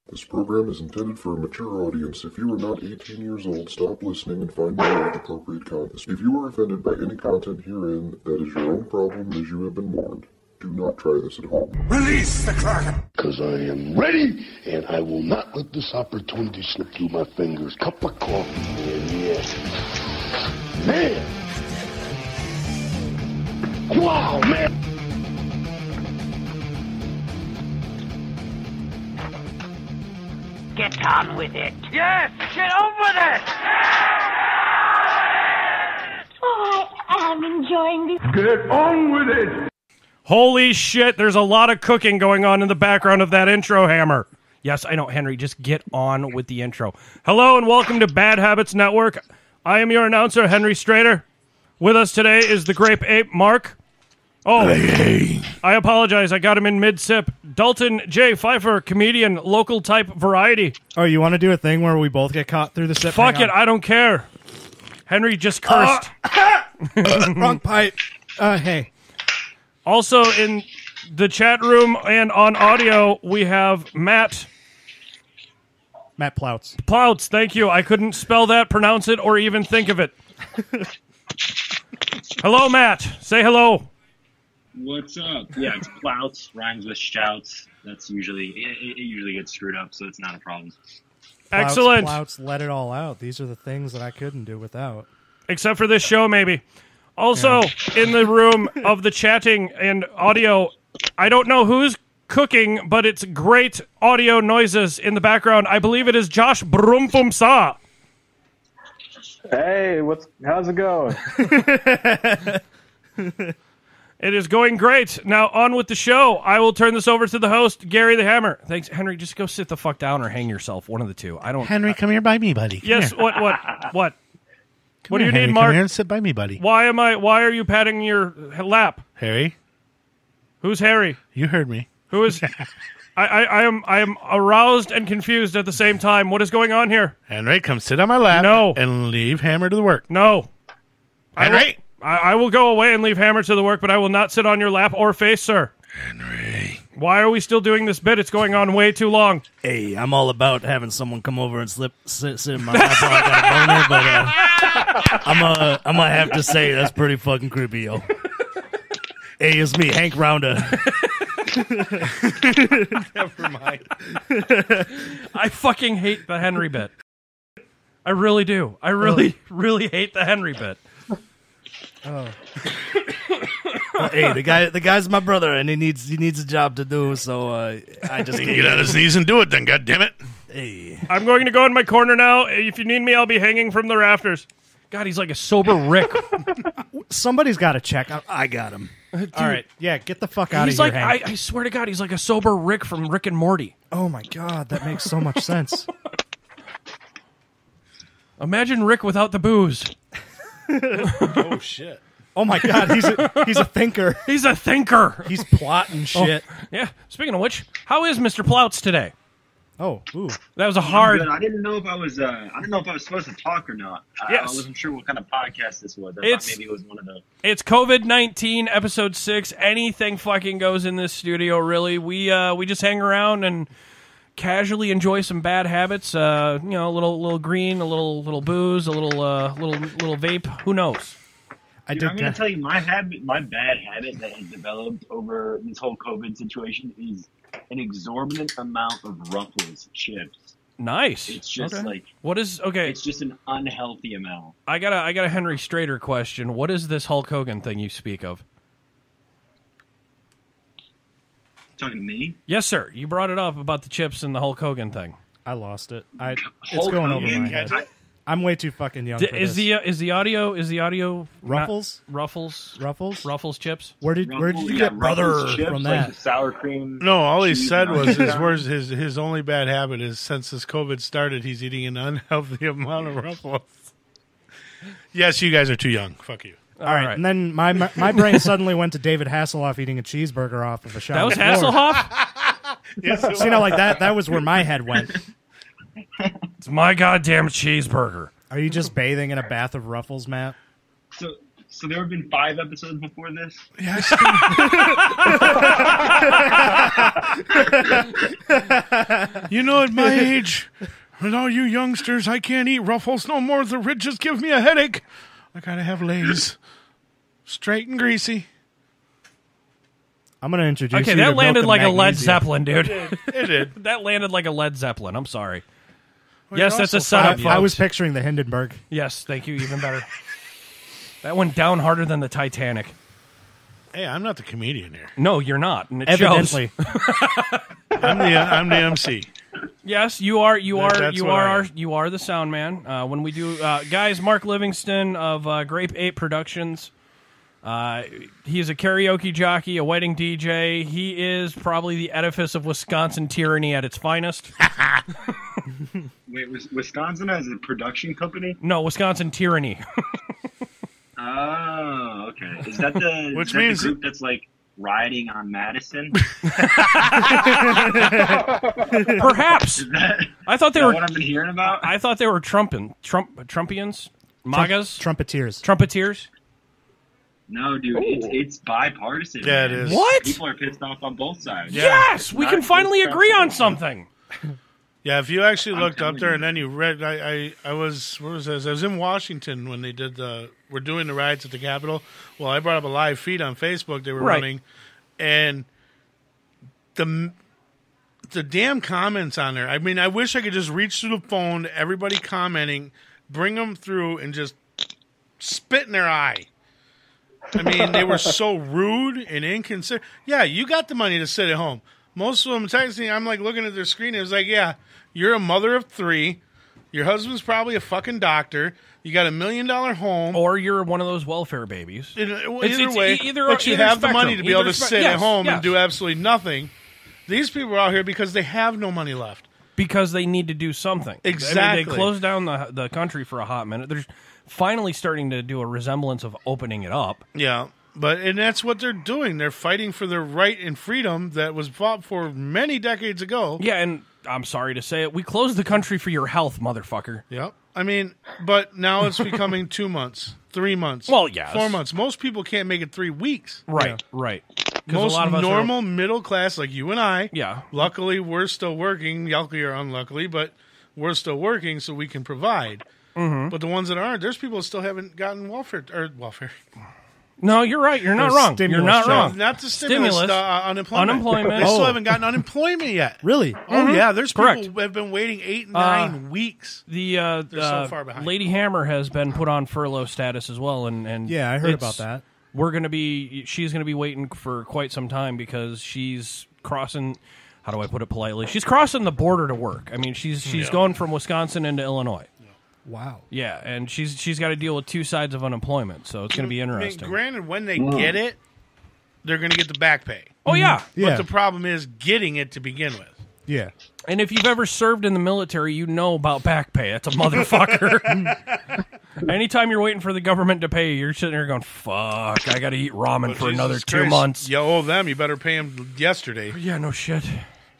This program is intended for a mature audience. If you are not 18 years old, stop listening and find more appropriate content. If you are offended by any content herein, that is your own problem as you have been warned. Do not try this at home. Release the Kraken! Because I am ready, and I will not let this opportunity slip through my fingers. Cup of coffee, man, yes. Man! Wow, man! Get on with it. Yes, get on with it. Oh, I am enjoying this. Get on with it! Holy shit, there's a lot of cooking going on in the background of that intro, Hammer. Yes, I know, Henry, just get on with the intro. Hello and welcome to Bad Habits Network. I am your announcer, Henry Strader. With us today is the Grape Ape, Mark. Oh, hey. I apologize, I got him in mid-sip. Dalton J. Pfeiffer, comedian, local type variety. Oh, you want to do a thing where we both get caught through the sip? Fuck it, I don't care. Henry just cursed. Wrong pipe. Hey. Also in the chat room and on audio, we have Matt. Matt Plouts. Plouts, thank you. I couldn't spell that, pronounce it, or even think of it. Hello, Matt. Say hello. What's up? Yeah, it's Plouts, rhymes with shouts. That's usually, it usually gets screwed up, so it's not a problem. Excellent. Plouts, let it all out. These are the things that I couldn't do without. Except for this show, maybe. Also, in the room of the chatting and audio, I don't know who's cooking, but it's great audio noises in the background. I believe it is Josh Brumfumsa. Hey, how's it going? It is going great. Now, on with the show. I will turn this over to the host, Gary the Hammer. Thanks, Henry. Just go sit the fuck down or hang yourself. One of the two. I don't. Henry, come here by me, buddy. Yes. What? What do you Henry, need, Mark? Come here and sit by me, buddy. Why are you patting your lap? Harry? Who's Harry? You heard me. Who is? I am aroused and confused at the same time. What is going on here? Henry, come sit on my lap. No. And leave Hammer to the work. No. Henry? I will go away and leave Hammer to the work, but I will not sit on your lap or face, sir. Henry. Why are we still doing this bit? It's going on way too long. Hey, I'm all about having someone come over and sit in my lap while I got a boner, but I'm gonna have to say that's pretty fucking creepy, yo. Hey, it's me, Hank Rounder. Never mind. I fucking hate the Henry bit. I really do. I really hate the Henry bit. Oh. Hey, the guy's my brother, and he needs a job to do. So I just get on his knees and do it. Then, God damn it! Hey, I'm going to go in my corner now. If you need me, I'll be hanging from the rafters. God, he's like a sober Rick. Somebody's got to check. I got him. All right, yeah, get the fuck out of He's here, like, Hank. I swear to God, he's like a sober Rick from Rick and Morty. Oh my God, that makes so much sense. Imagine Rick without the booze. Oh shit! Oh my God, he's a thinker. He's a thinker. He's plotting shit. Oh, yeah. Speaking of which, how is Mr. Plouts today? Oh, ooh, that was a hard. I didn't know if I was supposed to talk or not. Yes. I wasn't sure what kind of podcast this was. I thought maybe it was one of the. It's COVID-19 episode 6. Anything fucking goes in this studio. Really, we just hang around and casually enjoy some bad habits. A little green, a little booze, a little vape. Who knows? I'm going to tell you my bad habit that has developed over this whole COVID situation is an exorbitant amount of Ruffles chips. Nice. It's just It's just an unhealthy amount. I got a Henry Strader question. What is this Hulk Hogan thing you speak of? Talking to me? Yes, sir. You brought it up about the chips and the Hulk Hogan thing. I lost it. It's going over my head. I'm way too fucking young for this. Is the audio Ruffles? Ruffles chips? Where did you get brother chips, from that? Like sour cream. No, all he said was his only bad habit is since this COVID started, he's eating an unhealthy amount of Ruffles. Yes, you guys are too young. Fuck you. All right, and then my brain suddenly went to David Hasselhoff eating a cheeseburger off of a shower. That was Hasselhoff? Yes. So, you know, like that was where my head went. It's my goddamn cheeseburger. Are you just bathing in a bath of Ruffles, Matt? So So there have been 5 episodes before this? Yes. You know, at my age, with all you youngsters, I can't eat Ruffles no more. The ridges give me a headache. I gotta have Lay's. Straight and greasy. I'm going to introduce Okay, you that to landed Milk like and a Led Magnesia. Zeppelin, dude. It did. That landed like a Led Zeppelin. I'm sorry. Well, Yes, you're that's a also setup, fine. I was folks. picturing the Hindenburg. Yes, thank you. Even better. That went down harder than the Titanic. Hey, I'm not the comedian here. No, you're not, and it Evidently. shows. I'm the MC. Yes, you are. You are. That's You what I are. am. You are the sound man. When we do, guys, Mark Livingston of Grape 8 Productions. He is a karaoke jockey, a wedding DJ. He is probably the edifice of Wisconsin tyranny at its finest. Wait, Wisconsin has a production company? No, Wisconsin tyranny. Oh, okay. Is that the, Which is that means- the group that's like riding on Madison? Perhaps. Is that, I thought they is that were. what I've been hearing about? I thought they were Trumpians, MAGAs, Trumpeteers. Trumpeteers. No, dude, it's bipartisan. Yeah, it man. is. What? People are pissed off on both sides. Yeah. Yes, we Not can finally just agree on Trump. something. Yeah, if you actually looked up telling there you. and then you read, I was, where was this? I was in Washington when they did we're doing the riots at the Capitol. Well, I brought up a live feed on Facebook they were Right. running, and the damn comments on there. I mean, I wish I could just reach through the phone to everybody commenting, bring them through, and just spit in their eye. I mean, they were so rude and inconsiderate. Yeah, you got the money to sit at home. Most of them texting, I'm like looking at their screen. It was like, yeah, you're a mother of 3. Your husband's probably a fucking doctor. You got $1 million home. Or you're one of those welfare babies. Either it's way, either- but you either have the money spectrum. to be able Either to spec- sit yes, at home yes. and do absolutely nothing. These people are out here because they have no money left. Because they need to do something. Exactly. I mean, they closed down the country for a hot minute. They're finally starting to do a resemblance of opening it up. Yeah, and that's what they're doing. They're fighting for their right and freedom that was fought for many decades ago. Yeah, and I'm sorry to say it, we closed the country for your health, motherfucker. Yep. I mean, but now it's becoming 2 months, 3 months. Well, yes. 4 months. Most people can't make it 3 weeks. Right, right. 'Cause Most a lot of us normal middle class, like you and I. Yeah. Luckily, we're still working. Luckily or unluckily, but we're still working, so we can provide. Mm-hmm. But the ones that aren't, there's people that still haven't gotten welfare. No, you're right. You're not There's wrong. You're stimulus not checks. wrong. Not the stimulus, unemployment. Unemployment. They still Oh. haven't gotten unemployment yet. Really? Oh yeah, there's Correct. people who have been waiting 8, 9 weeks. The so far behind. Lady Hammer has been put on furlough status as well, and Yeah, I heard it's- about that. She's gonna be waiting for quite some time because she's crossing. How do I put it politely? She's crossing the border to work. I mean, she's going from Wisconsin into Illinois. Wow. Yeah, and she's got to deal with 2 sides of unemployment, so it's going to be interesting. I mean, granted, when they get it, they're going to get the back pay. Oh yeah, Yeah. But the problem is getting it to begin with. Yeah. and if you've ever served in the military, you know about back pay. It's a motherfucker. Anytime you're waiting for the government to pay you, you're sitting there going, "Fuck, I got to eat ramen for Jesus another 2 Christ, months." You owe them. You better pay them yesterday. Yeah, no shit.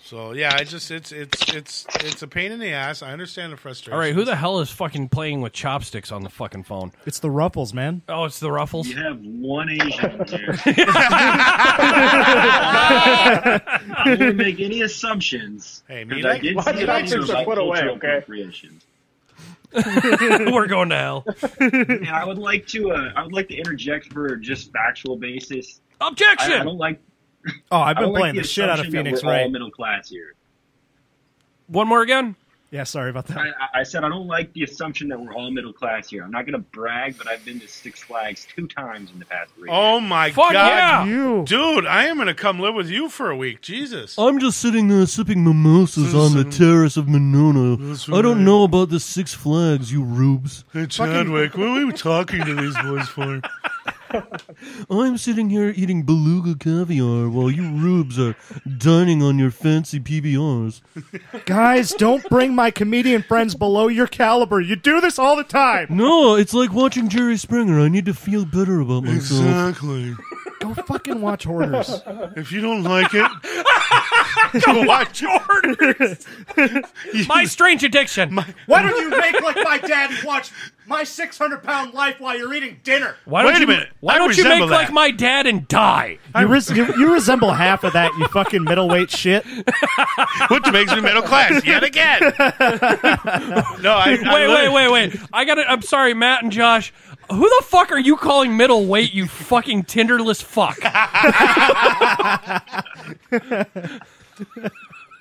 So yeah, it's a pain in the ass. I understand the frustration. All right, who the hell is fucking playing with chopsticks on the fucking phone? It's the Ruffles, man. Oh, it's the Ruffles. You have one Asian in there. I won't make any assumptions. Hey, because me I like- did Why see did a I video take about the foot away, cultural okay? appropriation. We're going to hell. And I would like to interject for just factual basis. Objection. I don't like. Oh, I've I been don't like playing the shit out of assumption that Phoenix we're all Wright. middle class here. One more again. Yeah, sorry about that. I said I don't like the assumption that we're all middle class here. I'm not going to brag, but I've been to Six Flags 2 times in the past 3 years. Oh my Fuck god, yeah. You. dude! I am going to come live with you for a week. Jesus. I'm just sitting there sipping mimosas on the terrace of Monona. That's I don't right. know about the Six Flags, you rubes. Hey Chadwick, what are we talking to these boys for? I'm sitting here eating beluga caviar while you rubes are dining on your fancy PBRs. Guys, don't bring my comedian friends below your caliber. You do this all the time. No, it's like watching Jerry Springer. I need to feel better about myself. Exactly. Go fucking watch Hoarders. If you don't like it, go watch Hoarders. My Strange Addiction. Why don't you make like my dad and watch My 600-Pound Life while you're eating dinner? Why don't Wait a you, minute. Why I don't you make resemble like that. my dad and die? You resemble half of that, you fucking middleweight shit. Which makes me middle class yet again. No, Wait. I'm sorry, Matt and Josh. Who the fuck are you calling middleweight, you fucking Tinderless fuck?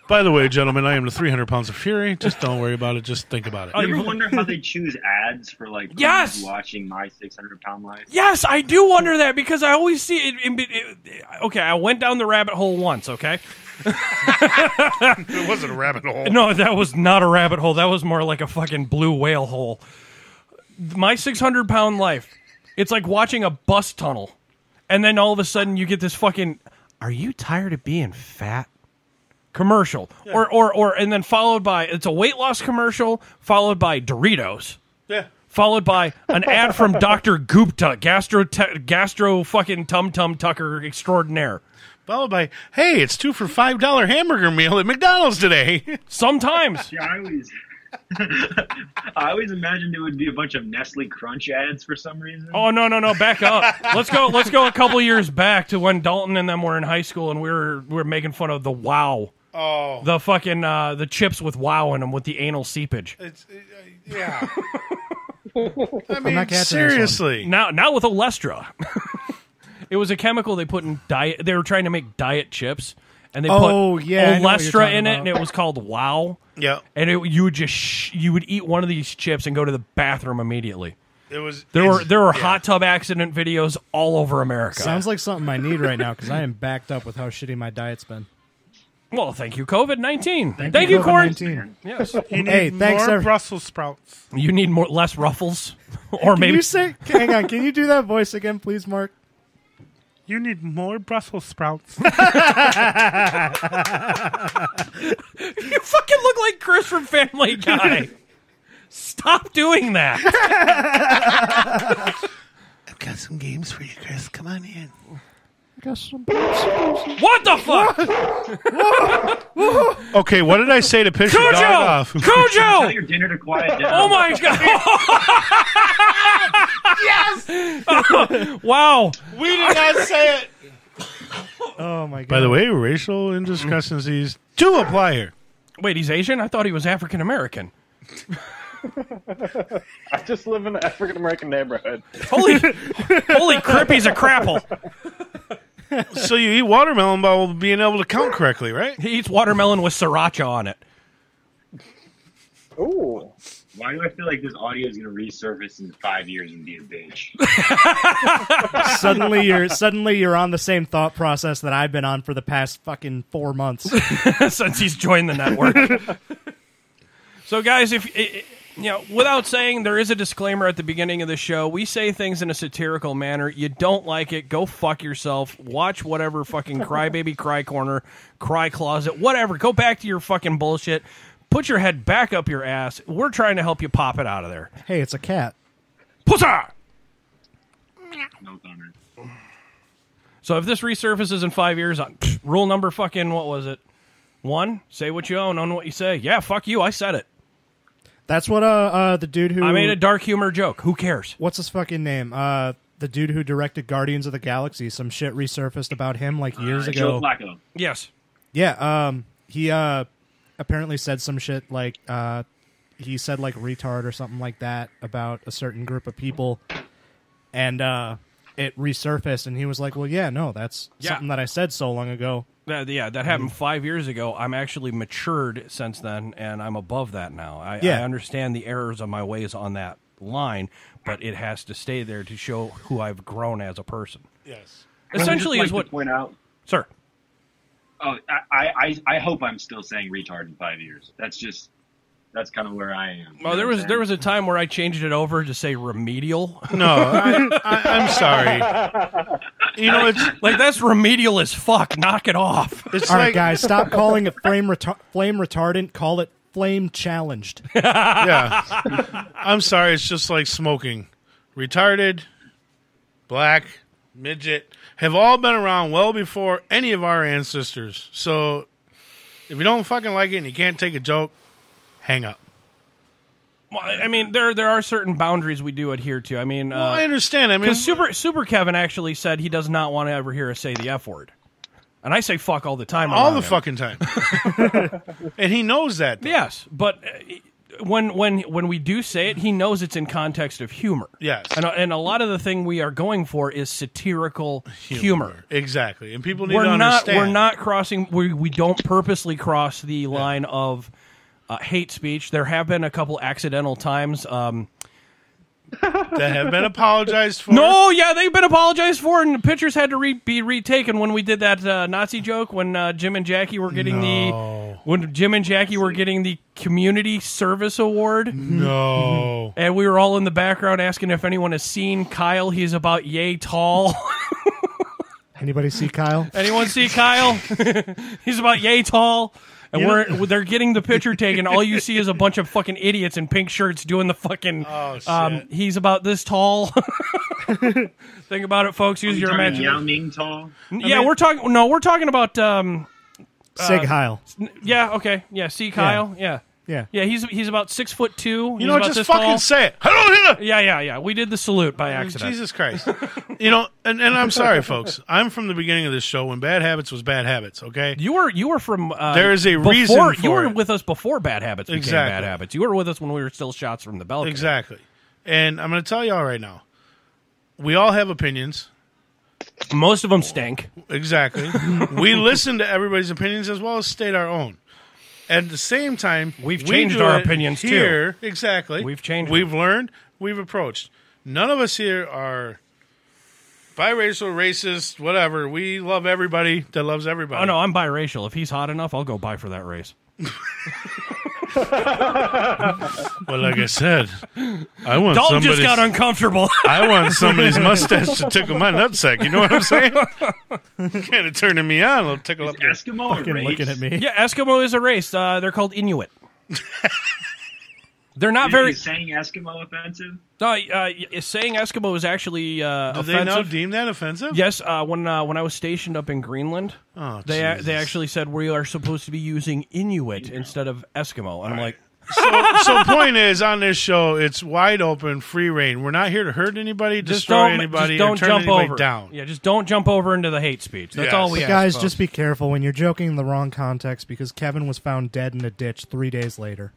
By the way, gentlemen, I am the 300 pounds of fury. Just don't worry about it. Just think about it. You ever wonder how they choose ads for like Yes! watching My 600-Pound Life? Yes, I do wonder that because I always see it. Okay, I went down the rabbit hole once, okay? It wasn't a rabbit hole. No, that was not a rabbit hole. That was more like a fucking blue whale hole. My 600-Pound Life. It's like watching a bus tunnel. And then all of a sudden you get this fucking, are you tired of being fat? Commercial. Yeah. Or and then followed by, it's a weight loss commercial, followed by Doritos. Yeah. Followed by an ad from Dr. Gupta, gastro fucking tum-tum tucker extraordinaire. Followed by, hey, it's 2 for $5 hamburger meal at McDonald's today. Sometimes. Yeah, I always imagined it would be a bunch of Nestle Crunch ads for some reason. Oh no, back up. Let's go a couple years back to when Dalton and them were in high school and we were making fun of the Wow. Oh. The fucking the chips with Wow in them with the anal seepage. Yeah. I I'm not mean, seriously. Now with Olestra. It was a chemical they put in diet. They were trying to make diet chips, and they put Olestra in it, and it was called Wow. Yeah. And you would just you would eat one of these chips and go to the bathroom immediately. There were hot tub accident videos all over America. Sounds like something I need right now because I am backed up with how shitty my diet's been. Well, thank you, COVID-19. Thank you, quarantine. Yes. Hey, thanks, more Brussels sprouts. You need less ruffles, or maybe. Hang on, can you do that voice again, please, Mark? You need more Brussels sprouts. You fucking look like Chris from Family Guy. Stop doing that. I've got some games for you, Chris. Come on in. What the fuck? Okay, what did I say to piss your dog off? Cujo! Tell your dinner to quiet down. Oh my god! Yes! Wow. We did not say it. Oh my god. By the way, racial indiscrepancies do apply here. Wait, he's Asian? I thought he was African American. I just live in an African American neighborhood. Holy crap, he's a crapple. So you eat watermelon while being able to count correctly, right? He eats watermelon with sriracha on it. Ooh. Why do I feel like this audio is going to resurface in 5 years and be a bitch? Suddenly you're on the same thought process that I've been on for the past fucking 4 months since he's joined the network. So, guys, without saying, there is a disclaimer at the beginning of the show. We say things in a satirical manner. You don't like it, go fuck yourself. Watch whatever fucking Crybaby, Cry Corner, Cry Closet, whatever. Go back to your fucking bullshit. Put your head back up your ass. We're trying to help you pop it out of there. Hey, it's a cat. Pussa! No comment. So if this resurfaces in 5 years, rule number fucking, what was it? 1, say what you own what you say. Yeah, fuck you, I said it. That's what the dude who... I made a dark humor joke. Who cares? What's his fucking name? The dude who directed Guardians of the Galaxy. Some shit resurfaced about him like years ago. Joe Flacco. Yes. Yeah, he apparently said some shit like... he said like retard or something like that about a certain group of people. And it resurfaced and he was like, well, yeah, no, that's something that I said so long ago. That happened 5 years ago. I'm actually matured since then, and I'm above that now. I understand the errors of my ways on that line, but it has to stay there to show who I've grown as a person. Yes. Essentially is what... to point out. Sir. Oh, I hope I'm still saying retard in 5 years. That's kind of where I am. Well, there was a time where I changed it over to say remedial. No, I'm sorry. You know, it's like that's remedial as fuck. Knock it off. It's all right, guys, stop calling it flame retardant. Call it flame challenged. Yeah. I'm sorry. It's just like smoking. Retarded, black, midget, have all been around well before any of our ancestors. So if you don't fucking like it and you can't take a joke, hang up. Well, I mean, there are certain boundaries we do adhere to. I mean, I understand. I mean, because Super Kevin actually said he does not want to ever hear us say the F word. And I say fuck all the time. All the him. fucking time. And he knows that. Though. Yes, but when we do say it, he knows it's in context of humor. Yes. And a lot of the thing we are going for is satirical humor. Exactly. And people need to understand. We're not crossing, we don't purposely cross the line of hate speech. There have been a couple accidental times. That have been apologized for. No, yeah, they've been apologized for, and the pictures had to be retaken when we did that Nazi joke when Jim and Jackie were getting the community service award. No, and we were all in the background asking if anyone has seen Kyle. He's about yay tall. Anybody see Kyle? Anyone see Kyle? He's about yay tall. And they're getting the picture taken. All you see is a bunch of fucking idiots in pink shirts doing the fucking. Oh, shit. He's about this tall. Think about it, folks. Use your imagination. Yao Ming tall. Yeah, we're talking. No, we're talking about Sig Heil. Yeah. Okay. Yeah. See Kyle. Yeah. Yeah. Yeah. He's about 6'2". You know, just fucking tall. say it. Hello. Yeah. We did the salute by accident. Jesus Christ. You know, and I'm sorry, folks. I'm from the beginning of this show when Bad Habits was Bad Habits. Okay. You were from. There is a reason for you were it. with us before Bad Habits became Bad Habits. You were with us when we were still shots from the balcony. Exactly. And I'm going to tell y'all right now. We all have opinions. Most of them stink. Exactly. We listen to everybody's opinions as well as state our own. At the same time, we've changed our opinions here, too. Exactly. We've changed. We've learned. We've approached. None of us here are biracial, racist, whatever. We love everybody that loves everybody. Oh no, I'm biracial. If he's hot enough, I'll go buy for that race. Well, like I said, I want Dalton just got uncomfortable. I want somebody's mustache to tickle my nutsack. You know what I'm saying? Kind of turning me on. It'll tickle up your Eskimo Fucking looking at me. Yeah, Eskimo is a race. They're called Inuit. They're not very. Is saying Eskimo offensive? Saying Eskimo is actually Do offensive. they now deem that offensive? Yes. When I was stationed up in Greenland, they actually said we are supposed to be using Inuit instead of Eskimo, and I'm like. So point is, on this show, it's wide open, free reign. We're not here to hurt anybody, destroy anybody, just don't or turn jump anybody over. down. Yeah, just don't jump over into the hate speech. That's all we ask, Guys, folks. just be careful when you're joking in the wrong context because Kevin was found dead in a ditch 3 days later.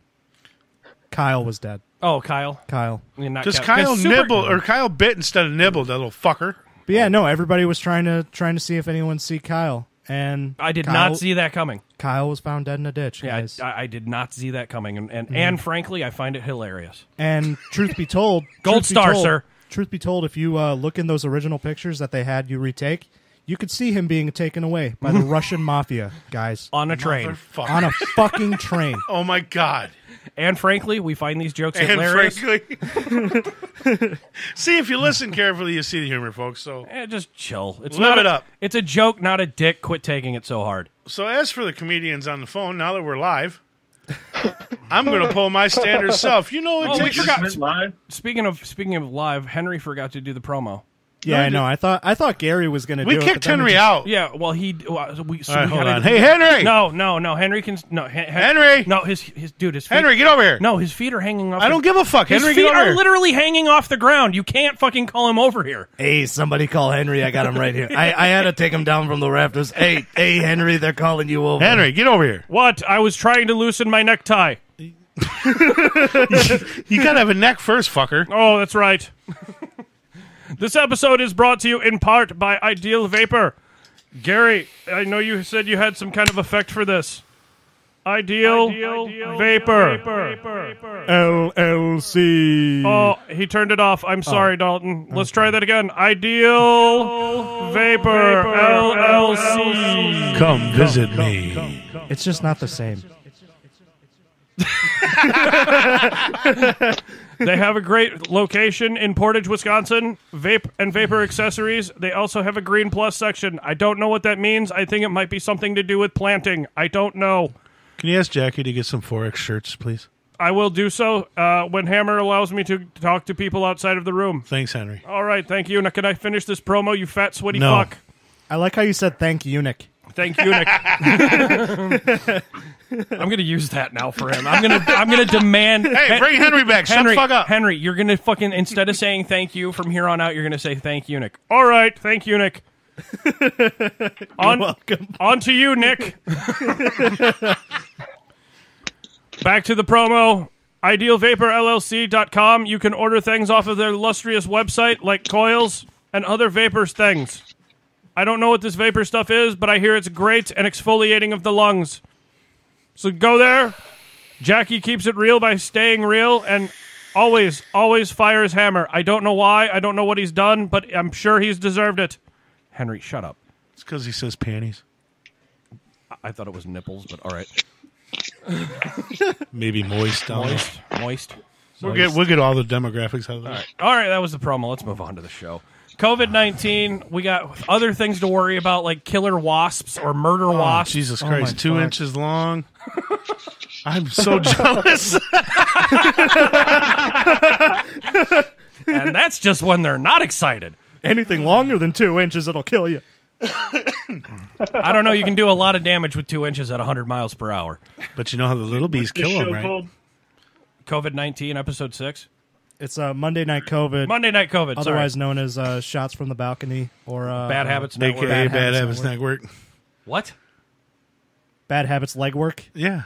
Kyle was dead. Oh, Kyle. Because Kyle nibbled, or Kyle bit instead of nibbled, that little fucker. But yeah, no, everybody was trying to see if anyone see Kyle. And I did Kyle, not see that coming. Kyle was found dead in a ditch. Yeah, Guys. I did not see that coming, and frankly, I find it hilarious. And truth be told, Gold star, sir. Truth be told, if you look in those original pictures that they had you retake, you could see him being taken away by the Russian mafia guys on a train, on a fucking train. Oh my god! And frankly, we find these jokes hilarious. See, if you listen carefully, you see the humor, folks. So just chill. It's live it up. It's a joke, not a dick. Quit taking it so hard. So as for the comedians on the phone, now that we're live, I'm going to pull my standard self. You know, we forgot. Speaking of live, Henry forgot to do the promo. Yeah, I know. I thought Gary was going to do it. We kicked Henry out. Yeah, well, hold on. Hey, Henry! No, Henry can... No, Henry! No, his feet... Henry, get over here! No, his feet are hanging off... I don't give a fuck. Henry, get over here. His feet are literally hanging off the ground. You can't fucking call him over here. Hey, somebody call Henry. I got him right here. I had to take him down from the rafters. Hey, Henry, they're calling you over. Henry, get over here. What? I was trying to loosen my necktie. You gotta have a neck first, fucker. Oh, that's right. This episode is brought to you in part by Ideal Vapor. Gary, I know you said you had some kind of effect for this. Ideal Vapor. LLC. Oh, he turned it off. I'm sorry, Dalton. Let's try that again. Ideal Vapor LLC. Come visit me. It's just not the same. They have a great location in Portage, Wisconsin. Vape and vapor accessories. They also have a Green Plus section. I don't know what that means. I think it might be something to do with planting. I don't know. Can you ask Jackie to get some 4X shirts, please? I will do so when Hammer allows me to talk to people outside of the room. Thanks, Henry. All right, thank you. Now, can I finish this promo, you fat, sweaty No. fuck? I like how you said thank eunuch. Thank you, Nick. I'm going to use that now for him. I'm going to demand. Hey, bring Henry back. Shut Henry, the fuck up. Henry, you're going to fucking, instead of saying thank you from here on out, you're going to say thank you, Nick. All right, thank you, Nick. Welcome. On to you, Nick. Back to the promo. IdealVaporLLC.com. You can order things off of their illustrious website, like coils and other vapors things. I don't know what this vapor stuff is, but I hear it's great and exfoliating of the lungs. So go there. Jackie keeps it real by staying real and always fires Hammer. I don't know why. I don't know what he's done, but I'm sure he's deserved it. Henry, shut up. It's because he says panties. I thought it was nipples, but all right. Maybe moist. Moist. We'll get all the demographics out of that. All right, that was the promo. Let's move on to the show. COVID-19, we got other things to worry about, like killer wasps or murder wasps. Jesus Christ, 2 inches long. I'm so jealous. And that's just when they're not excited. Anything longer than 2 inches, it'll kill you. I don't know. You can do a lot of damage with 2 inches at 100 miles per hour. But you know how the little bees kill them, right? COVID-19, episode 6. It's Monday Night COVID. Monday Night COVID, otherwise known as Shots from the Balcony or Bad Habits Network. AKA Bad Habits Network. What? Bad Habits Legwork? Yeah.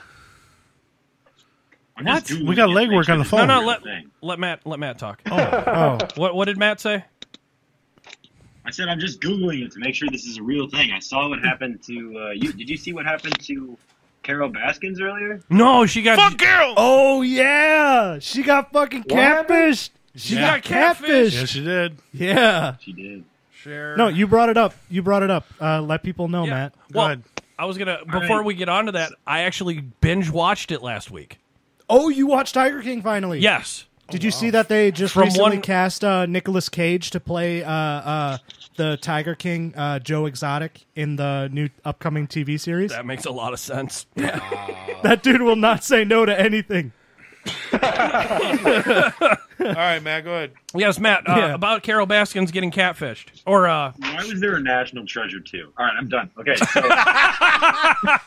What? We got legwork on the phone. No, let Matt talk. Oh. What did Matt say? I said I'm just Googling it to make sure this is a real thing. I saw what happened to you. Did you see what happened to Carol Baskins earlier? No, she got... Fuck Carol! Oh, yeah! She got fucking catfished! She got catfished! Yes, she did. Yeah. She did. Sure. No, you brought it up. Let people know, Matt. Go Well, ahead. I was going to... Before we get on to that, I actually binge-watched it last week. Oh, you watched Tiger King finally? Yes. Did you see that they just recently cast Nicolas Cage to play the Tiger King, Joe Exotic, in the new upcoming TV series? That makes a lot of sense. That dude will not say no to anything. All right, Matt, go ahead. Yes, Matt, about Carol Baskins getting catfished. Or, Why was there a National Treasure too? All right, I'm done. Okay, so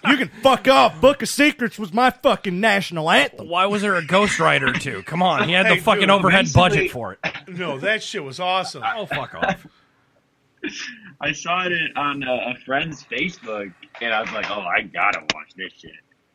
You can fuck off. Book of Secrets was my fucking national anthem. why was there a Ghost Rider, too? Come on, he had the Hey, fucking dude, overhead basically- budget for it. No, that shit was awesome. Oh, fuck off. I saw it on a friend's Facebook, and I was like, "Oh, I gotta watch this shit."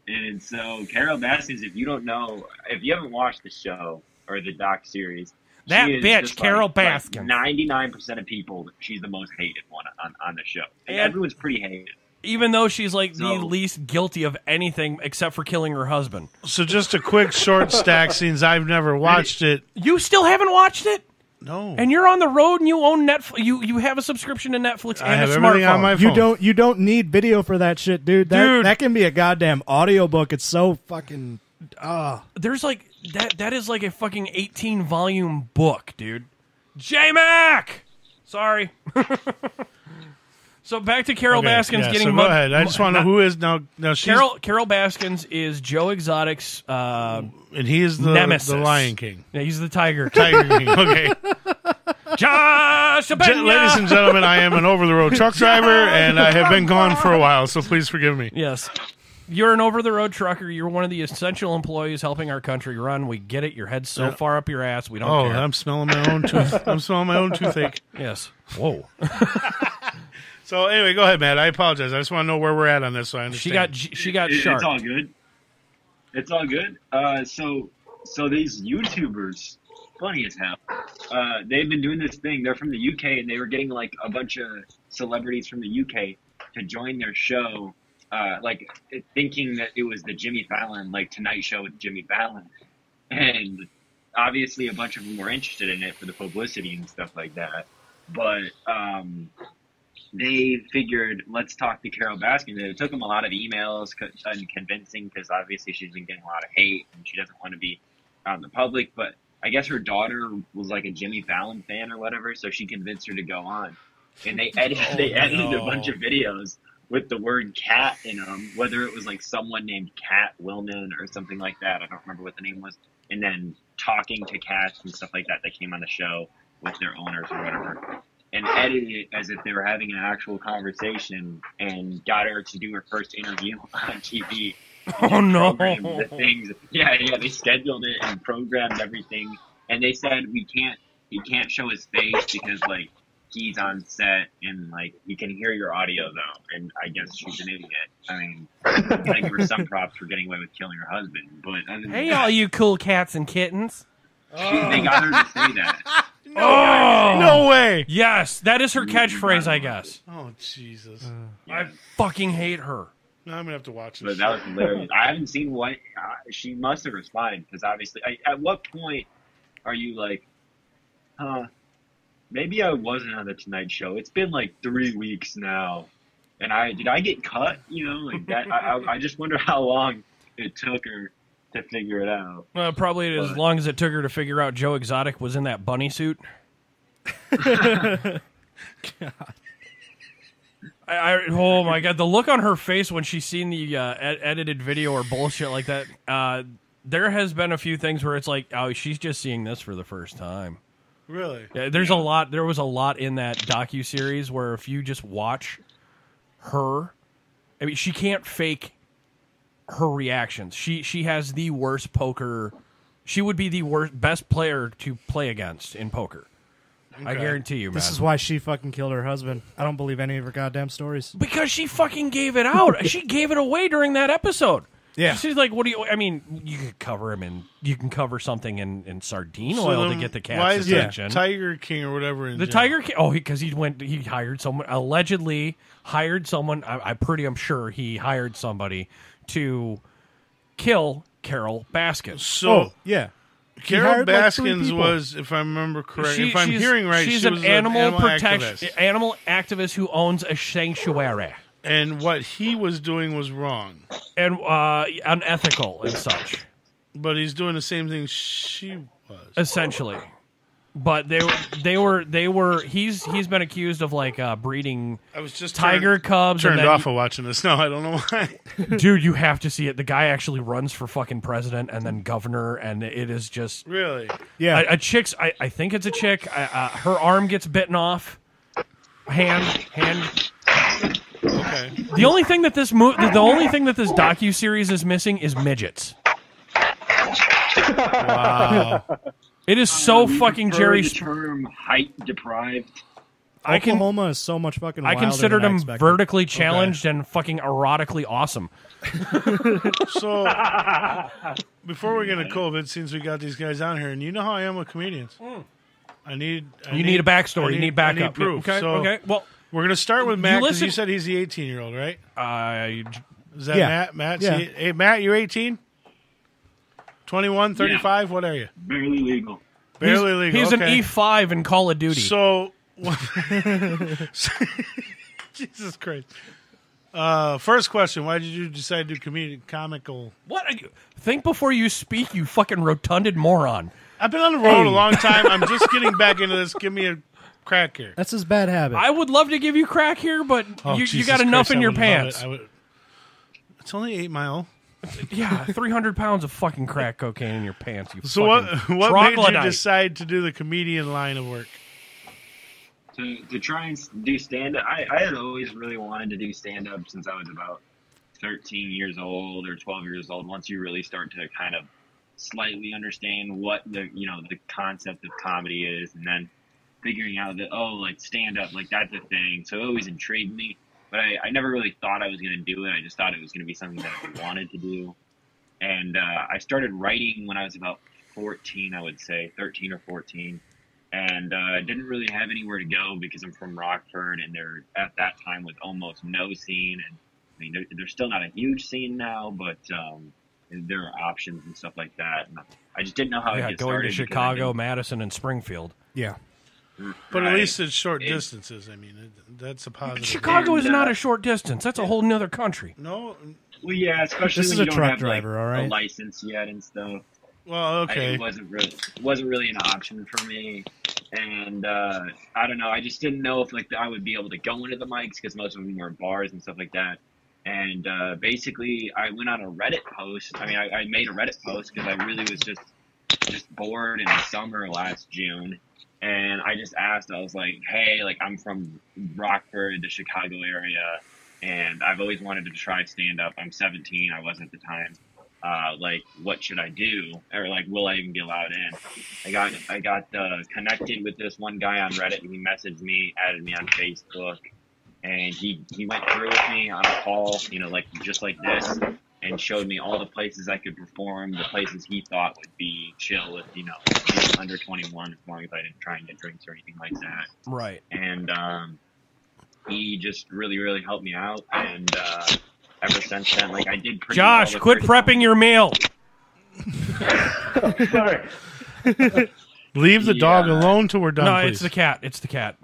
And so, Carol Baskins, if you haven't watched the show or the doc series, That she is bitch, just Carol like Baskins. 99% of people, she's the most hated one on the show. And And- everyone's pretty hated. Even though she's like the So- least guilty of anything except for killing her husband. So just a quick short stack, since I've never watched it. You still haven't watched it? No. And you're on the road and you own Netflix. You have a subscription to Netflix and I have a everything smartphone. on my phone. You don't need video for that shit, dude. That can be a goddamn audiobook. It's so fucking There's like that is like a fucking 18-volume book, dude. J-Mac! Sorry. So back to Carol Baskins getting... So go ahead. I just want to know who is now she's... Carol Baskins is Joe Exotic's and he is the nemesis. the Lion King. Yeah, he's the Tiger King. Okay. Josh Pena! Ladies and gentlemen, I am an over-the-road truck driver, and I have been gone for a while, so please forgive me. Yes. You're an over-the-road trucker. You're one of the essential employees helping our country run. We get it. Your head's so far up your ass. We don't care. I'm smelling my own tooth. I'm smelling my own toothache. Yes. Whoa. So anyway, go ahead, Matt. I apologize. I just want to know where we're at on this, so I understand. She got sharked. It's all good. It's all good. So these YouTubers, funny as hell, they've been doing this thing. They're from the UK, and they were getting like a bunch of celebrities from the UK to join their show, like thinking that it was the Jimmy Fallon, like Tonight Show with Jimmy Fallon, and obviously a bunch of them were interested in it for the publicity and stuff like that. But they figured, let's talk to Carol Baskins. It took them a lot of emails and convincing, because obviously she's been getting a lot of hate and she doesn't want to be out in the public. But I guess her daughter was like a Jimmy Fallon fan or whatever, so she convinced her to go on. And they edited a bunch of videos with the word cat in them, whether it was like someone named Cat Willman or something like that. I don't remember what the name was. And then talking to cats and stuff like that that came on the show with their owners or whatever. And edited it as if they were having an actual conversation and got her to do her first interview on TV. Oh, no. The things. Yeah, they scheduled it and programmed everything. And they said he can't show his face because, like, he's on set and, like, he can hear your audio, though. And I guess she's an idiot. I mean, I give her some props for getting away with killing her husband. But hey, all you cool cats and kittens. They got her to say that. No way. Yes, that is her catchphrase, I guess. Oh, Jesus. I fucking hate her. Now I'm going to have to watch this. But that was hilarious. I haven't seen what she must have responded because obviously, at what point are you like, maybe I wasn't on the Tonight Show. It's been like 3 weeks now, and did I get cut? You know, like that. I just wonder how long it took her to figure it out. Probably as long as it took her to figure out Joe Exotic was in that bunny suit. God. Oh my God, the look on her face when she's seen the edited video or bullshit like that. There has been a few things where it's like, oh, she's just seeing this for the first time. Really? Yeah, there's a lot. There was a lot in that docuseries where if you just watch her, I mean, she can't fake her reactions. She has the worst poker. She would be the best player to play against in poker. Okay. I guarantee you, man. This is why she fucking killed her husband. I don't believe any of her goddamn stories. Because she fucking gave it out. She gave it away during that episode. Yeah. She's like, what do you... I mean, you could cover him in... You can cover something in sardine oil to get the cat's attention. Why is Tiger King or whatever in the jail? Tiger King... Oh, because he hired someone... Allegedly hired someone... I'm sure he hired somebody to kill Carol Baskins. So, yeah. Carol Baskins was, if I remember correctly, if I'm hearing right, she's she an was animal activist. Animal activist who owns a sanctuary. And what he was doing was wrong. And unethical and such. But he's doing the same thing she was. Essentially. But they were he's been accused of like breeding tiger cubs. Turned off of watching this. No, I don't know why. Dude, you have to see it. The guy actually runs for fucking president and then governor, and it is just really a chick's. I think it's a chick. Her arm gets bitten off. Hand. Okay. The only thing that this docuseries is missing is midgets. Wow. It is so fucking Jerry. The term height deprived. Oklahoma is so much fucking wilder I considered than I him expected. vertically challenged and fucking erotically awesome. So, before we get into COVID, since we got these guys on here, and you know how I am with comedians, I need a backstory. You need backup. I need proof. Okay. So Okay. Well, we're gonna start with Matt because you said he's the 18-year-old, right? Is that Matt? Matt, yeah. Hey, Matt, you're 18. 21, 35, what are you? Barely legal. Barely legal. He's an E5 in Call of Duty. So, Jesus Christ. First question, why did you decide to do comical? What? Think before you speak, you fucking rotunded moron. I've been on the road a long time. I'm just getting back into this. Give me a crack here. That's his bad habit. I would love to give you crack here, but you got enough in your pants. It's only 8 Mile. Yeah, 300 pounds of fucking crack cocaine in your pants. You so what made you decide to do the comedian line of work? To try and do stand-up. I had always really wanted to do stand-up since I was about 13 years old or 12 years old. Once you really start to kind of slightly understand what the concept of comedy is, and then figuring out that, like stand-up, like that's a thing. So it always intrigued me. But I never really thought I was going to do it. I just thought it was going to be something that I wanted to do. And I started writing when I was about 14, I would say, 13 or 14. And I didn't really have anywhere to go because I'm from Rockford, and there at that time was almost no scene. And I mean, there's still not a huge scene now, but there are options and stuff like that. And I just didn't know how to get going started. to Chicago, Madison, and Springfield. Yeah. But at least it's short distances. I mean, that's a positive. Chicago is not a short distance. That's a whole nother country. No. Well, yeah, especially this when is you a don't truck have driver, all right? a license yet and stuff. Well, okay. It wasn't really an option for me. And I don't know. I just didn't know if like I would be able to go into the mics because most of them were bars and stuff like that. And basically, I went on a Reddit post. I mean, I made a Reddit post because I really was just bored in the summer last June. And I just asked, I was like, hey, like I'm from Rockford, the Chicago area, and I've always wanted to try stand-up. I'm 17. I was at the time. Like, what should I do? Or like, will I even be allowed in? I got connected with this one guy on Reddit. He messaged me, added me on Facebook, and he went through with me on a call, you know, like just like this, and showed me all the places I could perform, the places he thought would be chill with, you know, being under 21, as long as I didn't try and get drinks or anything like that. Right. And he just really, really helped me out, and ever since then, like I did pretty well. Josh, quit prepping your meal. Sorry. Leave the dog alone till we're done. No, please. it's the cat. It's the cat.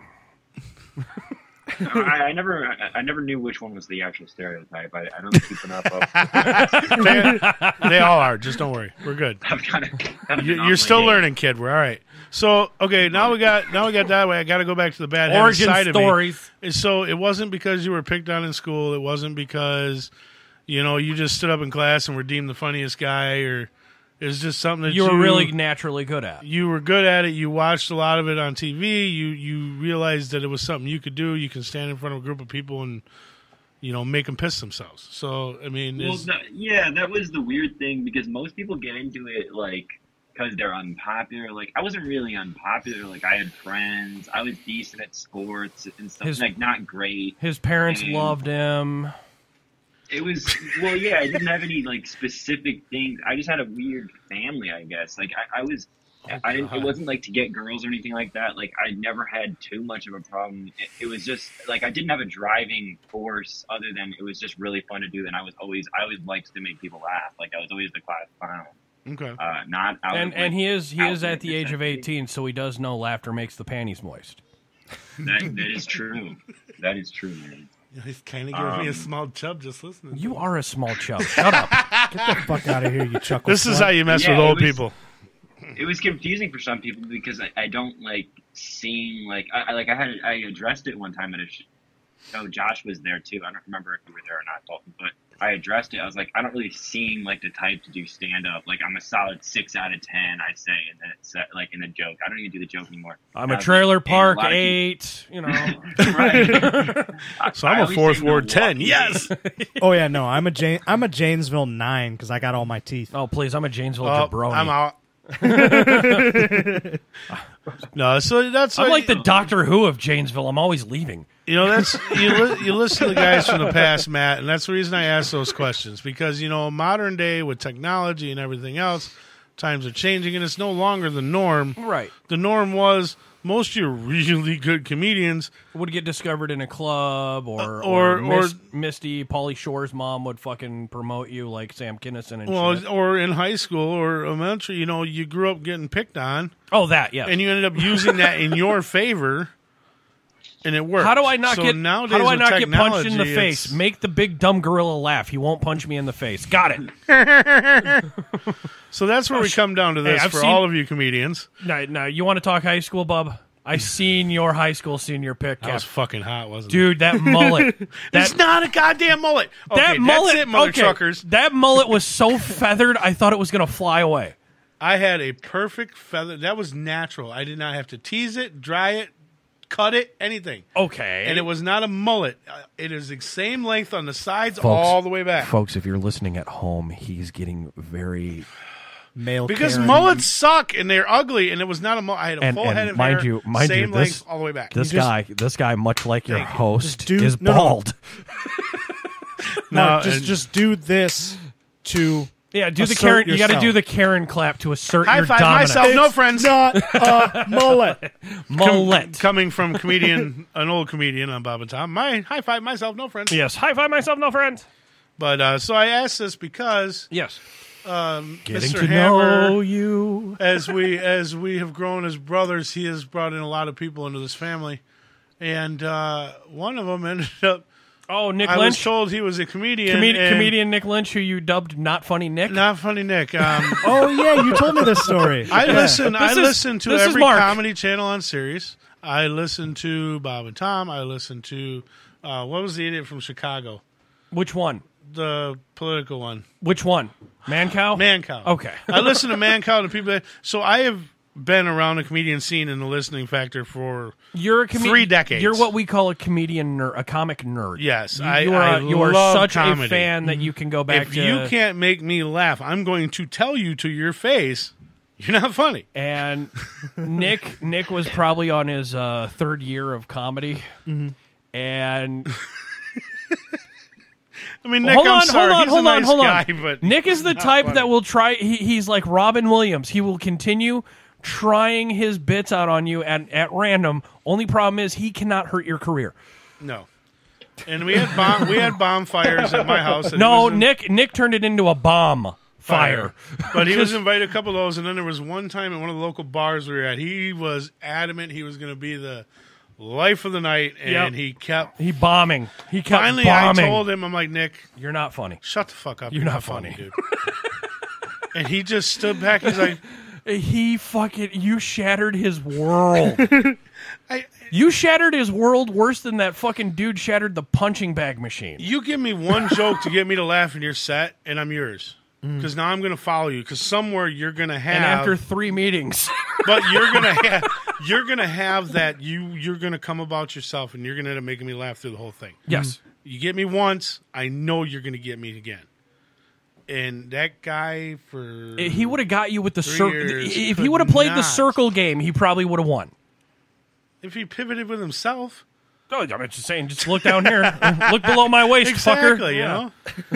I never knew which one was the actual stereotype. I don't keep enough up. They all are. Just don't worry. We're good. You're still learning, kid. We're all right. So okay, now we got that way. I got to go back to the bad origin side stories. Of me. And so it wasn't because you were picked on in school. It wasn't because you just stood up in class and were deemed the funniest guy, or it was just something that you were really naturally good at. You were good at it. You watched a lot of it on TV. You realized that it was something you could do. You can stand in front of a group of people and make them piss themselves. So I mean, that was the weird thing, because most people get into it like because they're unpopular. Like I wasn't really unpopular. Like I had friends. I was decent at sports and stuff. Like not great. His parents loved him. It was I didn't have any like specific things. I just had a weird family, I guess. Like it wasn't like to get girls or anything like that. Like I never had too much of a problem. It was just like I didn't have a driving force other than it was just really fun to do. And I always liked to make people laugh. Like I was always the class clown. Okay. Not out and he is at the age of 18, so he does know laughter makes the panties moist. That is true. That is true, man. He's kind of giving me a small chub just listening. You are a small chub. Shut up. Get the fuck out of here, you chuckle. This is how you mess with old people. It was confusing for some people because I don't like seeing like I addressed it one time at a show. Josh was there too. I don't remember if you were there or not, Dalton, but I addressed it. I was like, I don't really seem like the type to do stand up. Like I'm a solid 6 out of 10, I say, and then it's like in the joke. I don't even do the joke anymore. I'm a trailer park 8. Right. So I'm a 4th Ward 10. Yes. Oh yeah, no, I'm a Janesville 9 because I got all my teeth. Oh please, I'm a Janesville jabroni. I'm out. No, so that's I'm like the Doctor Who of Janesville. I'm always leaving. That's you listen to the guys from the past, Matt, and that's the reason I ask those questions, because modern day with technology and everything else, times are changing and it's no longer the norm. Right. The norm was most of your really good comedians would get discovered in a club, or Misty, Pauly Shore's mom would fucking promote you like Sam Kinison and shit. Or in high school or elementary, you grew up getting picked on. Oh, that, yeah. And you ended up using that in your favor, and it worked. How do I not get punched in the face? Make the big dumb gorilla laugh. He won't punch me in the face. Got it. So that's where we come down to this all of you comedians. No, you want to talk high school, bub? I seen your high school senior pic. That was fucking hot, wasn't it? Dude, that mullet. It's not a goddamn mullet. Okay, that mullet, that's it, mother truckers. That mullet was so feathered, I thought it was going to fly away. I had a perfect feather. That was natural. I did not have to tease it, dry it, cut it, anything. Okay. And it was not a mullet. It is the same length on the sides all the way back. Folks, if you're listening at home, he's getting very... male because Karen. Mullets suck and they're ugly, and it was not a mullet. I had a full head of hair, same length all the way back. This guy, much like your host, is bald. No, just do this to do the Karen. You got to do the Karen clap to assert your five dominance. myself, no friends. Not a mullet. Mullet. Coming from an old comedian on Bob and Tom. My high five myself, no friends. Yes, high five myself, no friends. But so I asked this because getting Mr. to Hammer, know you as we have grown as brothers, he has brought in a lot of people into this family, and one of them ended up Oh, Nick I Lynch. was told he was a comedian. Comedian Nick Lynch, who you dubbed Not Funny Nick. Not Funny Nick. Oh yeah, you told me this story. I listen to every Mark. comedy channel on Sirius. I listen to Bob and Tom. I listen to what was the idiot from Chicago? Which one? The political one. Which one? Mancow? Mancow. Okay. I listen to Mancow to people. So I have been around the comedian scene and the listening factor for 3 decades. You're what we call a comedian nerd, a comic nerd. Yes, you I are love such comedy. a fan that you can go back If to. you can't make me laugh, I'm going to tell you to your face, you're not funny. And Nick was probably on his third year of comedy, and I mean, Nick, I'm sorry, he's a nice guy, but Nick is the not type funny. that will try. He's like Robin Williams. He will continue trying his bits out on you at random. Only problem is he cannot hurt your career. No. And we had bonfires at my house. And No, it was Nick turned it into a bomb fire. But he was invited a couple of those, and then there was one time at one of the local bars we were at, he was adamant he was going to be the life of the night, and he kept bombing. He kept finally bombing. I told him, I'm like, Nick, you're not funny. Shut the fuck up. You're not funny. dude. And he just stood back. He's like, you shattered his world. You shattered his world worse than that fucking dude shattered the punching bag machine. you give me one joke to get me to laugh in your set, and I'm yours. Because now I'm going to follow you. Because somewhere you're going to have, And after 3 meetings, but you're going to have that. You're going to come about yourself, and you're going to end up making me laugh through the whole thing. Yes. You get me once, I know you're going to get me again. And that guy he would have got you with the 3 circle. years If he could would have played the not. circle game, he probably would have won. If he pivoted with himself. Oh, I'm just saying, just look down here. Look below my waist, Exactly, fucker.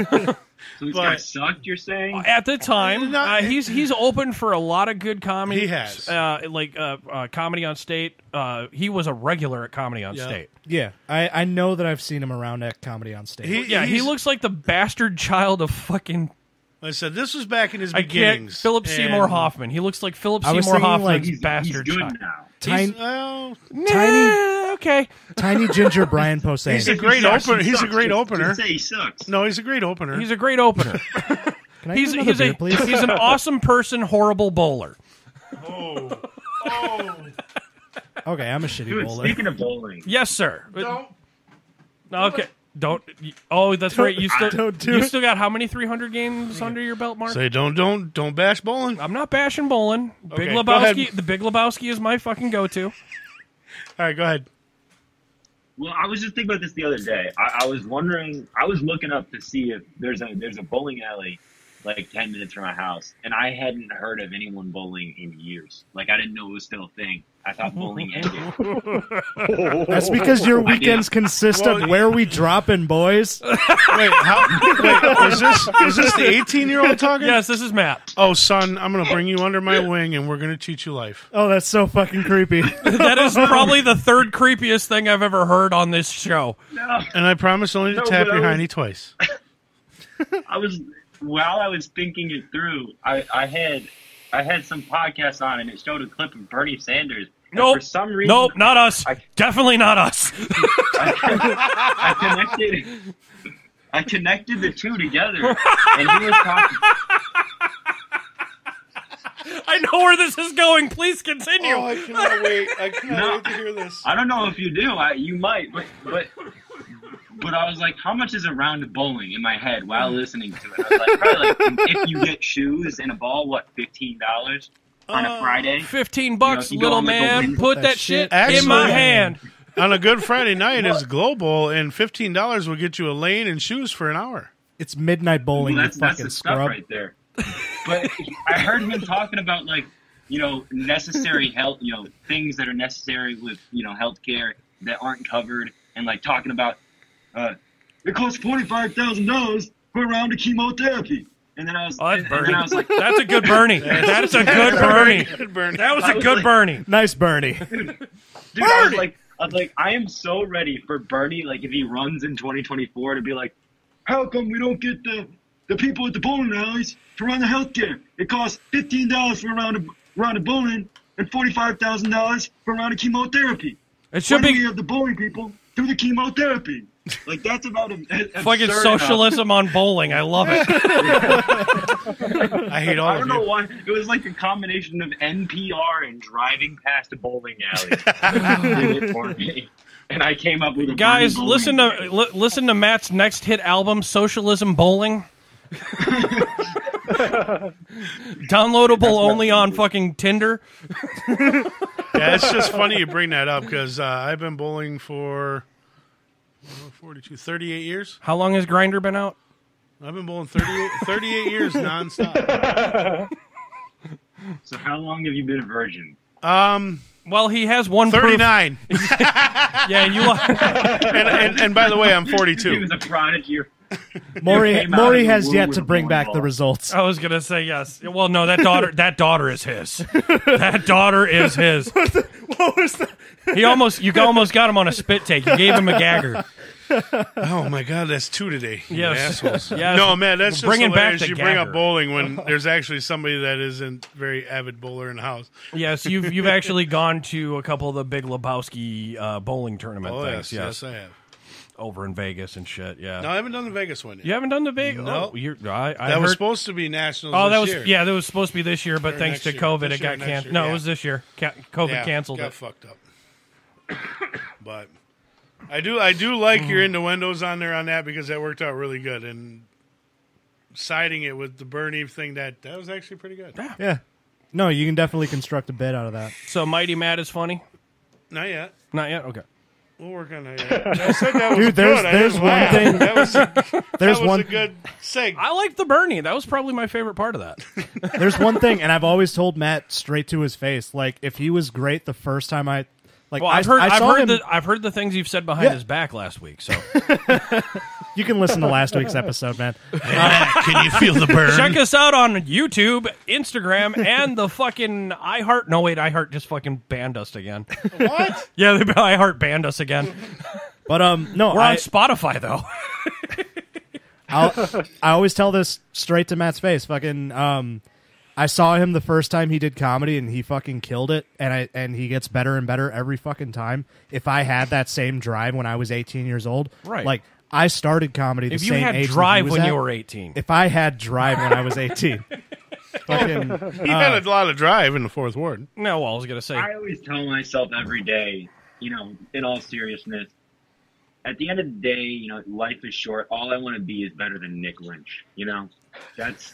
you know? So this guy sucked, you're saying? At the time, he's open for a lot of good comedy. He has. Comedy on State. He was a regular at Comedy on Yeah. State. Yeah, I know that I've seen him around at Comedy on Stage. He looks like the bastard child of fucking... I said, this was back in his I can't. beginnings. Philip Seymour and- Hoffman. He looks like Philip I was Seymour thinking, like, Hoffman's bastard He's good child. now. Tiny, Tiny, okay. tiny ginger Brian Posehn. He's a great opener. He's a great opener. Just say he sucks. No, he's a great opener. He's a great opener. Can I get another beer, please? He's an awesome person, horrible bowler. Oh. Okay, I'm a shitty Dude, bowler. speaking of bowling, Yes, sir. Don't. Okay. Don't. Oh, that's right. You still don't do you it. still got how many 300 games under your belt, Mark? Say don't bash bowling. I'm not bashing bowling. Big Okay, go Lebowski. ahead. The Big Lebowski is my fucking go-to. All right, go ahead. well, I was just thinking about this the other day. I was wondering, I was looking up to see if there's a bowling alley like 10 minutes from my house, and I hadn't heard of anyone bowling in years. Like, I didn't know it was still a thing. I thought bowling ended. That's because your weekends consist of where we dropping, boys. Wait, is this the 18-year-old talking? Yes, this is Matt. Oh, son, I'm going to bring you under my wing, and we're going to teach you life. Oh, that's so fucking creepy. That is probably the third creepiest thing I've ever heard on this show. No, And I promise only to No, tap but your I was- hiney twice. while I was thinking it through, I had some podcasts on, and it showed a clip of Bernie Sanders. And Nope. For some reason, Nope, not us. Definitely not us. I connected the two together, and he was talking. I know where this is going. Please continue. Oh, I cannot wait. I cannot wait to hear this. I don't know if you do. You might, but I was like, how much is a round of bowling in my head while listening to it? I was like, probably like if you get shoes and a ball, what, $15 on a Friday? $15, if you go little on, like, a man. win- Put that shit in Actually- my hand. On a good Friday night, it's global, and $15 will get you a lane and shoes for an hour. It's midnight bowling, Well, you that's fucking the stuff scrub. right there. But I heard him talking about, like, necessary health, things that are necessary with, healthcare that aren't covered, and like talking about it costs $45,000 for a round of chemotherapy. And then I was, Oh, that's and Bernie. then I was like, That's a good Bernie. That's a good Bernie. Good Bernie. That was I a was good like- Bernie. Nice, Bernie. dude, I was like, I am so ready for Bernie, like, if he runs in 2024 to be like, how come we don't get the people at the bowling alleys to run the healthcare? It costs $15 for a round of bowling and $45,000 for a round of chemotherapy. It should Why do be. we have the bowling people do the chemotherapy? Like, that's about fucking socialism on bowling. I love it. I hate all I of don't know you. why. It was like a combination of NPR and driving past a bowling alley. Did it for me. And I came up with a Guys, bowling listen day. to listen to Matt's next hit album, Socialism Bowling. Downloadable only on fucking Tinder. Yeah, it's just funny you bring that up because I've been bowling for 38 years. How long has Grindr been out? I've been bowling 38 years nonstop. So how long have you been a virgin? Well, he has one 39. Yeah, you and by the way, I'm 42. He was a prodigy. Maury has yet to bring back the results. I was gonna say yes. Well, no, that daughter is his. That daughter is his. What was that? You almost got him on a spit take. You gave him a gagger. Oh my God, that's 2 today. you Yes. assholes. Yes. No, man, that's just Bringing back hilarious. the You bring up gagger. bowling when there's actually somebody that isn't very avid bowler in the house. Yes, you've actually gone to a couple of the Big Lebowski bowling tournament Oh things. yes, I have. Over in Vegas and shit. Yeah. No, I haven't done the Vegas one yet. You haven't done the Vegas? No. Oh, I that was heard- supposed to be nationals. Oh, that this was year. that was supposed to be this year, but Or thanks to next year. COVID, This it year or got next canceled. year, No, yeah. it was this year. COVID canceled got it. fucked up. But I do like your innuendos on there on that because that worked out really good, and siding it with the Bernie thing that was actually pretty good. Yeah. No, you can definitely construct a bit out of that. So Mighty Matt is funny? Not yet. Not yet. Okay. We'll work on that. Yet. I said that was Dude, good. I there's didn't one laugh. thing. That was There's that was one. a good seg. I like the Bernie. That was probably my favorite part of that. There's one thing, and I've always told Matt straight to his face. Like, if he was great the first time I Well, I I've saw him. heard the things you've said behind Yeah. his back last week. So You can listen to last week's episode, man. Can you feel the burn? check us out on YouTube, Instagram, and the fucking iHeart. No, wait, iHeart just fucking banned us again. What? Yeah, the iHeart banned us again. But no, We're on Spotify though. I always tell this straight to Matt's face. Fucking, I saw him the first time he did comedy, and he fucking killed it. And he gets better and better every fucking time. If I had that same drive when I was 18 years old, Right. Like I started comedy the If you same had age that drive he was when at. you were 18. If I had drive when I was 18, fucking, He had a lot of drive in the fourth ward. No, well, I was gonna say. I always tell myself every day, in all seriousness, at the end of the day, life is short. All I want to be is better than Nick Lynch. That's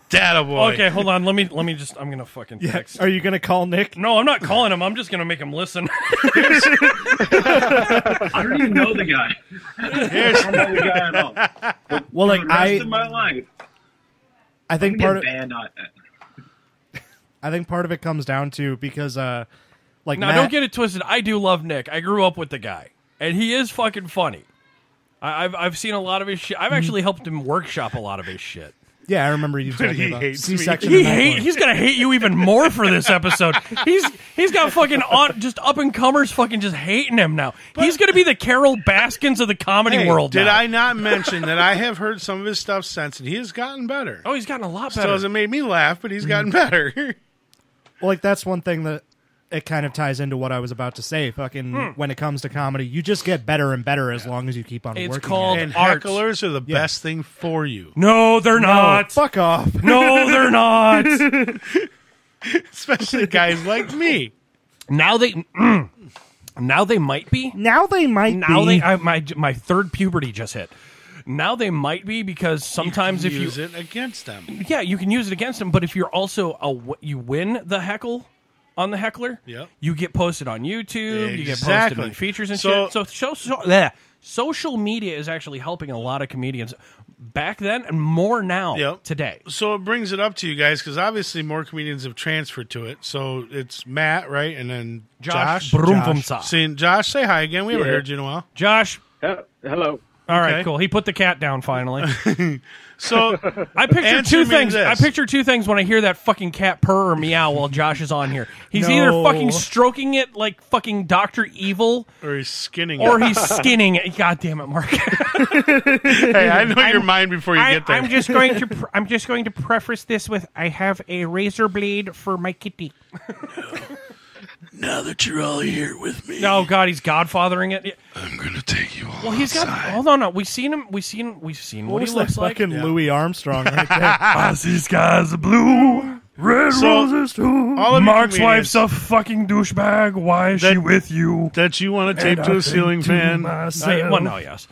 Data boy. Okay, hold on. Let me just. I'm gonna fucking yeah. text. Are you gonna call Nick? No, I'm not calling him. I'm just gonna make him listen. I don't even know the guy. I don't know the guy at all. But Well, like for the rest of my life, I think I'm part gonna of get banned on. I think part of it comes down to because like Now, Matt, don't get it twisted. I do love Nick. I grew up with the guy, and he is fucking funny. I've seen a lot of his shit. I've actually helped him workshop a lot of his shit. Yeah, I remember you told me He about hates me. C-section. He's gonna hate you even more for this episode. He's got fucking just up and comers fucking just hating him now. He's gonna be the Carol Baskins of the comedy world. Did now. I not mention that I have heard some of his stuff since, and he has gotten better. Oh, he's gotten a lot Still better. hasn't made me laugh, but he's gotten better. Well, like that's one thing that it kind of ties into what I was about to say. Fucking when it comes to comedy, you just get better and better as long as you keep on It's working. called at it. And Arts. hecklers are the best thing for you. No, they're not. Fuck off. No, they're not. Especially guys like me. Now they might be. Now they might Now be. my third puberty just hit. Now they might be because sometimes if you use it against them. yeah, you can use it against them. But if you're also you win the heckle on the heckler, Yep. you get posted on YouTube. You get posted Exactly. in features and So- shit. So social media is actually helping a lot of comedians back then and more now Yep. today. So it brings it up to you guys because obviously more comedians have transferred to it. So it's Matt, right? And then Josh. Brumfumsa. Seeing Josh, say hi again. We haven't Yeah. heard you in a while. Josh. Hello. All right, Okay. cool. He put the cat down finally. So I picture Answer two me things. this. I picture two things when I hear that fucking cat purr or meow while Josh is on here. He's No. either fucking stroking it like fucking Dr. Evil, or he's skinning or it. he's skinning it. God damn it, Mark. Hey, I know your mind before you get there. I'm just going to preface this with I have a razor blade for my kitty. now that you're all here with me, Oh God, he's godfathering it. I'm gonna take you all Well, he's got. Hold on, no. We've seen him. We've seen what he was looks that like. fucking Louis Armstrong right there? I see skies of blue, red roses too. all of you Mark's comedians- wife's a fucking douchebag. Why is she with you? that you want to tape And to I a ceiling think to fan. myself- Well, no, yes.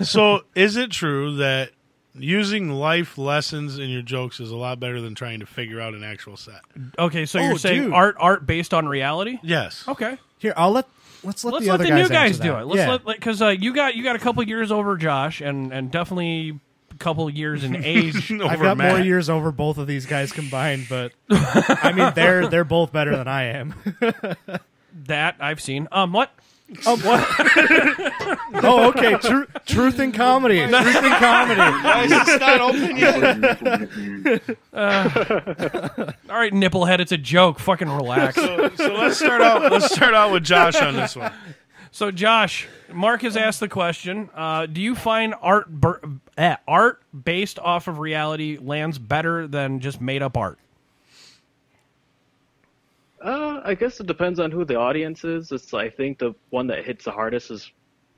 So, is it true that using life lessons in your jokes is a lot better than trying to figure out an actual set? Okay, so you're saying dude. art based on reality? Yes. Okay. Here, let's let Let's the let other the guys new guys answer do that. it. Let's Yeah. because you got a couple years over Josh and definitely a couple years in age. I've Over got more Matt. years over both of these guys combined, but I mean they're both better than I am. That I've seen. What? What? Oh, okay. Truth in comedy. Truth in comedy. Guys, it's not open yet. All right, nipplehead. It's a joke. Fucking relax. So let's start out. Let's start out with Josh on this one. So, Josh, Mark has asked the question: do you find art based off of reality lands better than just made up art? I guess it depends on who the audience is. I think the one that hits the hardest is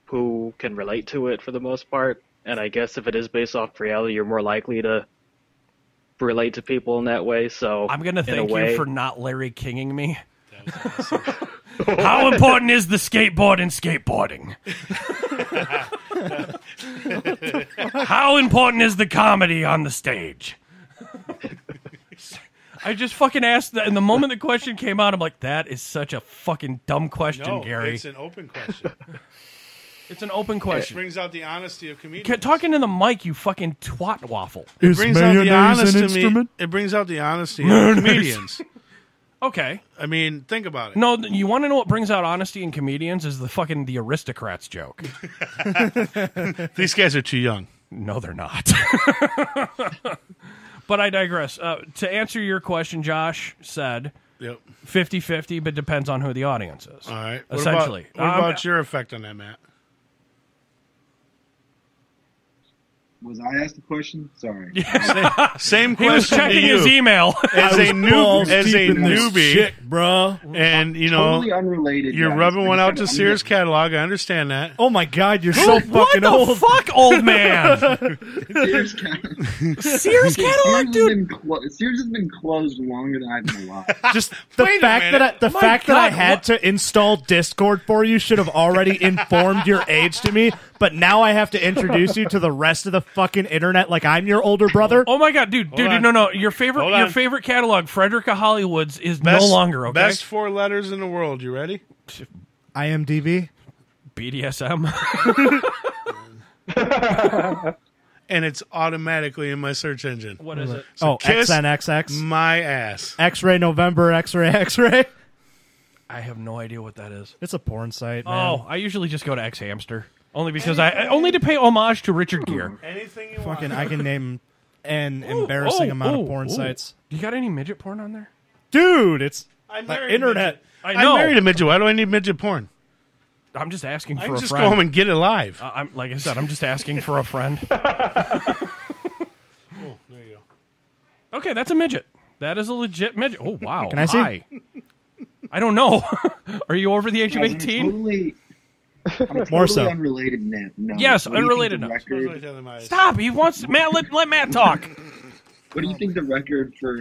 who can relate to it for the most part. And I guess if it is based off reality, you're more likely to relate to people in that way. So I'm going to in a thank way, you for not Larry Kinging me. How important is the skateboard in skateboarding? How important is the comedy on the stage? I just fucking asked that, and the moment the question came out, I'm like, that is such a fucking dumb question, No, Gary. it's an open question. It's an open It question. brings out the honesty of comedians. Talking to the mic, you fucking twat waffle. It brings out the honesty. It brings out the honesty of comedians. Okay. I mean, think about it. No, you want to know what brings out honesty in comedians is the aristocrats joke. These guys are too young. No, they're not. But I digress. To answer your question, Josh said Yep. 50-50, but depends on who the audience is. All right. Essentially. What about your effect on that, Matt? Was I asked the question? Sorry. Same He was question to checking you. his email. As a newbie, shit, bro. and you know, Totally unrelated. you're guys. rubbing one out to I'm Sears gonna- catalog. I understand that. Oh my God, you're so What fucking the old. fuck, old man? Sears catalog. Sears catalog, dude. Sears has been closed longer than I've been alive. Just the Wait a fact minute. that My that I God, had to install Discord for you should have already informed your age to me. But now I have to introduce you to the rest of the fucking internet like I'm your older brother. Oh my God, dude, on. no. Your Hold on. favorite catalog, Frederica Hollywood's, is no longer, okay? Best 4 letters in the world. You ready? IMDb. BDSM. And it's automatically in my search engine. What is it? Oh, Kiss XNXX. my ass. X-ray November. X-ray. X-ray. I have no idea what that is. It's a porn site, man. Oh, I usually just go to X Hamster. Only because only to pay homage to Richard Gere. Anything you Fucking, want. I can name an embarrassing amount of porn ooh. sites. You got any midget porn on there? Dude, it's I'm the married to internet. midget. I know. I'm married to midget. Why do I need midget porn? I'm just asking I for can a just friend. go home and get it live. I'm like I said, I'm just asking for a friend. Oh, there you go. Okay, that's a midget. That is a legit midget. Oh wow. Can I see? Hi. I don't know. Are you over the age of Guys, I'm 18? totally More so. unrelated now. No. Yes, What do you unrelated think now. the record- Stop. He wants Matt. Let Matt talk. What do you think the record for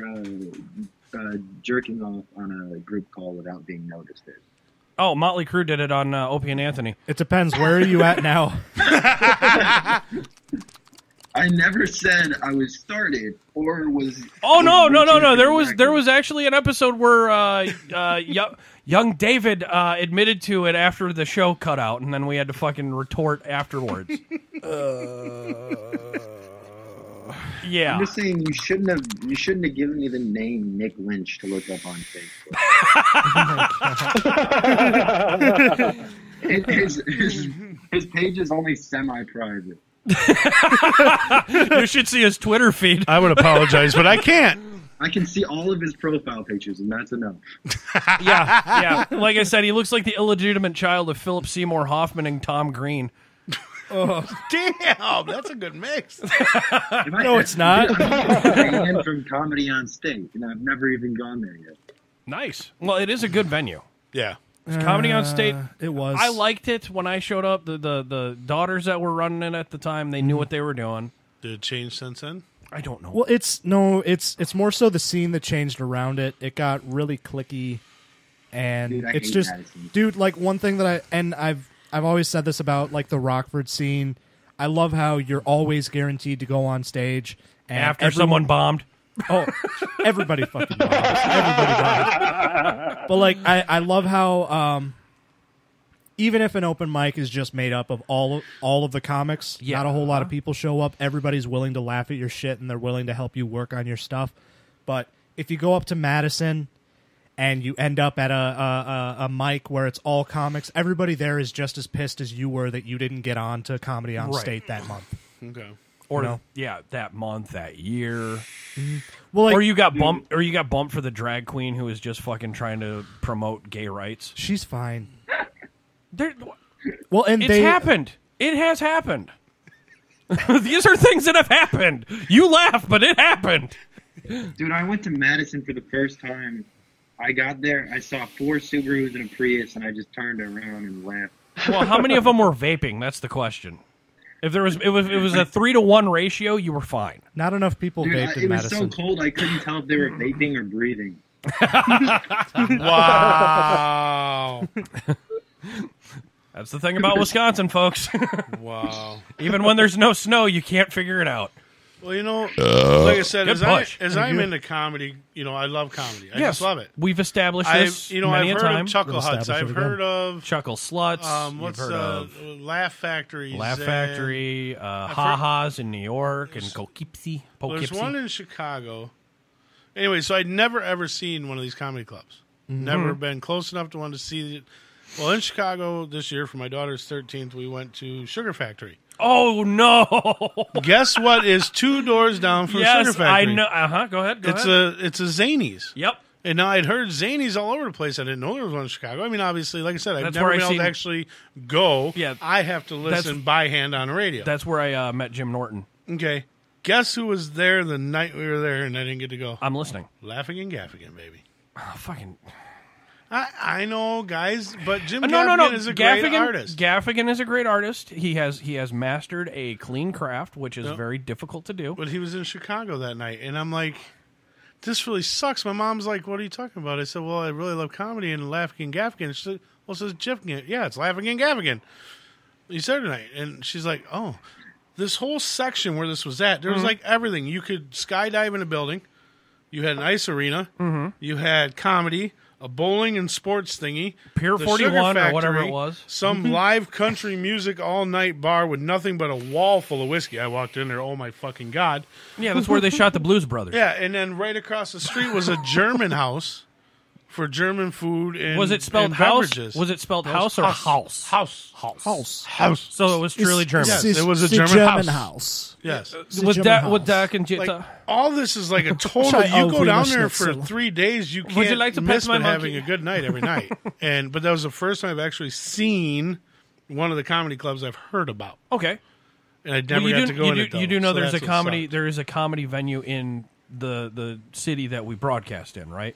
jerking off on a group call without being noticed is? Oh, Motley Crue did it on Opie and Anthony. It depends. Where are you at now? I never said I was started or was. Oh no. was There was actually an episode where young David admitted to it after the show cut out, and then we had to fucking retort afterwards. Yeah. I'm just saying you shouldn't have given me the name Nick Lynch to look up on Facebook. His page is only semi-private. You should see his Twitter feed. I would apologize, but I can't. I can see all of his profile pictures, and that's enough. Yeah. Like I said, he looks like the illegitimate child of Philip Seymour Hoffman and Tom Green. Oh, damn, that's a good mix. No, it's not. I'm banned from Comedy on State, and I've never even gone there yet. Nice. Well, it is a good venue. Yeah. It's Comedy on State. It was. I liked it when I showed up. The daughters that were running it at the time, they knew what they were doing. Did it change since then? I don't know. Well, it's more so the scene that changed around it. It got really cliquey, and Dude, I it's hate just, Madison. dude. Like one thing that I've always said this about like the Rockford scene. I love how you're always guaranteed to go on stage and After someone bombed. Oh, everybody fucking bombs. Everybody bombs. But like, I love how even if an open mic is just made up of all of the comics, not a whole lot of people show up. Everybody's willing to laugh at your shit and they're willing to help you work on your stuff. But if you go up to Madison and you end up at a mic where it's all comics, everybody there is just as pissed as you were that you didn't get on to Comedy on State that month. Okay. Or that month, that year. Mm-hmm. Well, like, or you got bumped for the drag queen who was just fucking trying to promote gay rights. She's fine. Well, and it's happened. It has happened. These are things that have happened. You laugh, but it happened. Dude, I went to Madison for the first time. I got there, I saw 4 Subarus and a Prius, and I just turned around and laughed. Well, how many of them were vaping? That's the question. If it was a 3-to-1 ratio, you were fine. Not enough people vaped in Madison. It was so cold I couldn't tell if they were vaping or breathing. Wow. That's the thing about Wisconsin, folks. Wow. Even when there's no snow, you can't figure it out. Well, like I said, Good as I'm into comedy, I love comedy. I just love it. We've established this many I've a heard time. of Chuckle Huts. I've heard of Chuckle Sluts. What's You've heard of Laugh Factories? Laugh Factory, Ha-Ha's in New York, and Poughkeepsie. There's one in Chicago. Anyway, so I'd never, ever seen one of these comedy clubs. Mm-hmm. Never been close enough to one to see it. Well, in Chicago this year, for my daughter's 13th, we went to Sugar Factory. Oh, no. Guess what is 2 doors down from Sugar Factory? I know. Go ahead. It's a Zanies. Yep. And now I'd heard Zanies all over the place. I didn't know there was one in Chicago. I mean, obviously, like I said, I've never been able to actually go. Yeah. I have to listen by hand on the radio. That's where I met Jim Norton. Okay. Guess who was there the night we were there and I didn't get to go? I'm listening. Laughing and Gaffigan, baby. Oh, fucking... I know, guys, but Jim Gaffigan is a great artist. Gaffigan is a great artist. He has mastered a clean craft, which is very difficult to do. But he was in Chicago that night, and I'm like, this really sucks. My mom's like, what are you talking about? I said, well, I really love comedy and Laughing and Gaffigan. She said, well, so it's Gaffigan. Yeah, it's Laughing and Gaffigan. He's there tonight. And she's like, oh, this whole section where this was at, there was like everything. You could skydive in a building. You had an ice arena. You had comedy. A bowling and sports thingy. Pier 41 or whatever it was. Some live country music all night bar with nothing but a wall full of whiskey. I walked in there, oh my fucking God. Yeah, that's where they shot the Blues Brothers. Yeah, and then right across the street was a German house for German food and was it spelled and house? beverages. Was it spelled house or house? House. So it was truly German. Yes, it was a German house. Yes. With Dak and Jita. Like, all this is like a total. You go down there for 3 days, you can't like to miss pet my but having monkey? a good night every night. But that was the first time I've actually seen one of the comedy clubs I've heard about. Okay. And I never got to go in it, though. You do know So there's a that's what comedy. sucked. There is a comedy venue in the city that we broadcast in, right?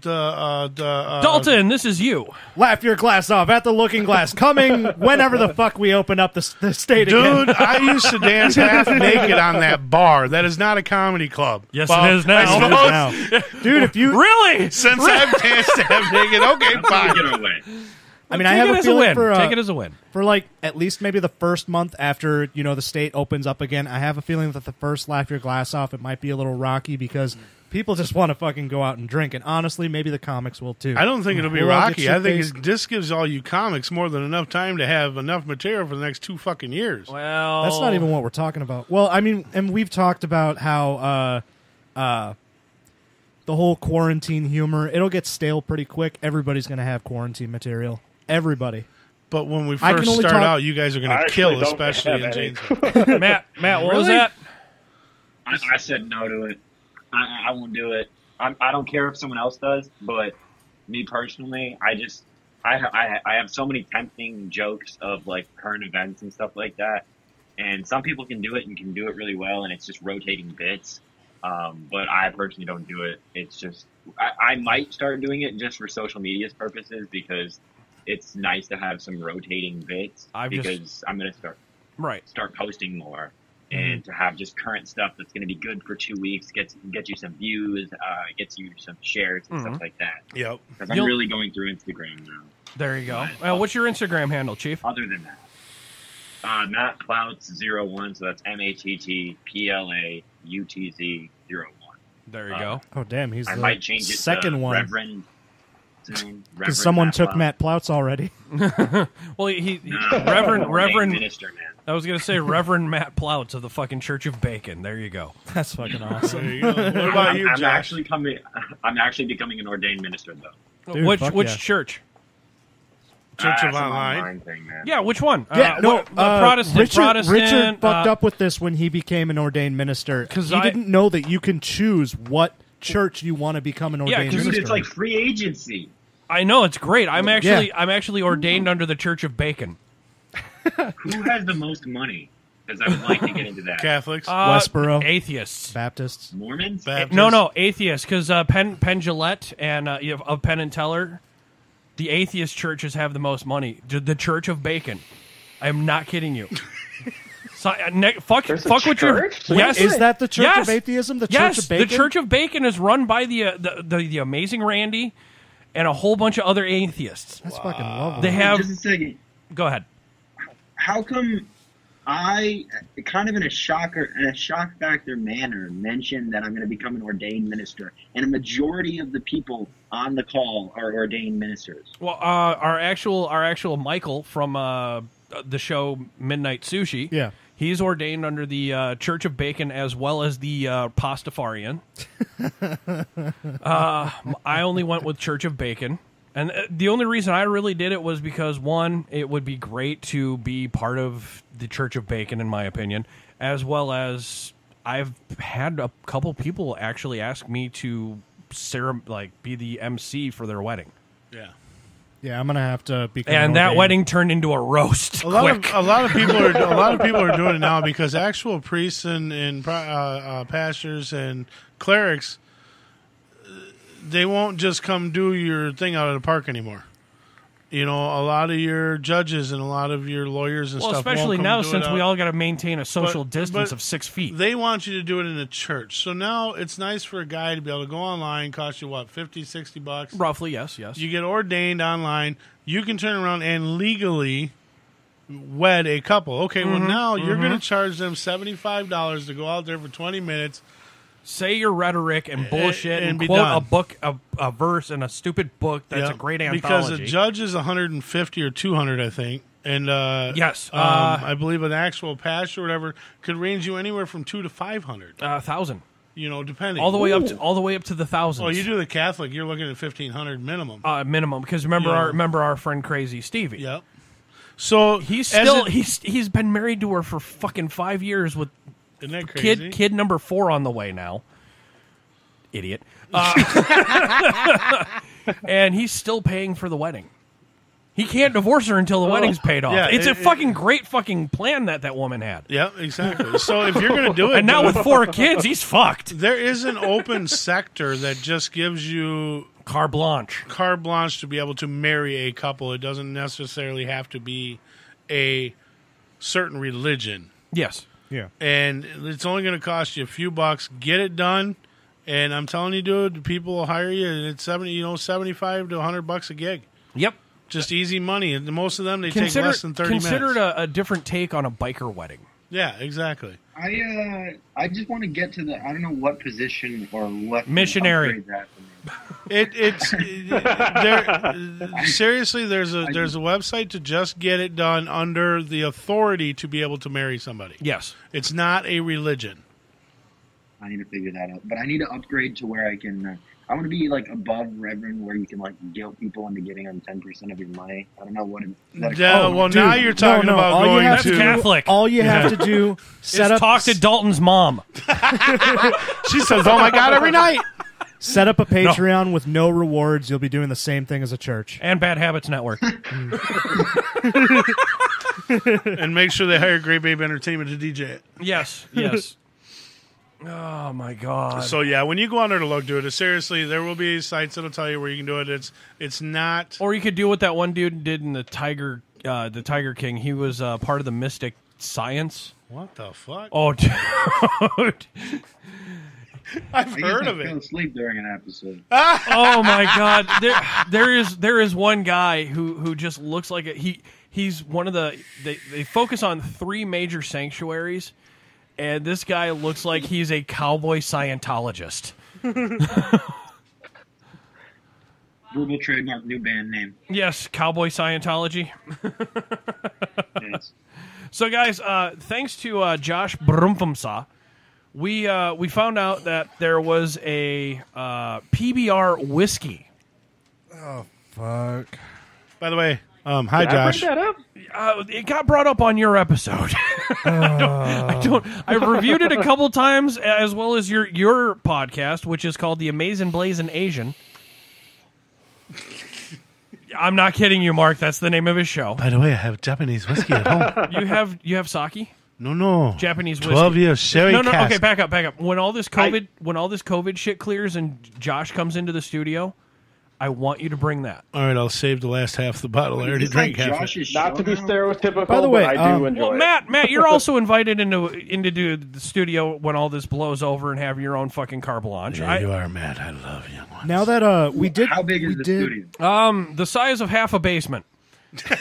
Dalton, this is you. Laugh your glass off at the Looking Glass. Coming whenever the fuck we open up the state again. Dude, I used to dance half naked on that bar. That is not a comedy club. Yes, it is now. Dude, if you... Really? Since I've danced half naked, okay, fine. Get away. I mean, I have a feeling for take it as a win. For like at least maybe the first month after the state opens up again. I have a feeling that the first Laugh Your Glass Off, it might be a little rocky because people just want to fucking go out and drink, and honestly, maybe the comics will too. I don't think it'll be We'll all get rocky. I think shit-faced. this gives all you comics more than enough time to have enough material for the next 2 fucking years. Well, That's not even what we're talking about. Well, I mean, and we've talked about how the whole quarantine humor, it'll get stale pretty quick. Everybody's going to have quarantine material. Everybody. But when we I can first only start talk- out, you guys are going to kill, especially in Janesville. Matt, what was that? I said no to it. I won't do it. I don't care if someone else does, but me personally, I have so many tempting jokes of like current events and stuff like that, and some people can do it and can do it really well, and it's just rotating bits. But I personally don't do it. It's just I might start doing it just for social media's purposes because it's nice to have some rotating bits. I'm gonna start posting more. And to have just current stuff that's going to be good for 2 weeks, get you some views, gets you some shares and stuff like that. Yep. Because I'm really going through Instagram now. There you go. What's your Instagram handle, Chief? Other than that, Matt Ploutz01, so that's MattPlautz01. There you go. Oh, damn, he's I the might change it second to one. Reverend. Because someone Matt took Ploutz. Matt Ploutz already. Well, he Reverend minister, man. I was gonna say Reverend Matt Ploutz of the fucking Church of Bacon. There you go. That's fucking awesome. There you go. What about you, I'm Josh? I'm actually becoming an ordained minister, though. Dude, which church? Church of Some Online. thing, man. Yeah, which one? Protestant. Protestant. Richard fucked up with this when he became an ordained minister. Because he didn't know that you can choose what church you want to become an ordained minister. Dude, it's like free agency. I know, it's great. I'm actually ordained under the Church of Bacon. Who has the most money? Because I would like to get into that. Catholics, Westboro, atheists, Baptists, Mormons. No, atheists. Because Penn Jillette and of Penn and Teller, the atheist churches have the most money. The Church of Bacon. I am not kidding you. So, fuck what you. Yes, is that the Church of Atheism? The Church of Bacon. The Church of Bacon is run by the amazing Randy and a whole bunch of other atheists. That's fucking lovely. They have. Just a second. Go ahead. How come I, kind of in a shock factor manner, mentioned that I'm going to become an ordained minister, and a majority of the people on the call are ordained ministers? Well, our actual Michael from the show Midnight Sushi. Yeah. He's ordained under the Church of Bacon as well as the Pastafarian. I only went with Church of Bacon. And the only reason I really did it was because, one, it would be great to be part of the Church of Bacon, in my opinion, as well as I've had a couple people actually ask me to be the MC for their wedding. Yeah. Yeah, I'm gonna have to become. And that wedding turned into a roast. A lot of people are doing it now because actual priests and pastors and clerics, they won't just come do your thing out of the park anymore. You know, a lot of your judges and a lot of your lawyers and stuff. Well, especially now since we all got to maintain a social distance of 6 feet. They want you to do it in a church. So now it's nice for a guy to be able to go online, cost you what, $50, $60? Roughly, yes. You get ordained online. You can turn around and legally wed a couple. Okay, well now you're going to charge them $75 to go out there for 20 minutes. Say your rhetoric and bullshit and be quote done. a book, a verse in a stupid book that's a great anthology. Because a judge is $150 or $200, I think. And yes, I believe an actual pastor or whatever could range you anywhere from $200 to $500. $1,000. You know, depending all the way up to the thousands. Oh, you do the Catholic, you're looking at $1,500 minimum. Minimum, because remember our friend Crazy Stevie. Yep. So he's been married to her for fucking 5 years with. Isn't that crazy? Kid number 4 on the way now. Idiot. And he's still paying for the wedding. He can't divorce her until the wedding's paid off. Yeah, it's a fucking great fucking plan that woman had. Yeah, exactly. So if you're going to do it... And now with 4 kids, he's fucked. There is an open sector that just gives you... Carte blanche to be able to marry a couple. It doesn't necessarily have to be a certain religion. Yes. Yeah. And it's only going to cost you a few bucks. Get it done. And I'm telling you, dude, people will hire you, and it's $75 to $100 a gig. Yep. Just easy money. And most of them, they take less than 30 minutes. Consider it a different take on a biker wedding. Yeah, exactly. I just want to get to I don't know what position or what missionary. Seriously, there's a website to just get it done under the authority to be able to marry somebody. Yes. It's not a religion. I need to figure that out. But I need to upgrade to where I can I want to be like above Reverend, where you can like guilt people into getting on 10% of your money. I don't know what now you're talking about going that's to Catholic. All you have to do is talk to Dalton's mom. She says, "Oh my God," every night. Set up a Patreon with no rewards. You'll be doing the same thing as a church. And Bad Habits Network. And make sure they hire Great Babe Entertainment to DJ it. Yes. Oh my god. So yeah, when you go on there to look, do it. Seriously, there will be sites that'll tell you where you can do it. It's not. Or you could do what that one dude did in the Tiger King. He was part of the Mystic Science. What the fuck? Oh, dude. I've heard of it. I fell asleep during an episode. Oh my god. There is one guy who just looks like he's one of the they focus on 3 major sanctuaries, and this guy looks like he's a cowboy Scientologist. Verbal trademark, new band name. Yes, Cowboy Scientology. Yes. So, guys, thanks to Josh Brumfumsa, we found out that there was a PBR whiskey. Oh, fuck. By the way, hi, Did Josh. I bring that up? It got brought up on your episode. I've reviewed it a couple times, as well as your podcast, which is called The Amazing Blazing Asian. I'm not kidding you, Mark. That's the name of his show. By the way, I have Japanese whiskey at home. You have sake? No. Japanese whiskey. 12-year sherry No. cask. Okay, back up. When all this COVID shit clears and Josh comes into the studio, I want you to bring that. All right, I'll save the last half of the bottle. I already drank half of it. Not to be stereotypical, By the way, but I do enjoy it. Matt, you're also invited into the studio when all this blows over and have your own fucking carte blanche. Yeah, you are, Matt. I love you. Now that we did, How big is the studio? The size of half a basement. Hey,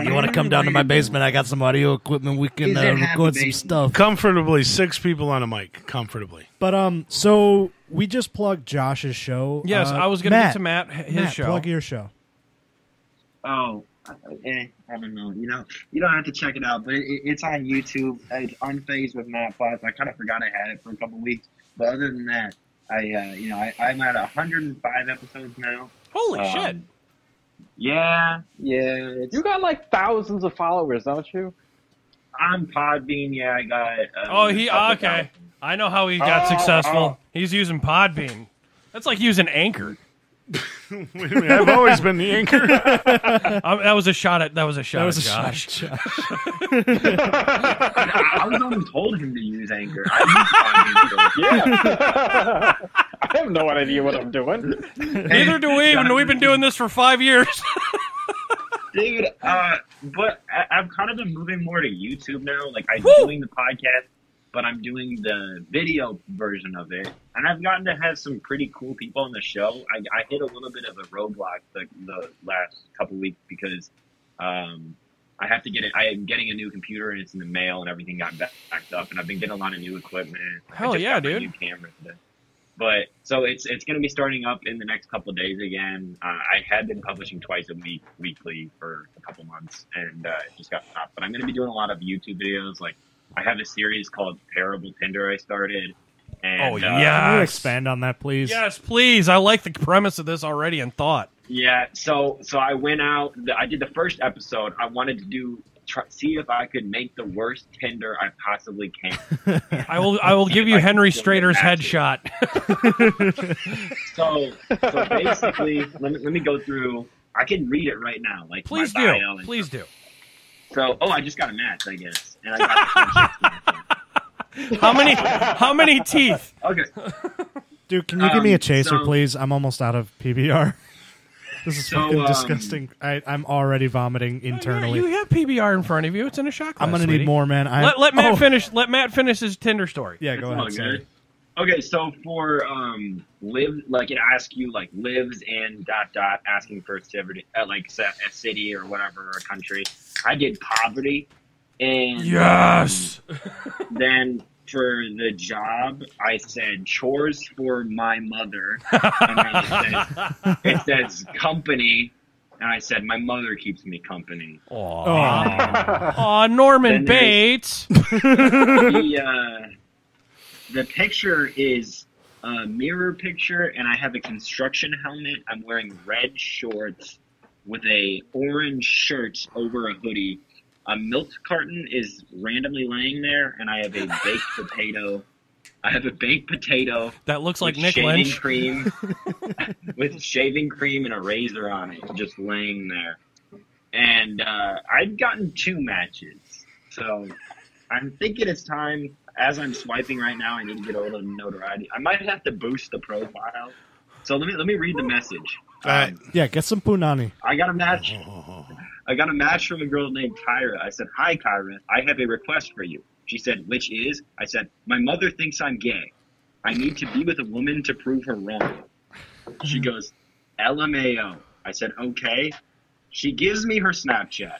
you want to come down to my basement? I got some audio equipment. We can record some stuff. Comfortably, 6 people on a mic. Comfortably. but so we just plugged Josh's show. Yes, I was going to get to Matt his show. Plug your show. Oh, I don't know. You don't have to check it out, but it's on YouTube. It's Unfazed with Matt Potts. I kind of forgot I had it for a couple weeks, but other than that, I'm at 105 episodes now. Holy shit! Yeah. It's, You got like thousands of followers, don't you? on Podbean, yeah, I got. Okay. I know how he got successful. He's using Podbean. That's like using Anchor. Wait a minute, I've always been the anchor. That was a shot at Josh. I was only told him to use Anchor. I use Podbean, Yeah. I have no idea what I'm doing. Neither do we, and we've been doing this for 5 years. dude. But I've kind of been moving more to YouTube now. Like I'm doing the podcast, but I'm doing the video version of it, and I've gotten to have some pretty cool people on the show. I hit a little bit of a roadblock the last couple weeks because I have to get it. I am getting a new computer, and it's in the mail, and everything got backed up, and I've been getting a lot of new equipment. Hell yeah, dude! New camera today. But so it's going to be starting up in the next couple of days again. I had been publishing twice a week, weekly for a couple months, and it just got stopped. But I'm going to be doing a lot of YouTube videos. Like I have a series called Terrible Tinder I started. And, Can you expand on that, please? Yes, please. I like the premise of this already and thought. Yeah. So I went out. I did the first episode. I wanted to see if I could make the worst Tinder I possibly can. I will give you Henry Strader's headshot. So basically, let me go through. I can read it right now. Like Please my do. bio and Please do. So I just got a match, I guess, and I got How many teeth? Okay. Dude, can you give me a chaser, so- please? I'm almost out of PBR. This is So, fucking disgusting. I'm already vomiting internally. You have PBR in front of you. It's in a shot glass. I'm gonna sweetie. need more, man. Let Matt finish. Let Matt finish his Tinder story. Yeah, go It's all ahead. good. Sorry. Okay, so for live, like it asks you like lives in ... asking for a city, like a city or whatever, or a country. I did poverty, and Yes. then for the job, I said chores for my mother, and then it says company, and I said my mother keeps me company. Aw, Norman Then there's- Bates. The picture is a mirror picture, and I have a construction helmet. I'm wearing red shorts with a orange shirt over a hoodie. A milk carton is randomly laying there, and I have a baked potato. I have a baked potato that looks like with Nick shaving Lynch. cream, with shaving cream and a razor on it, just laying there. And I'd gotten 2 matches, so I'm thinking it's time. as I'm swiping right now, I need to get a little notoriety. I might have to boost the profile. So let me read the message. Yeah, get some punani. I got a match. I got a match from a girl named Kyra. I said, "Hi, Kyra. I have a request for you." She said, "Which is?" I said, "My mother thinks I'm gay. I need to be with a woman to prove her wrong." She goes, "LMAO." I said, "Okay." She gives me her Snapchat.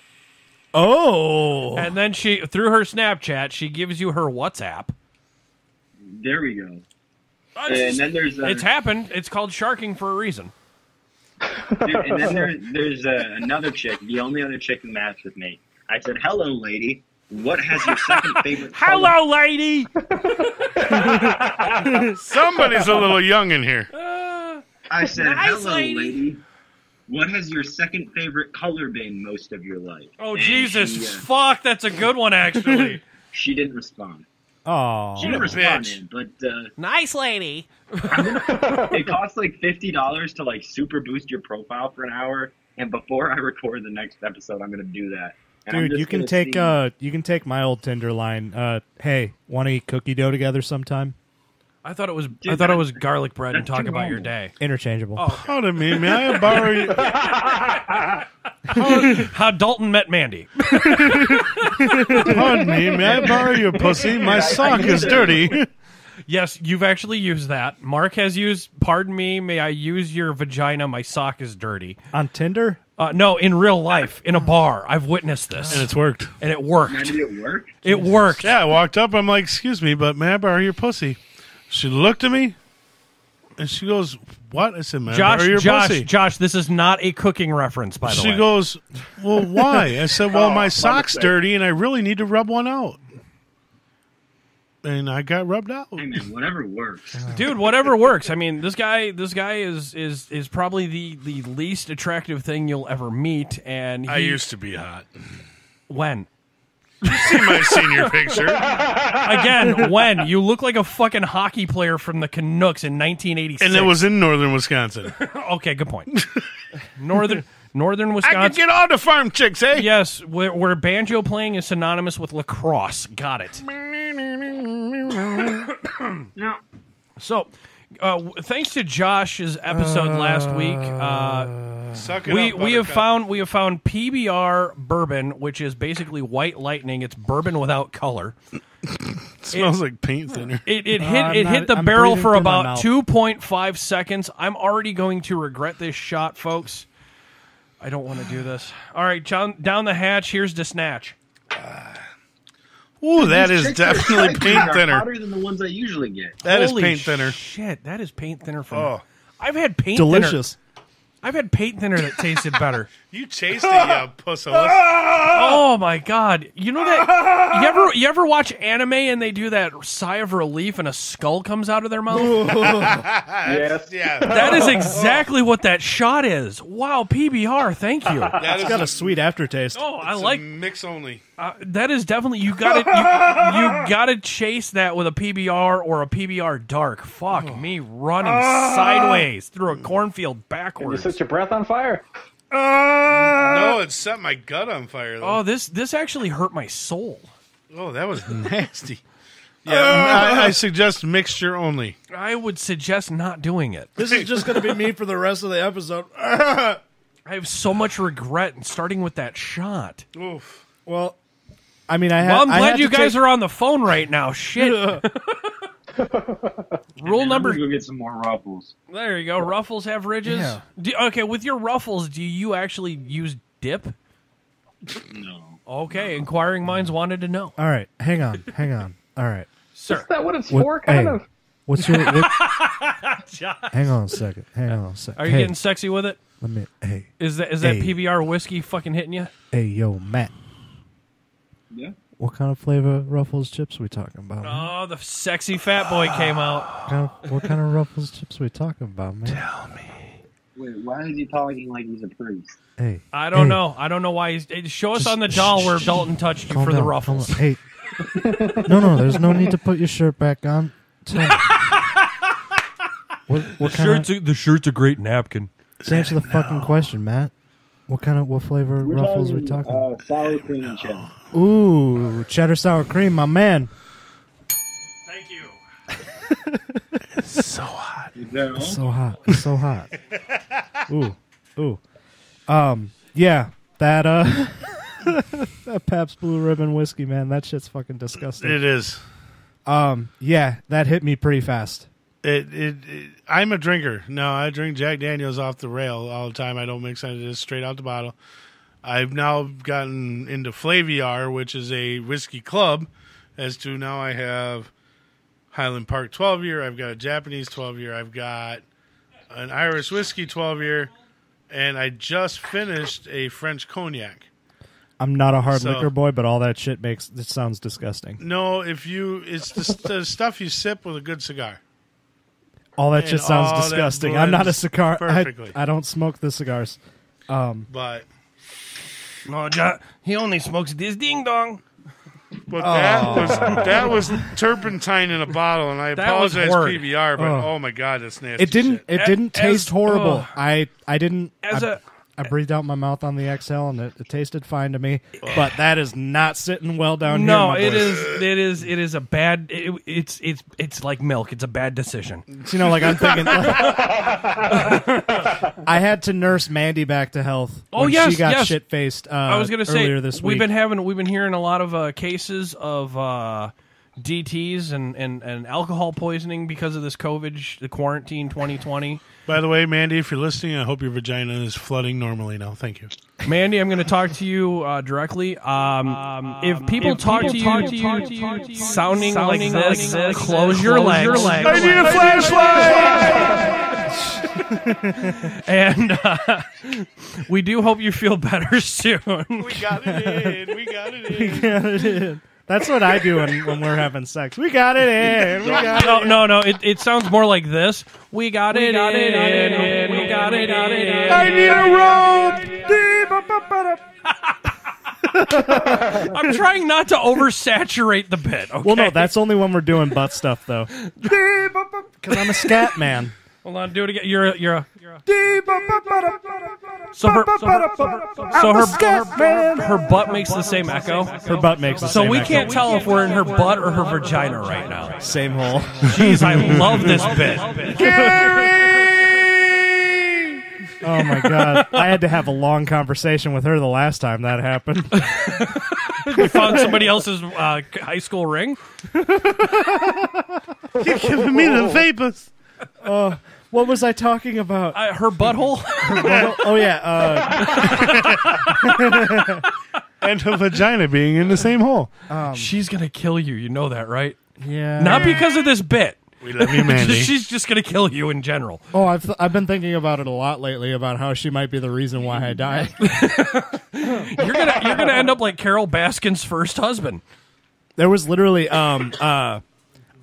Oh. And then through her Snapchat, she gives you her WhatsApp. There we go. And then there's it's happened. It's called sharking for a reason. Dude, and then there's another chick, the only other chick who matched with me. I said, "Hello, lady. What has your second favorite color?" Hello, lady. Somebody's a little young in here. I said, Nice, "Hello, lady. lady. What has your second favorite color been most of your life?" Oh, And Jesus. she, Fuck, that's a good one, actually. she didn't respond. Oh, She didn't respond, man, but nice lady. it costs like $50 to like super boost your profile for an hour. And before I record the next episode, I'm gonna do that. And I'm dude, just you can gonna take see- you can take my old Tinder line. Hey, want to eat cookie dough together sometime? I thought it was Dude, garlic bread and that's talk too about your normal. day. Interchangeable. Oh, Pardon me, may I borrow you? how Dalton met Mandy. Pardon me, may I borrow your pussy? My sock is dirty. Yes, you've actually used that. Mark has used, "Pardon me, may I use your vagina? My sock is dirty." On Tinder? No, in real life, in a bar. I've witnessed this. And it's worked. And it worked. Did it work? It worked. Yeah, I walked up. I'm like, "Excuse me, but may I borrow your pussy?" She looked at me, and she goes, "What?" I said, "May I borrow your pussy?" Josh, this is not a cooking reference, by the way. She goes, "Well, why?" I said, "Well, my sock's dirty, and I really need to rub one out." And I got rubbed out. Hey man, whatever works. Dude, whatever works. I mean, this guy is probably the least attractive thing you'll ever meet, and I used to be hot. When? You see my senior picture. Again, when? You look like a fucking hockey player from the Canucks in 1986. And it was in northern Wisconsin. Okay, good point. Northern Wisconsin. I could get all the farm chicks, eh? Yes, where banjo playing is synonymous with lacrosse. Got it. No. So, thanks to Josh's episode last week, Suck it up, we have Buttercup. found PBR bourbon, which is basically white lightning. It's bourbon without color. Smells like paint thinner. It hit the I'm barrel breathing for through my about mouth. 2.5 seconds. I'm already going to regret this shot, folks. I don't want to do this. All right, John, down the hatch. Here's the snatch. Ooh, that These is chicks that definitely strike me paint are thinner. hotter than the ones I usually get. That is Holy paint thinner. Shit, that is paint thinner from. Oh. I've had paint thinner. Delicious. I've had paint thinner that tasted better. You chased it, you pussiless. Oh my god! You know that you ever watch anime and they do that sigh of relief and a skull comes out of their mouth? Yes. Yeah. That is exactly what that shot is. Wow, PBR, thank you. That It's is got a sweet aftertaste. Oh, I it's like a mix only. that. Is definitely you got it. You got to chase that with a PBR or a PBR dark. Fuck me, running sideways through a cornfield You backwards. set your breath on fire? No, it set my gut on fire, though. Oh, this actually hurt my soul. Oh, that was nasty. Yeah, I suggest mixture only. I would suggest not doing it. This is just going to be me for the rest of the episode. I have so much regret in starting with that shot. Oof. Well, I mean, I'm Well, I'm glad you guys are on the phone right now. Shit. Rule I'm number. gonna go get some more Ruffles. There you go. Ruffles have ridges. Yeah. Okay, with your Ruffles, do you actually use dip? No. Okay, inquiring minds wanted to know. All right, hang on. All right, Sir. Is that what it's for, kind of? What's your? Hang on a second. Are you getting sexy with it? Let me. Hey, Is that Hey. PBR whiskey fucking hitting you? hey, yo, Matt. Yeah. What kind of flavor Ruffles chips we talking about? man? Oh, the sexy fat boy came out. What kind of Ruffles chips we talking about, man? Tell me. Wait, why is he talking like he's a priest? Hey, I don't know. I don't know why he's. Show us Just- on the doll shh, where shh, Dalton touched you calm for the down, Ruffles. calm down. Hey, no, there's no need to put your shirt back on. Tell me. What kind of? The shirt's a great napkin. Just answer the fucking question, Matt. What flavor Ruffles we talking? Sour cream and cheddar. Ooh, cheddar sour cream, my man. It's so hot. Is that all? So hot. It's so hot. Ooh. Yeah, that that Pabst Blue Ribbon whiskey, man, that shit's fucking disgusting. It is. Yeah, that hit me pretty fast. I'm a drinker. No, I drink Jack Daniels off the rail all the time. I don't mix it just straight out the bottle. I've now gotten into Flaviar, which is a whiskey club. As to now, I have Highland Park 12-year. I've got a Japanese 12-year. I've got an Irish whiskey 12-year, and I just finished a French cognac. I'm not a hard liquor boy, but all that shit it sounds disgusting. No, it's the stuff you sip with a good cigar. All that shit sounds disgusting. I'm not a cigar. Perfectly. I don't smoke the cigars. But no, John, he only smokes this ding dong. But that was turpentine in a bottle, and I apologize, PBR, but oh my god, that's nasty. It didn't shit. taste horrible. I didn't. I breathed out my mouth on the exhale, and it tasted fine to me. But that is not sitting well down here. No, my it boys. is a bad. It's like milk. It's a bad decision. You know, like I'm thinking. I had to nurse Mandy back to health. When she got shit faced. I was going to say earlier this week. we've been hearing a lot of cases of DTs and alcohol poisoning because of this COVID, the quarantine 2020. By the way, Mandy, if you're listening, I hope your vagina is flooding normally now. Thank you. Mandy, I'm going to talk to you directly. If people talk to you sounding like this, close your legs. I need a flashlight! And we do hope you feel better soon. We got it in. That's what I do when we're having sex. We got it in. No. It sounds more like this. We got it in. We got it in. I need a rope. I'm trying not to oversaturate the bit. Okay? Well, no, that's only when we're doing butt stuff, though. Because I'm a scat man. Hold on, do it again. You're a. So her butt makes the same echo. Her butt makes the same So we echo. can't tell if we're in her butt or her vagina right now. Same hole. Jeez, I love this bit. Oh my god! I had to have a long conversation with her the last time that happened. You found somebody else's high school ring. You're giving me the vapors. What was I talking about? Her butthole. Oh yeah. And her vagina being in the same hole. She's gonna kill you. You know that, right? Yeah. Not because of this bit. We love you, Mandy. She's just gonna kill you in general. Oh, I've been thinking about it a lot lately about how she might be the reason why I died. You're gonna end up like Carol Baskin's first husband. There was literally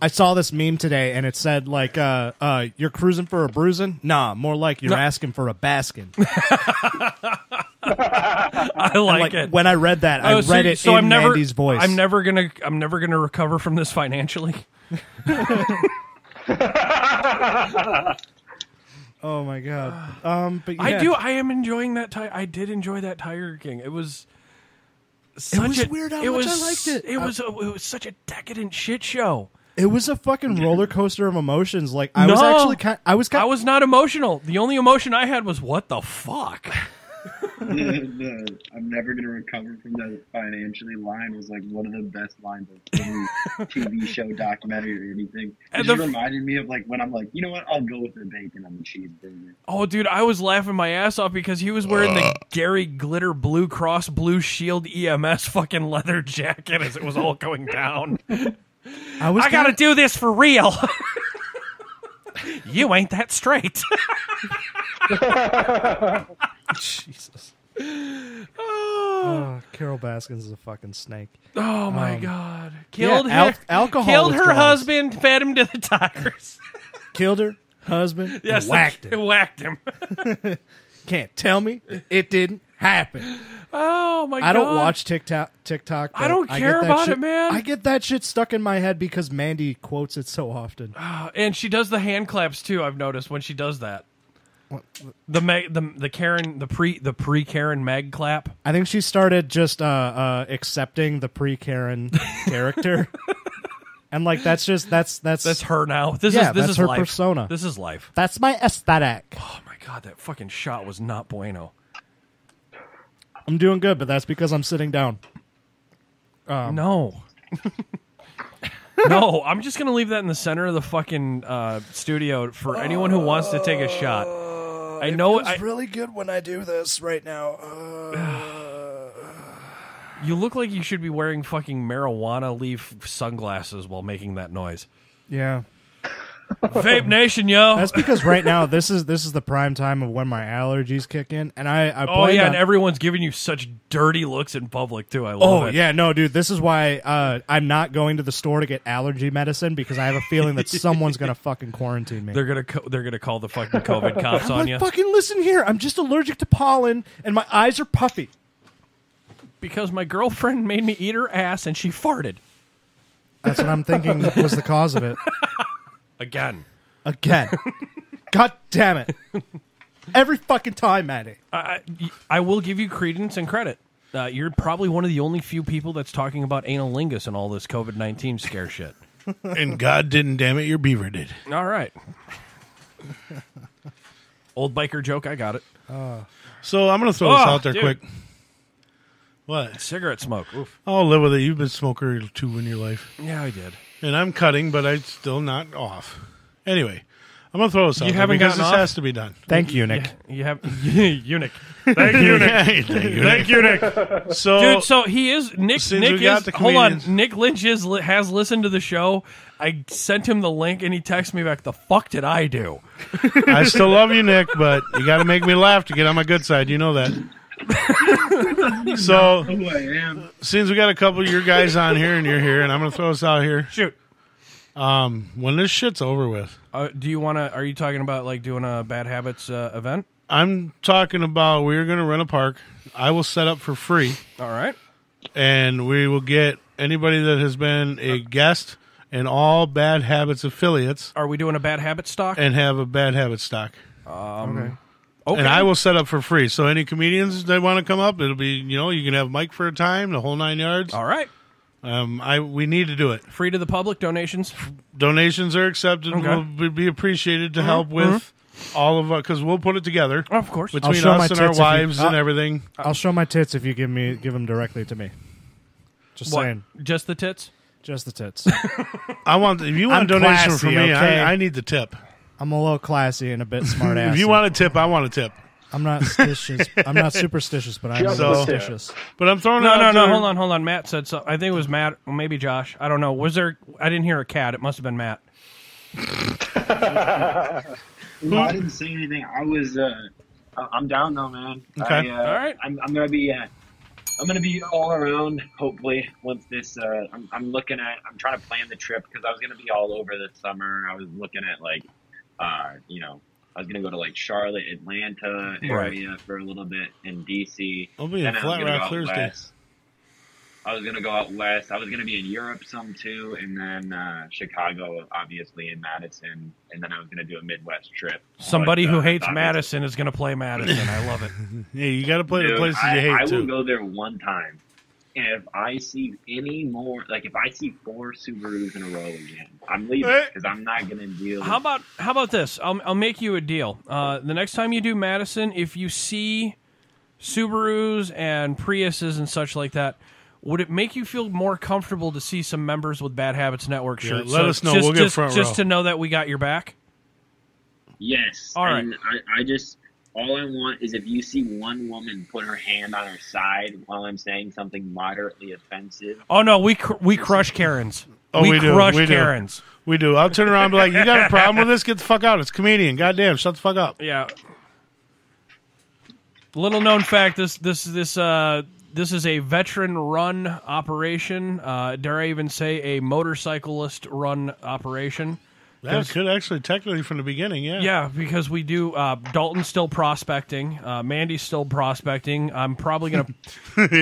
I saw this meme today, and it said, like, you're cruising for a bruising? Nah, more like you're asking for a baskin. I like it. When I read that, I read it in Mandy's voice. I'm never gonna recover from this financially. Oh my god! But yeah. I am enjoying that. I did enjoy that Tiger King. It was weird how much I liked it. It was such a decadent shit show. It was a fucking roller coaster of emotions. Like I was not emotional. The only emotion I had was what the fuck. I'm never gonna recover from that financially line was like one of the best lines of any TV show, documentary, or anything. It just reminded me of like when I'm like, you know what, I'll go with the bacon on the cheeseburger. Oh, dude, I was laughing my ass off because he was wearing the Gary Glitter Blue Cross Blue Shield EMS fucking leather jacket as it was all going down. I gotta do this for real. You ain't that straight. Jesus. Oh, Carol Baskins is a fucking snake. Oh my god! Killed alcohol. Killed her husband. Fed him to the tigers. Killed her husband. Yes, whacked him. Whacked him. Can't tell me it didn't happen. Oh my god! I don't watch TikTok. I don't care about it, man. I get that shit stuck in my head because Mandy quotes it so often. And she does the hand claps too. I've noticed when she does that. The Karen the pre Karen Meg clap. I think she started just accepting the pre Karen character. And like that's her now. This is her life. persona. This is life. That's my aesthetic. Oh my god, that fucking shot was not bueno. I'm doing good, but that's because I'm sitting down. No. No, I'm just gonna leave that in the center of the fucking studio for anyone who wants to take a shot. I know it's really good when I do this right now. You look like you should be wearing fucking marijuana leaf sunglasses while making that noise. Yeah. Vape Nation, yo. That's because right now this is the prime time of when my allergies kick in, and I and everyone's giving you such dirty looks in public too. I love it. Oh yeah, no, dude, this is why I'm not going to the store to get allergy medicine because I have a feeling that someone's gonna fucking quarantine me. They're gonna call the fucking COVID cops on you. Fucking listen here, I'm just allergic to pollen, and my eyes are puffy. Because my girlfriend made me eat her ass and she farted. That's what I'm thinking was the cause of it. Again. God damn it. Every fucking time, Maddie. I will give you credence and credit. You're probably one of the only few people that's talking about analingus and all this COVID-19 scare shit. And God didn't, damn it, your beaver did. All right. Old biker joke, I got it. So I'm going to throw this out there quick. What? Cigarette smoke. Oof. I'll live with it. You've been a smoker too in your life. Yeah, I did. And I'm cutting, but I'm still not off. Anyway, I'm going to throw this out there because this has to be done. Thank you, Nick. You have eunuch. Thank you, Nick. Thank you, Nick. Dude, so he is Nick. Nick is. Hold on. Nick Lynch has listened to the show. I sent him the link, and he texted me back. The fuck did I do? I still love you, Nick, but you got to make me laugh to get on my good side. You know that. So, since we got a couple of your guys on here and you're here, and I'm going to throw this out here. Shoot. When this shit's over with. Do you want to, are you talking about like doing a Bad Habits event? I'm talking about we're going to rent a park. I will set up for free. All right. And we will get anybody that has been a guest and all Bad Habits affiliates. Are we doing a Bad Habit stock? And have a Bad Habit stock. Okay. And I will set up for free. So any comedians that want to come up, it'll be, you can have Mike for a time, the whole 9 yards. All right. We need to do it. Free to the public, donations? Donations are accepted. Okay. Will be appreciated to help with all of our, because we'll put it together. Of course. Between us and our wives and everything. I'll show my tits if you give them directly to me. Just saying. Just the tits? Just the tits. If you want a donation classy, from me, okay? I need the tip. I'm a little classy and a bit smart ass. If you want a tip, I want a tip. I'm not superstitious. I'm not superstitious, but I'm superstitious. But I'm throwing No. there. Hold on. Matt said so. I think it was Matt, or maybe Josh. I don't know. Was there? I didn't hear a cat. It must have been Matt. No, I didn't say anything. I was. I'm down though, man. Okay. All right. I'm gonna be. I'm gonna be all around. Hopefully, once this. I'm looking at. I'm trying to plan the trip because I was gonna be all over this summer. I was looking at like, I was gonna go to like Charlotte, Atlanta area for a little bit, in DC. I'll be in Flat Rock Thursday. I was gonna go out west. I was gonna be in Europe some too, and then Chicago, obviously, in Madison, and then I was gonna do a Midwest trip. Somebody who hates Madison is gonna play Madison. I love it. Yeah, you got to play the places you hate I too. will go there one time, and if I see any more, like if I see 4 Subarus in a row again, I'm leaving because I'm not gonna deal. How about this? I'll make you a deal. The next time you do Madison, if you see Subarus and Priuses and such like that, would it make you feel more comfortable to see some members with Bad Habits Network shirts? Let us know. We'll get front row. Just to know that we got your back? Yes. All right. And I just, all I want is if you see one woman put her hand on her side while I'm saying something moderately offensive. Oh, no, we crush Karens. Oh, we crush do. Karens. We do. I'll turn around and be like, you got a problem with this? Get the fuck out. It's a comedian. Goddamn, shut the fuck up. Yeah. Little known fact, this is a veteran-run operation. Dare I even say a motorcyclist-run operation? That could actually, technically, from the beginning, yeah. Yeah, because we do. Dalton's still prospecting. Mandy's still prospecting. I'm probably gonna.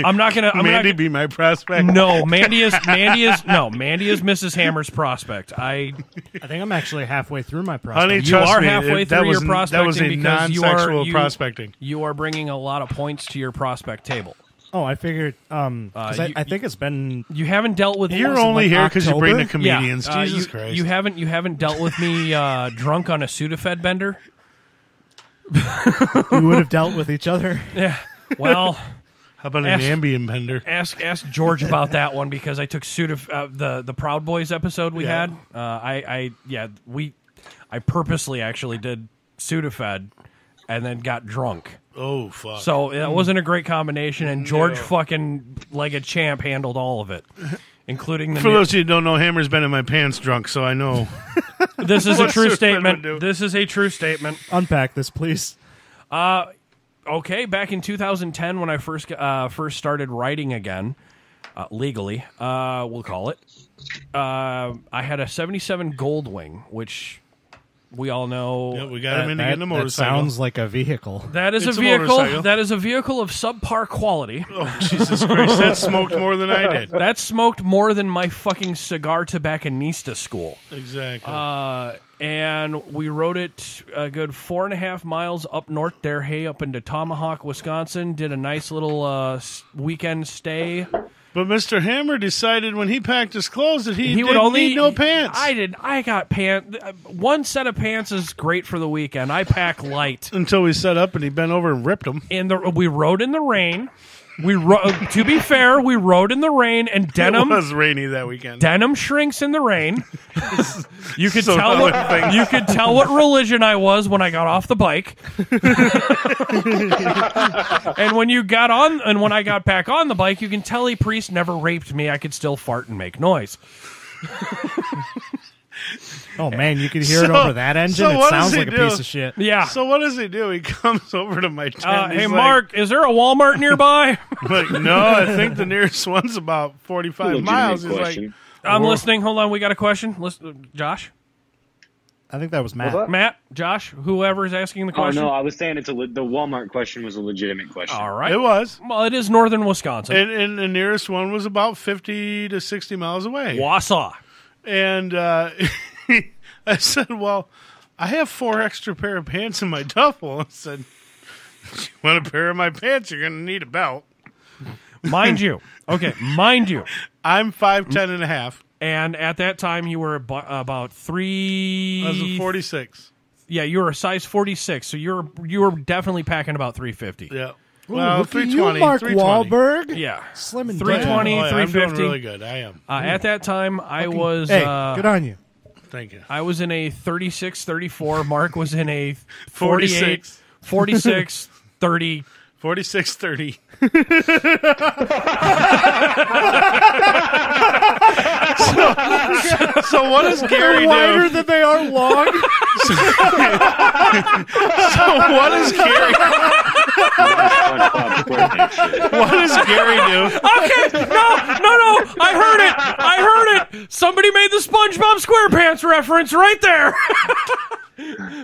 I'm not gonna. Mandy be my prospect. No, Mandy is Mrs. Hammer's prospect. I think I'm actually halfway through my prospecting. Honey, trust you are me, halfway through your prospecting that was a because non-sexual prospecting. You are bringing a lot of points to your prospect table. Oh, I figured. 'Cause I think it's been. You haven't dealt with. You're only here because you bring the October? comedians. Jesus Christ! You haven't dealt with me drunk on a Sudafed bender. We would have dealt with each other. Yeah. Well, how about an Ambien bender? Ask George about that one because I took the Proud Boys episode we had. I purposely actually did Sudafed and then got drunk. Oh fuck! So that wasn't a great combination, and George fucking like a champ handled all of it, including the. For those of you who don't know, Hammer's been in my pants drunk, so I know. This is a true statement. This is a true statement. Unpack this, please. Okay, back in 2010 when I first started writing again, legally, we'll call it. I had a 77 Goldwing, which we all know. Yeah, we got him into getting a motorcycle. That sounds like a vehicle. That is a vehicle. That is a vehicle of subpar quality. Oh Jesus Christ! That smoked more than I did. That smoked more than my fucking cigar tobacconista school. Exactly. And we rode it a good 4.5 miles up North Derhay up into Tomahawk, Wisconsin. Did a nice little weekend stay. But Mr. Hammer decided when he packed his clothes that he would only need no pants. I got pants. One set of pants is great for the weekend. I pack light. Until we set up and he bent over and ripped them. We rode in the rain. To be fair, we rode in the rain, and denim. It was rainy that weekend. Denim shrinks in the rain. You could So tell what religion I was when I got off the bike. And when I got back on the bike, you can tell a priest never raped me. I could still fart and make noise. Oh man, you could hear it over that engine. It sounds like a piece of shit. Yeah. So what does he do? He comes over to my tent. Hey, Mark, is there a Walmart nearby? Like, no, I think the nearest one's about 45 miles. He's like, I'm listening. Hold on, we got a question. Listen, Josh? I think that was Matt. Matt, Josh, whoever is asking the question. Oh, no, I was saying the Walmart question was a legitimate question. All right. It was. Well, it is northern Wisconsin. And the nearest one was about 50 to 60 miles away. Wausau. And I said, well, I have 4 extra pair of pants in my duffel. I said, you want a pair of my pants? You're going to need a belt. Mind you. I'm 5'10" and a half. And at that time, you were about 3... I was a 46. Yeah, you were a size 46, so you were definitely packing about 350. Yeah. Ooh, well, look 320. at you, Mark 320. Wahlberg. Yeah. Slim and 320, yeah. 350. I'm doing really good. I am. At that time, I was... Hey, good on you. Thank you. I was in a 36, 34. Mark was in a 48, 46, 30. 46, 30. So what does Gary do? Wider than they are long. So what does Gary? What does Gary do? Okay, no. I heard it. Somebody made the SpongeBob SquarePants reference right there.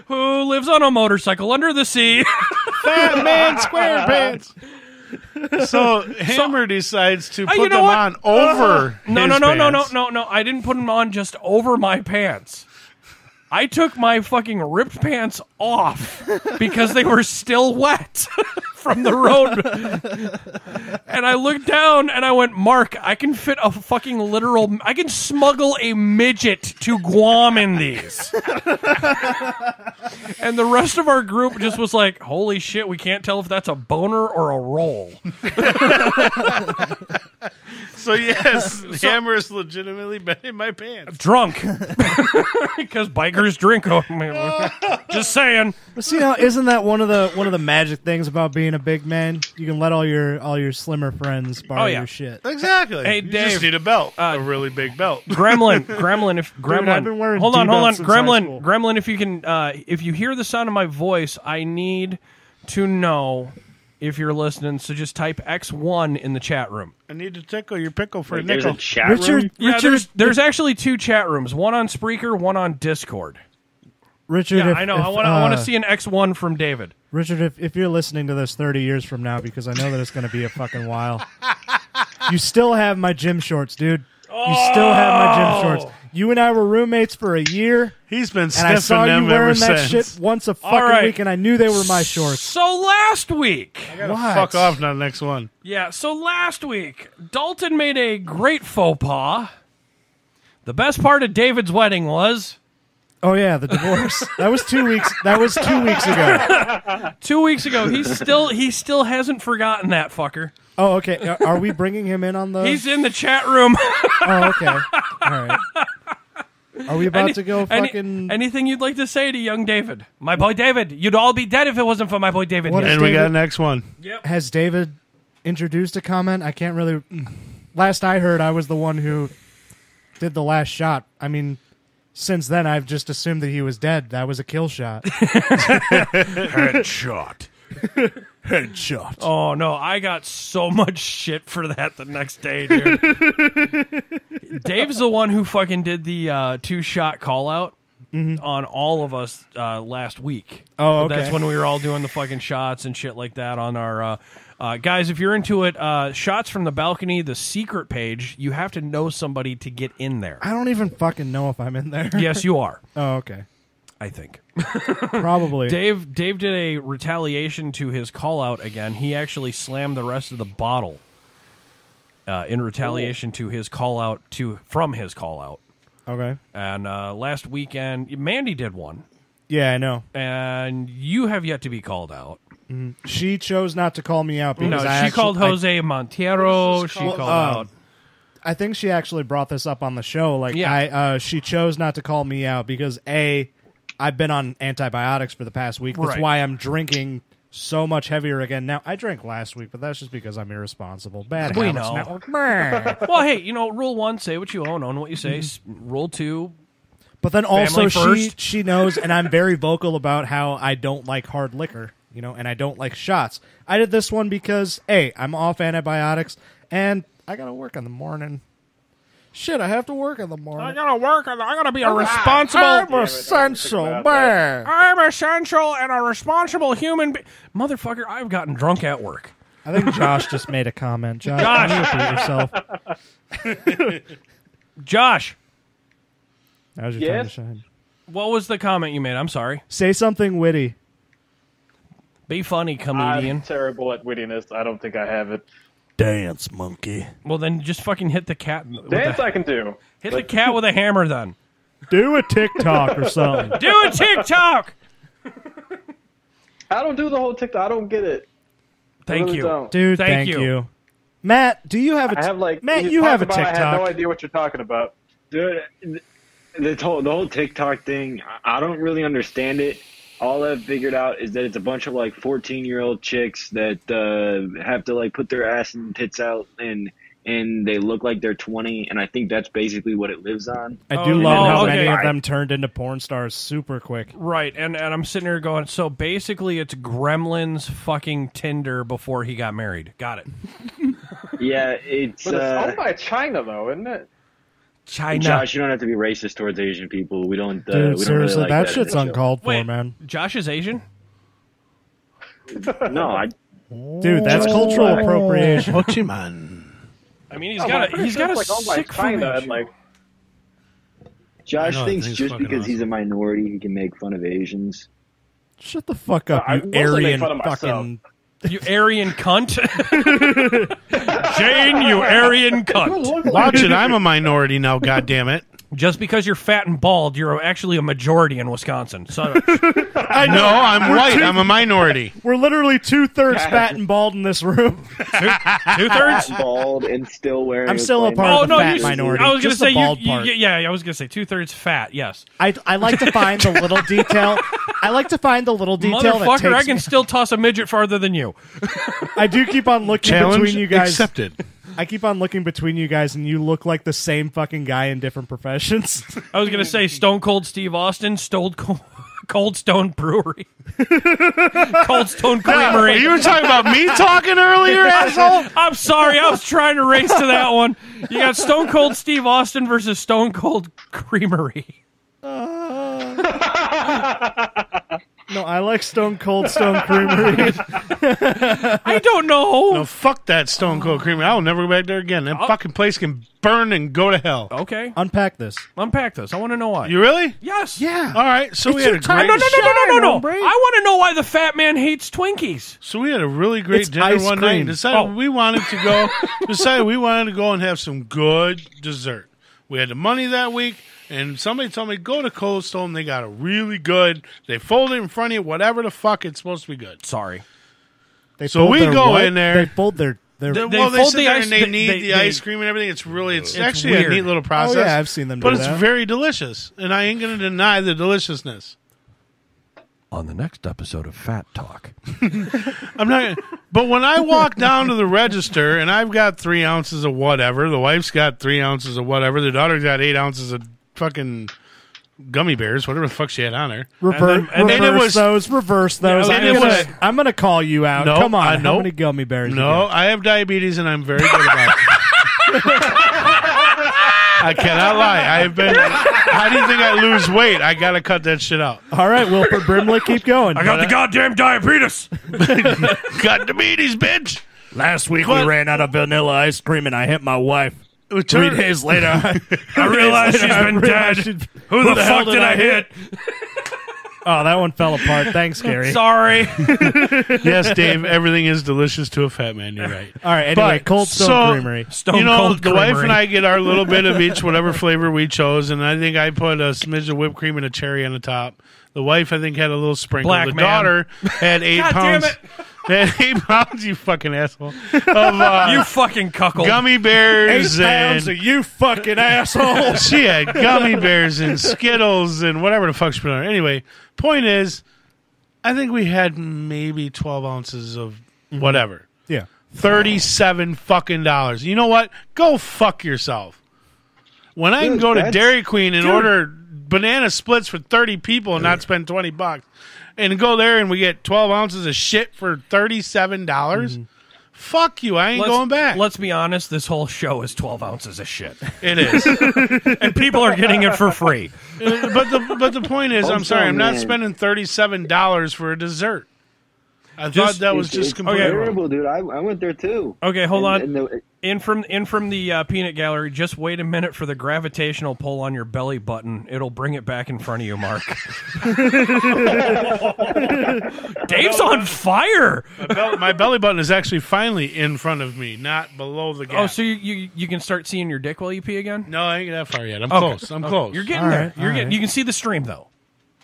Who lives on a motorcycle under the sea? Fat Man SquarePants. So Hammer decides to put them on over. No. his pants. I didn't put them on just over my pants. I took my fucking ripped pants off because they were still wet from the road. And I looked down and I went, Mark, I can fit a fucking I can smuggle a midget to Guam in these. And the rest of our group just was like, holy shit, we can't tell if that's a boner or a roll. So yes, Hammer is legitimately been in my pants. Drunk. Because bikers drink. Just saying. See, now, isn't that one of the magic things about being a big man? You can let all your slimmer friends borrow your shit. Exactly. Hey, you Dave, just need a belt, a really big belt. Gremlin, Dude, I've been wearing hold on, D-belts since high school. Gremlin, if you can, if you hear the sound of my voice, I need to know if you're listening. So just type X1 in the chat room. I need to tickle your pickle for a There's nickel. a chat room? Yeah, there's actually 2 chat rooms, one on Spreaker, one on Discord. Richard, Yeah, I know. I want to see an X1 from David. Richard, if you're listening to this 30 years from now, because I know that it's going to be a fucking while, you still have my gym shorts, dude. You still have my gym shorts. You and I were roommates for a year. He's been and sniffing I saw you them wearing ever that since. shit once a fucking week, and I knew they were my shorts. So last week, I gotta fuck off now. Next one. Yeah. So last week, Dalton made a great faux pas. The best part of David's wedding was. Oh yeah, the divorce. That was 2 weeks. That was 2 weeks ago. 2 weeks ago. He still hasn't forgotten that fucker. Oh, okay. Are we bringing him in on the? He's in the chat room. Oh, okay. All right. Are we about to go fucking? Anything you'd like to say to young David? My boy David. You'd all be dead if it wasn't for my boy David. What here. And we got next one. Yep. Has David introduced a comment? I can't really. Last I heard, I was the one who did the last shot. I mean, since then, I've just assumed that he was dead. That was a kill shot. Headshot. Headshot. Oh no, I got so much shit for that the next day, dude. Dave's the one who fucking did the 2-shot call out on all of us last week. Oh, okay. That's when we were all doing the fucking shots and shit like that on our guys, if you're into it, shots from the balcony, the secret page, you have to know somebody to get in there. I don't even fucking know if I'm in there. Yes, you are. Oh, okay. I think. Probably. Dave did a retaliation to his call out again. He actually slammed the rest of the bottle in retaliation to his call out from his call out. Okay. And last weekend, Mandy did one. Yeah, I know. And you have yet to be called out. She chose not to call me out because she called Jose Montero. She called out. I think she actually brought this up on the show. Like, she chose not to call me out because I've been on antibiotics for the past week. That's why I'm drinking so much heavier again. Now, I drank last week, but that's just because I'm irresponsible. Bad We habits know. network. Well, hey, rule 1, say what you own what you say. Rule 2, but then also family first. she knows, and I'm very vocal about how I don't like hard liquor, and I don't like shots. I did this one because, A, I'm off antibiotics, and I got to work in the morning. Shit, I have to work in the morning. I gotta work. I gotta be a responsible. I'm essential, man. I'm essential and a responsible human being. Motherfucker, I've gotten drunk at work. I think Josh just made a comment. Josh, can you repeat yourself? Josh. Now's your time to shine. What was the comment you made? I'm sorry. Say something witty. Be funny, comedian. I'm terrible at wittiness. I don't think I have it. Dance, monkey. Well, then just fucking hit the cat. Dance I can do. Hit the cat with a hammer, then. Do a TikTok or something. Do a TikTok! I don't do the whole TikTok. I don't get it. Thank really you. don't. Dude, thank you. Matt, do you have a I have Matt, you have a TikTok. I have no idea what you're talking about. Dude, the whole TikTok thing, I don't really understand it. All I've figured out is that it's a bunch of 14-year-old chicks that have to put their ass and tits out and they look like they're 20, and I think that's basically what it lives on. I do love how many of them turned into porn stars super quick. Right, and I'm sitting here going, so basically it's Gremlin's fucking Tinder before he got married. Got it. Yeah, it's... But it's owned by China, though, isn't it? China. Josh, you don't have to be racist towards Asian people. We don't. Dude, we don't seriously, really like that shit's uncalled for, man. Josh is Asian? No, I. Dude, that's cultural appropriation. Hochiman. I mean, he's got a sick China, formation. Josh I know, thinks thing's just fucking because he's a minority, he can make fun of Asians. Shut the fuck up, I you mostly make Aryan fun of myself. fucking... You Aryan cunt. Jane, you Aryan cunt. Watch it. I'm a minority now, goddammit. Just because you're fat and bald, you're actually a majority in Wisconsin. So, I know. No, I'm white. I'm a minority. We're literally 2/3 fat and bald in this room. 2/3? Bald and still wearing. I'm still a plain- part of the fat minority. I was going to just the say, bald part. yeah, I was going to say 2/3 fat, yes. I like to find the little detail. I like to find the little detail that Motherfucker, I takes can still toss a midget farther than you. I do keep on looking Challenge between you guys. accepted. I keep on looking between you guys, and you look like the same fucking guy in different professions. I was going to say Stone Cold Steve Austin, Cold Stone Brewery, Cold Stone Creamery. You were talking about me talking earlier, asshole? I'm sorry, I was trying to race to that one. You got Stone Cold Steve Austin versus Stone Cold Creamery. No, I like Stone Cold Stone Creamery. I don't know. No, fuck that Stone Cold Creamery. I'll never go back there again. That fucking place can burn and go to hell. Okay. Unpack this. I want to know why. You really? Yes. Yeah. All right. So we had a great. No. hombre. I want to know why the fat man hates Twinkies. So we had a really great It's dinner ice one night. cream. Decided we wanted to go and have some good dessert. We had the money that week, and somebody told me go to Cold Stone. They got a really good. They fold it in front of you, whatever the fuck. It's supposed to be good. Sorry. So we go in there. They fold their. They fold sit the there ice- and they they- knead they- the they- ice cream and everything. It's actually weird. a neat little process. Oh, yeah, I've seen them but do it's that. very delicious, and I ain't going to deny the deliciousness. On the next episode of Fat Talk. I'm not. But when I walk down to the register and I've got 3 ounces of whatever, the wife's got 3 ounces of whatever, the daughter's got 8 ounces of fucking gummy bears, whatever the fuck she had on her. Reverse those. I'm gonna call you out. No, Come on, how many gummy bears? you No, got? I have diabetes and I'm very good about it. I cannot lie. I have been. How do you think I lose weight? I gotta cut that shit out. All right, Wilford Brimley, keep going. I got the goddamn diabetes. Got diabetes, bitch. Last week we ran out of vanilla ice cream and I hit my wife. 3 days later, I realized she's been dead. Who the fuck did I hit? Oh, that one fell apart. Thanks, Gary. Sorry. Yes, Dave, everything is delicious to a fat man. You're right. All right, anyway, Cold Stone Creamery. The wife and I get our little bit of each, whatever flavor we chose, and I think I put a smidge of whipped cream and a cherry on the top. The wife, I think, had a little sprinkle. Black the man. daughter had 8 God pounds. damn it. Had 8 pounds, you fucking asshole. Of, You fucking cuckold. gummy 8 bears pounds and of you fucking asshole. she had gummy bears and Skittles and whatever the fuck she put on her. Anyway, point is, I think we had maybe 12 ounces of whatever. Yeah. $37 fucking dollars. You know what? Go fuck yourself. When I can go to Dairy Queen and order banana splits for 30 people and not spend $20, and go there and we get 12 ounces of shit for $37, fuck you. I ain't going back. Let's be honest. This whole show is 12 ounces of shit. It is. And people are getting it for free. But the point is, I'm sorry, I'm not man. spending $37 for a dessert. I thought that was just completely wrong. terrible, dude. I went there too. Okay, hold on. And In from the peanut gallery, just wait a minute for the gravitational pull on your belly button. It'll bring it back in front of you, Mark. Dave's on fire. My belly button is actually finally in front of me, not below the gap. Oh, so you can start seeing your dick while you pee again? No, I ain't that far yet. I'm Okay. close. I'm close. You're getting there. You can see the stream though.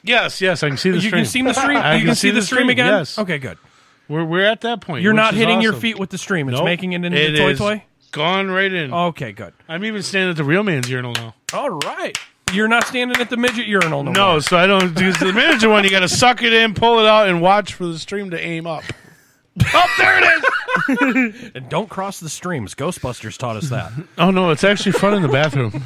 Yes, I can see the stream. You can see the stream. I You can see the stream again. Yes. Okay, good. We're at that point. You're which not is hitting your awesome. feet with the stream. It's Nope. making it into It the toy is toy. Gone right in. Okay, good. I'm even standing at the real man's urinal now. All right. You're not standing at the midget urinal no No, more. so I don't do the manager one. You got to suck it in, pull it out, and watch for the stream to aim up. Oh, there it is. And don't cross the streams. Ghostbusters taught us that. Oh no, it's actually fun in the bathroom.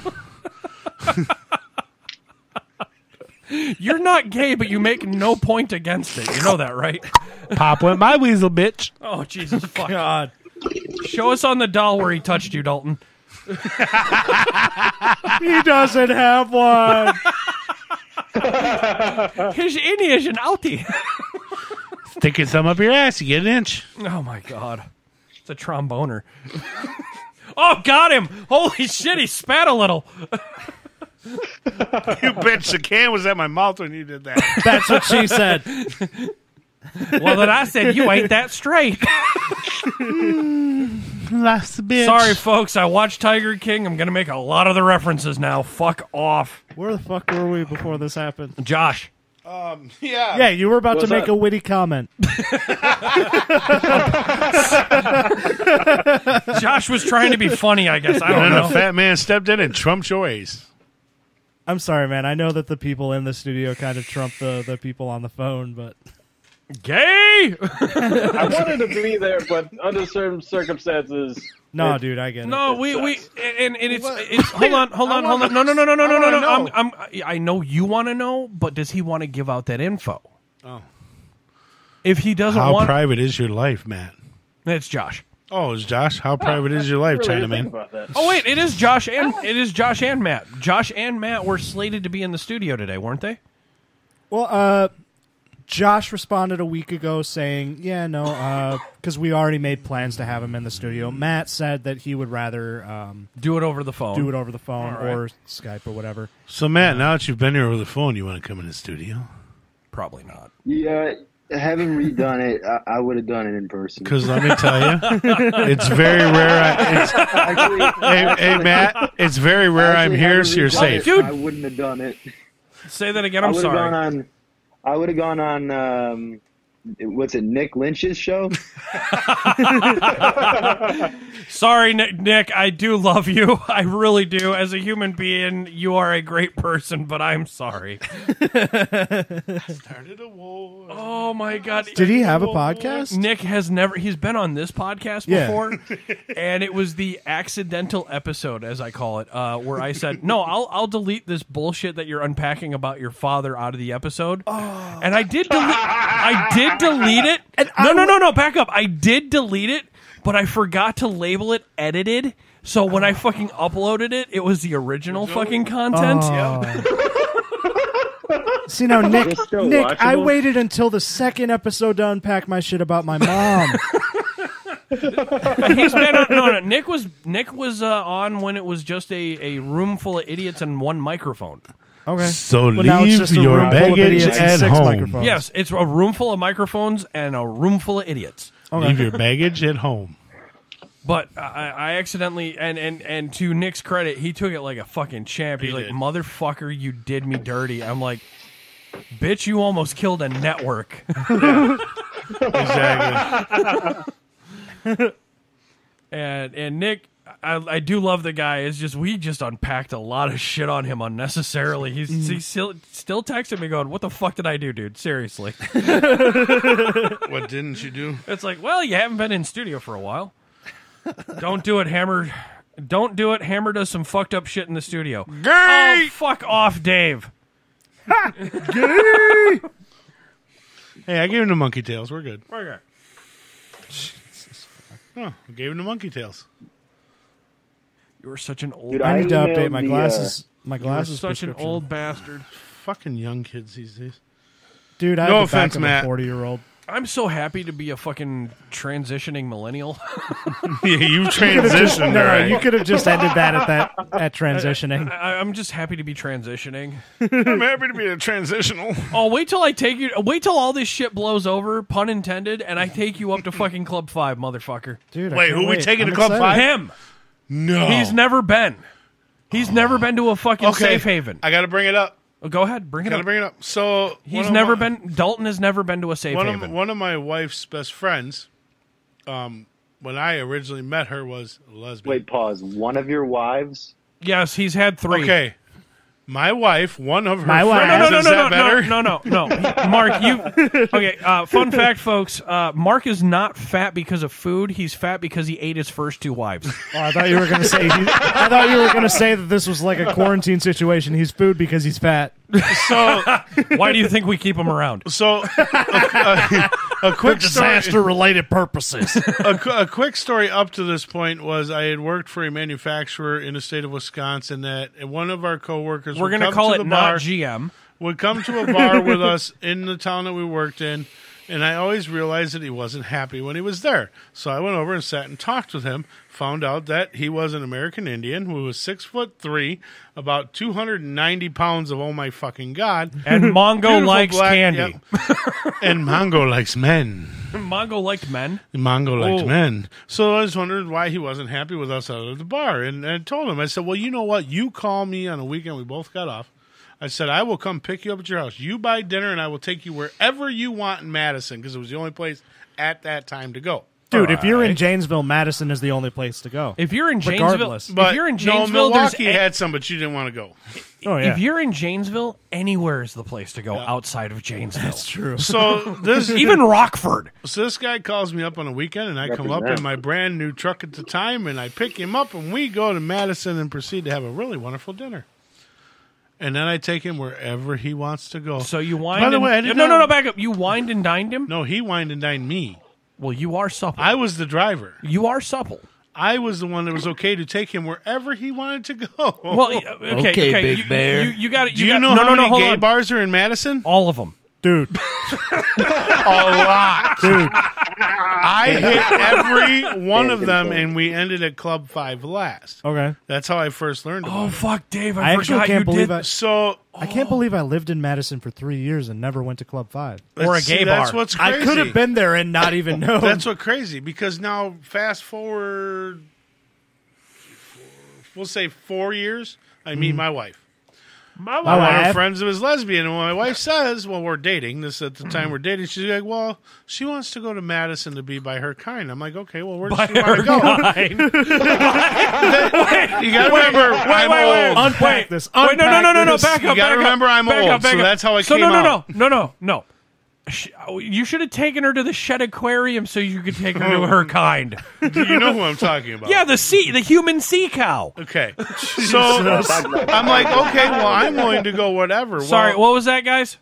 You're not gay, but you make no point against it. You know that, right? Pop went my weasel, bitch. Oh, Jesus fuck. God. Show us on the doll where he touched you, Dalton. He doesn't have one. His innie is an outie. Sticking some up your ass, you get an inch. Oh, my God. It's a tromboner. Oh, got him. Holy shit, he spat a little. You bitch, the can was at my mouth when you did that. That's what she said. Well, then I said, you ain't that straight. Lost the bitch. Sorry, folks. I watched Tiger King. I'm going to make a lot of the references now. Fuck off. Where the fuck were we before this happened? Josh. Yeah. Yeah, you were about What's to make up? a witty comment. Josh was trying to be funny, I guess. I don't And know. a fat man stepped in and trumped your ways. I'm sorry, man. I know that the people in the studio kind of trump the people on the phone, but Gay! I wanted to be there, but under certain circumstances. no, dude, I get it. No, we and it's hold on. No. I know you want to know, but does he want to give out that info? Oh. If he doesn't How want, private is your life, Matt? it's Josh. Oh, is Josh? How private is your life, Really think Chinaman? about that. Oh wait, it is Josh and Matt. Josh and Matt were slated to be in the studio today, weren't they? Well, Josh responded a week ago saying, yeah, no, because we already made plans to have him in the studio. Matt said that he would rather do it over the phone. Or Skype or whatever. So, Matt, now that you've been here over the phone, you want to come in the studio? Probably not. Yeah, having redone it, I would have done it in person. Because let me tell you, it's very rare. Hey, Matt, it's very rare I'm here, so you're safe. Dude, I wouldn't have done it. Say that again. I'm sorry. I would have gone on, what's it, Nick Lynch's show? Sorry, Nick. I do love you. I really do. As a human being, you are a great person, but I'm sorry. Started a war. Oh, my God. Did he have a podcast? Nick has never. He's been on this podcast before, and it was the accidental episode, as I call it, where I said, no, I'll delete this bullshit that you're unpacking about your father out of the episode. Oh. And I did delete it. No, back up. I did delete it, but I forgot to label it edited. So when I fucking uploaded it, it was the original fucking content. See, now, Nick, I waited until the second episode to unpack my shit about my mom. He's been on, Nick was on when it was just a room full of idiots and one microphone. Okay. So leave your baggage at home. Yes, it's a room full of microphones and a room full of idiots. Okay. Leave your baggage at home. But I accidentally, and to Nick's credit, he took it like a fucking champ. He's like, motherfucker, you did me dirty. I'm like, bitch, you almost killed a network. Exactly. And Nick, I do love the guy. It's just we just unpacked a lot of shit on him unnecessarily. He's still texting me going, "What the fuck did I do, dude? Seriously." What didn't you do? It's like, well, you haven't been in studio for a while. Don't do it, Hammer. Don't do it. Hammer does some fucked up shit in the studio. Gay! Oh, fuck off, Dave. Gay! Hey, I gave him the monkey tails. We're good. Okay. Oh, I gave him the monkey tails. You were such an old. Dude, I need to update my glasses. My glasses. Such an old bastard. Fucking young kids these days. Dude, I no have the offense, back of Matt. a 40-year-old. I'm so happy to be a fucking transitioning millennial. Yeah, you transitioned. No, you could have just ended that at transitioning. I'm just happy to be transitioning. I'm happy to be a transitional. Oh, wait till all this shit blows over, pun intended, and I take you up to fucking Club 5, motherfucker. Dude, wait, who we taking to Club 5? Him. No. He's never been. He's never been to a fucking safe haven. I got to bring it up. Oh, go ahead, bring it up. Bring it up. So Dalton has never been to a safe haven. One of my wife's best friends, when I originally met her, was a lesbian. Wait, pause. One of your wives? Yes, he's had 3. Okay. My wife, one of her My friends. No, Is that better? No. Mark, you. Okay, fun fact, folks. Mark is not fat because of food. He's fat because he ate his first 2 wives. Oh, I thought you were going to say. That this was like a quarantine situation. He's food because he's fat. So, why do you think we keep him around? So, a quick disaster-related purposes. A quick story up to this point was I had worked for a manufacturer in the state of Wisconsin that one of our coworkers. We're going to call it not GM. Would come to a bar with us in the town that we worked in, and I always realized that he wasn't happy when he was there. So I went over and sat and talked with him, found out that he was an American Indian who was 6'3", about 290 pounds of oh my fucking God. And Mongo likes candy. Yep. And Mongo likes men. Mongo liked men? Mongo liked men. So I was wondering why he wasn't happy with us out of the bar. And I told him, I said, well, you know what? You call me on a weekend. We both got off. I said, I will come pick you up at your house. You buy dinner, and I will take you wherever you want in Madison, because it was the only place at that time to go. Dude, if you're in Janesville, Madison is the only place to go. If you're in Janesville, Milwaukee had some, but you didn't want to go. Oh, yeah. If you're in Janesville, anywhere is the place to go outside of Janesville. That's true. So this even Rockford. So this guy calls me up on a weekend, and I come up in my brand new truck at the time, and I pick him up, and we go to Madison and proceed to have a really wonderful dinner. And then I take him wherever he wants to go. So you wined. By the way, I didn't no, back up. You wined and dined him. No, he wined and dined me. Well, you are supple. I was the driver. You are supple. I was the one that was okay to take him wherever he wanted to go. Well, okay, Big Bear. You got it. Do you know how many gay bars are in Madison? All of them. Dude. A lot. Dude. I hit every one of them, and we ended at Club 5 last. Okay. That's how I first learned about it. Oh, fuck, Dave. I actually forgot can't you believe did. I can't believe I lived in Madison for 3 years and never went to Club 5. Or a gay bar. That's what's crazy. I could have been there and not even known. That's what's crazy, because now fast forward, we'll say 4 years, I meet my wife. My One of her wife? friends was lesbian, and when my wife says, well, we're dating, this at the time we're dating, she's like, well, she wants to go to Madison to be by her kind. I'm like, okay, well, where does she want to go? You got to remember, I'm old. Unpack this. Wait, no. Back up. You got to remember I'm old, so that's how I came out. No. You should have taken her to the Shed Aquarium so you could take her to her kind. Do you know who I'm talking about? Yeah, the human sea cow. Okay. So I'm like, okay, well, I'm willing to go whatever. Sorry, what was that, guys?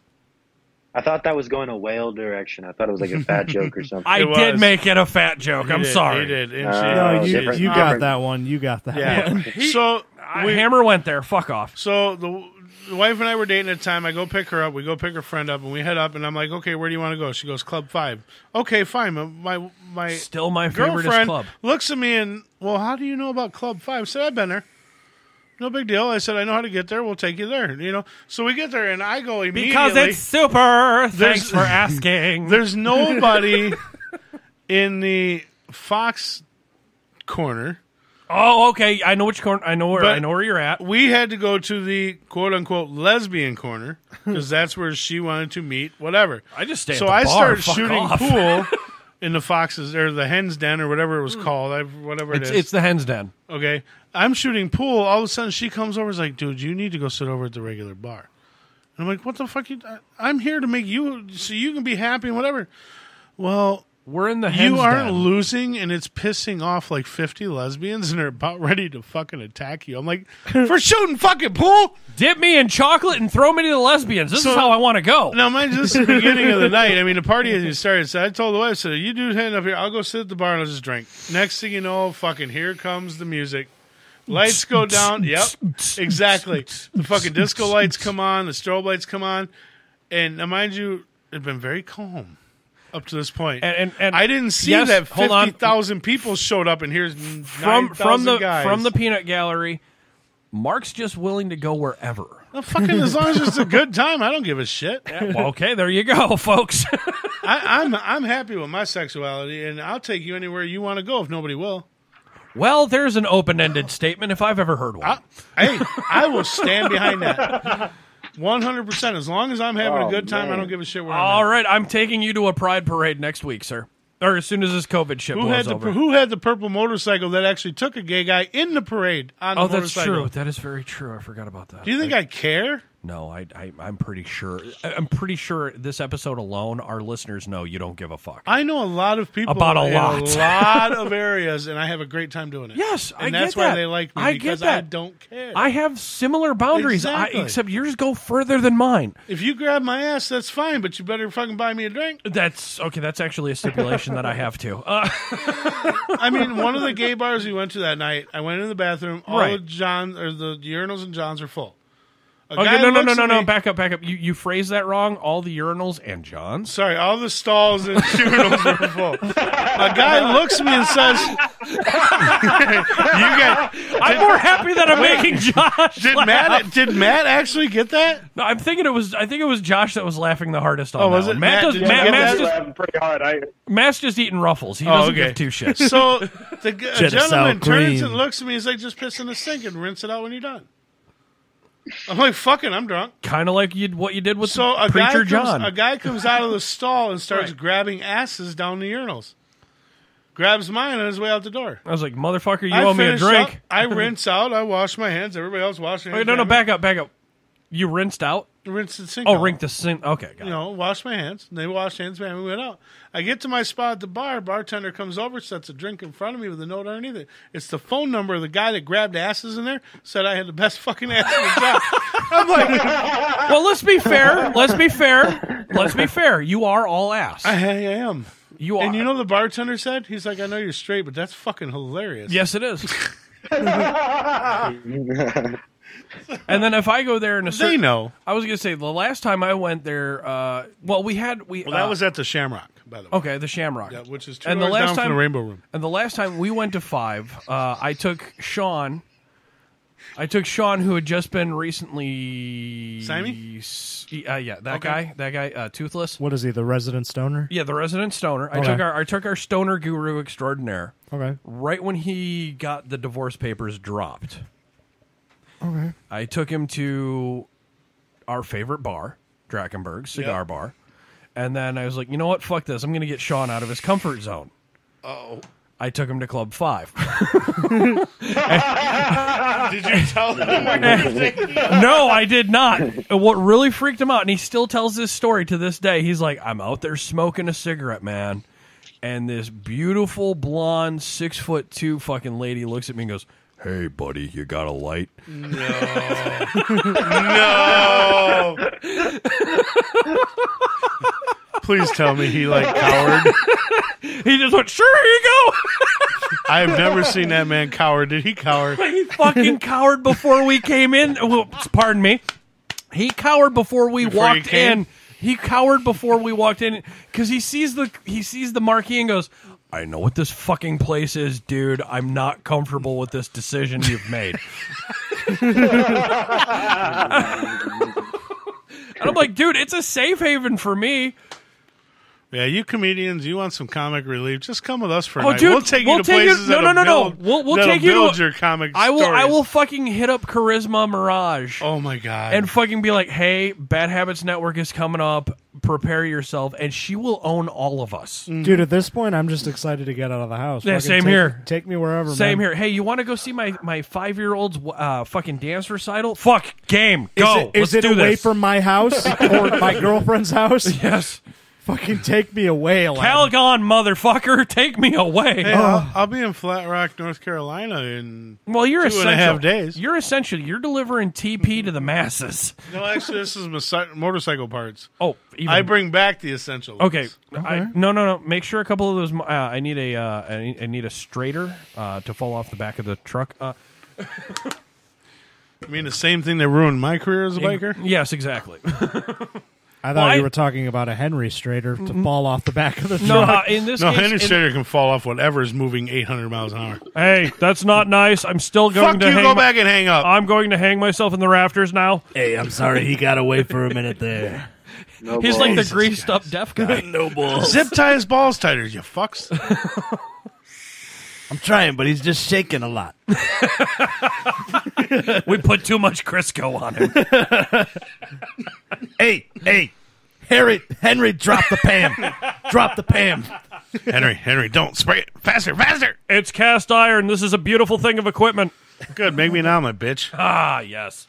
I thought that was going a whale direction. I thought it was like a fat joke or something. I did make it a fat joke. I'm sorry. He did. No, you got that one. You got that one. So Hammer went there. Fuck off. So the wife and I were dating at the time. I go pick her up. We go pick her friend up, and we head up. And I'm like, okay, where do you want to go? She goes, Club 5. Okay, fine. My still my favorite girlfriend club. Looks at me and, well, how do you know about Club 5? I said, I've been there. No big deal. I said, I know how to get there. We'll take you there. So we get there, and I go immediately. Because it's super. Thanks for asking. There's nobody in the Fox corner. Oh, okay. I know which corner. I know where you're at. We had to go to the quote unquote lesbian corner because that's where she wanted to meet. Whatever. I just stay. So at the I bar. started Fuck shooting off. pool in the Fox's or the Hen's Den or whatever it was called. Whatever it is. It's the Hen's Den. Okay. I'm shooting pool. All of a sudden, she comes over and is like, dude, you need to go sit over at the regular bar. And I'm like, what the fuck? I'm here to make you so you can be happy and whatever. Well, we're in the Hen's You aren't Den. losing, and it's pissing off like 50 lesbians, and they're about ready to fucking attack you. I'm like, for shooting fucking pool? Dip me in chocolate and throw me to the lesbians. This is how I want to go. Now, mind you, this is the beginning of the night. I mean, the party hasn't started. So I told the wife, I said, you do hand up here. I'll go sit at the bar and I'll just drink. Next thing you know, fucking here comes the music. Lights go down. Yep, exactly. The fucking disco lights come on. The strobe lights come on. And mind you, it's been very calm up to this point. And I didn't see that 50,000 people showed up, and here's 9,000 guys. From the peanut gallery. Mark's just willing to go wherever. Well, fucking as long as it's a good time, I don't give a shit. Yeah, well, okay, there you go, folks. I'm happy with my sexuality, and I'll take you anywhere you want to go if nobody will. Well, there's an open-ended statement if I've ever heard one. I will stand behind that. 100%. As long as I'm having a good time, I don't give a shit where I'm All at. right, I'm taking you to a pride parade next week, sir. Or as soon as this COVID shit blows over. Who had the purple motorcycle that actually took a gay guy in the parade on the that's motorcycle? true. That is very true. I forgot about that. Do you think I care? No, I'm pretty sure. I'm pretty sure this episode alone, our listeners know you don't give a fuck. I know a lot of people About a in lot. a lot of areas, and I have a great time doing it. Yes, and I get that's why that. they like me I because get that. I don't care. I have similar boundaries, Exactly. except yours go further than mine. If you grab my ass, that's fine, but you better fucking buy me a drink. That's okay. That's actually a stipulation that I have to. I mean, one of the gay bars we went to that night, I went into the bathroom. All Right. the the urinals and Johns were full. A Okay, guy no, looks at me- back up. You phrased that wrong. All the urinals and Johns. Sorry, all the stalls and urinals were full. A guy looks at me and says, I'm more happy that I'm making Josh Did Matt actually get that? No, I think it was Josh that was laughing the hardest on Oh, that was one. it? Matt Matt, does, did you get Matt's that? just, laughing pretty hard. Matt's just eating Ruffles. He doesn't give two shits. So the Cheddar gentleman sour turns cream. and looks at me. He's like, just piss in the sink and rinse it out when you're done. I'm like, fucking, I'm drunk. Kind of like what you did with So the Preacher John. a guy comes out of the stall and starts grabbing asses down the urinals. Grabs mine on his way out the door. I was like, motherfucker, you owe me a finish drink. up, I rinse out. I wash my hands. Everybody else wash their hands. Wait, no, back up. You rinsed out? Rinse the sink. Oh, out. rink the sink. Okay, got it. Wash my hands. They washed hands, man. We went out. I get to my spot at the bar. Bartender comes over, sets a drink in front of me with a note underneath it. It's the phone number of the guy that grabbed asses in there. Said I had the best fucking ass in the job. I'm like, well, let's be fair. You are all ass. I am. You are. And you know the bartender said? He's like, I know you're straight, but that's fucking hilarious. Yes, it is. And then if I go there in a certain, They know. I was gonna say the last time I went there, that was at the Shamrock, by the way. Okay, the Shamrock, Yeah, which is 2 and the doors last down time from the Rainbow Room. And the last time we went to 5, I took Sean. Who had just been recently Simon? Yeah, that guy, Toothless. What is he, the resident stoner? Yeah, the resident stoner. Okay. I took our stoner guru extraordinaire. Okay. Right when he got the divorce papers dropped. Okay. I took him to our favorite bar, Drakenberg Cigar Bar. And then I was like, you know what? Fuck this. I'm going to get Sean out of his comfort zone. Uh-oh. I took him to Club 5. Did you tell him? No, I did not. What really freaked him out, and he still tells this story to this day, he's like, I'm out there smoking a cigarette, man. And this beautiful, blonde, 6'2" fucking lady looks at me and goes, hey, buddy, you got a light? No. No. Please tell me he cowered. He just went, sure, here you go. I have never seen that man cower. Did he cower? He fucking cowered before we came in. Well, pardon me. He cowered before we walked in. He cowered before we walked in because he sees the marquee and goes, I know what this fucking place is, dude. I'm not comfortable with this decision you've made. And I'm like, dude, it's a safe haven for me. Yeah, you comedians, you want some comic relief? Just come with us for a Oh, night. dude, We'll take you to places No. We'll that'll take you build to your comic I stories. will fucking hit up Charisma Mirage. Oh my god! And fucking be like, hey, Bad Habits Network is coming up. Prepare yourself, and she will own all of us. Dude, at this point, I'm just excited to get out of the house. Yeah, Fucking same here. Take me wherever. Same man. here. Hey, you want to go see my 5-year-old's fucking dance recital? Fuck, game, go. Is Let's it do away this. from my house or my girlfriend's house? Yes. Fucking take me away, Aladdin. Calgon, motherfucker, take me away. Hey, I'll be in Flat Rock, North Carolina in you're 2.5 days. You're delivering TP to the masses. No, actually, this is motorcycle parts. Oh, I bring back the essentials. Okay. No. Make sure a couple of those. I need a straighter to fall off the back of the truck. You mean the same thing that ruined my career as a biker? Yes, exactly. I thought you were talking about a Henry Strader to fall off the back of the No, truck. in this No, case, Henry Strader can fall off whatever is moving 800 miles an hour. Hey, that's not nice. I'm still going Fuck to you, hang go back and hang up. I'm going to hang myself in the rafters now. Hey, I'm sorry he got away for a minute there. No He's balls. like the greased up deaf guy. No balls. Zip tie his balls tighter, you fucks. I'm trying, but he's just shaking a lot. We put too much Crisco on him. Hey, Henry, drop the Pam. Drop the Pam. Henry, don't spray it. Faster. It's cast iron. This is a beautiful thing of equipment. Good, make me an omelet, bitch. Ah, yes.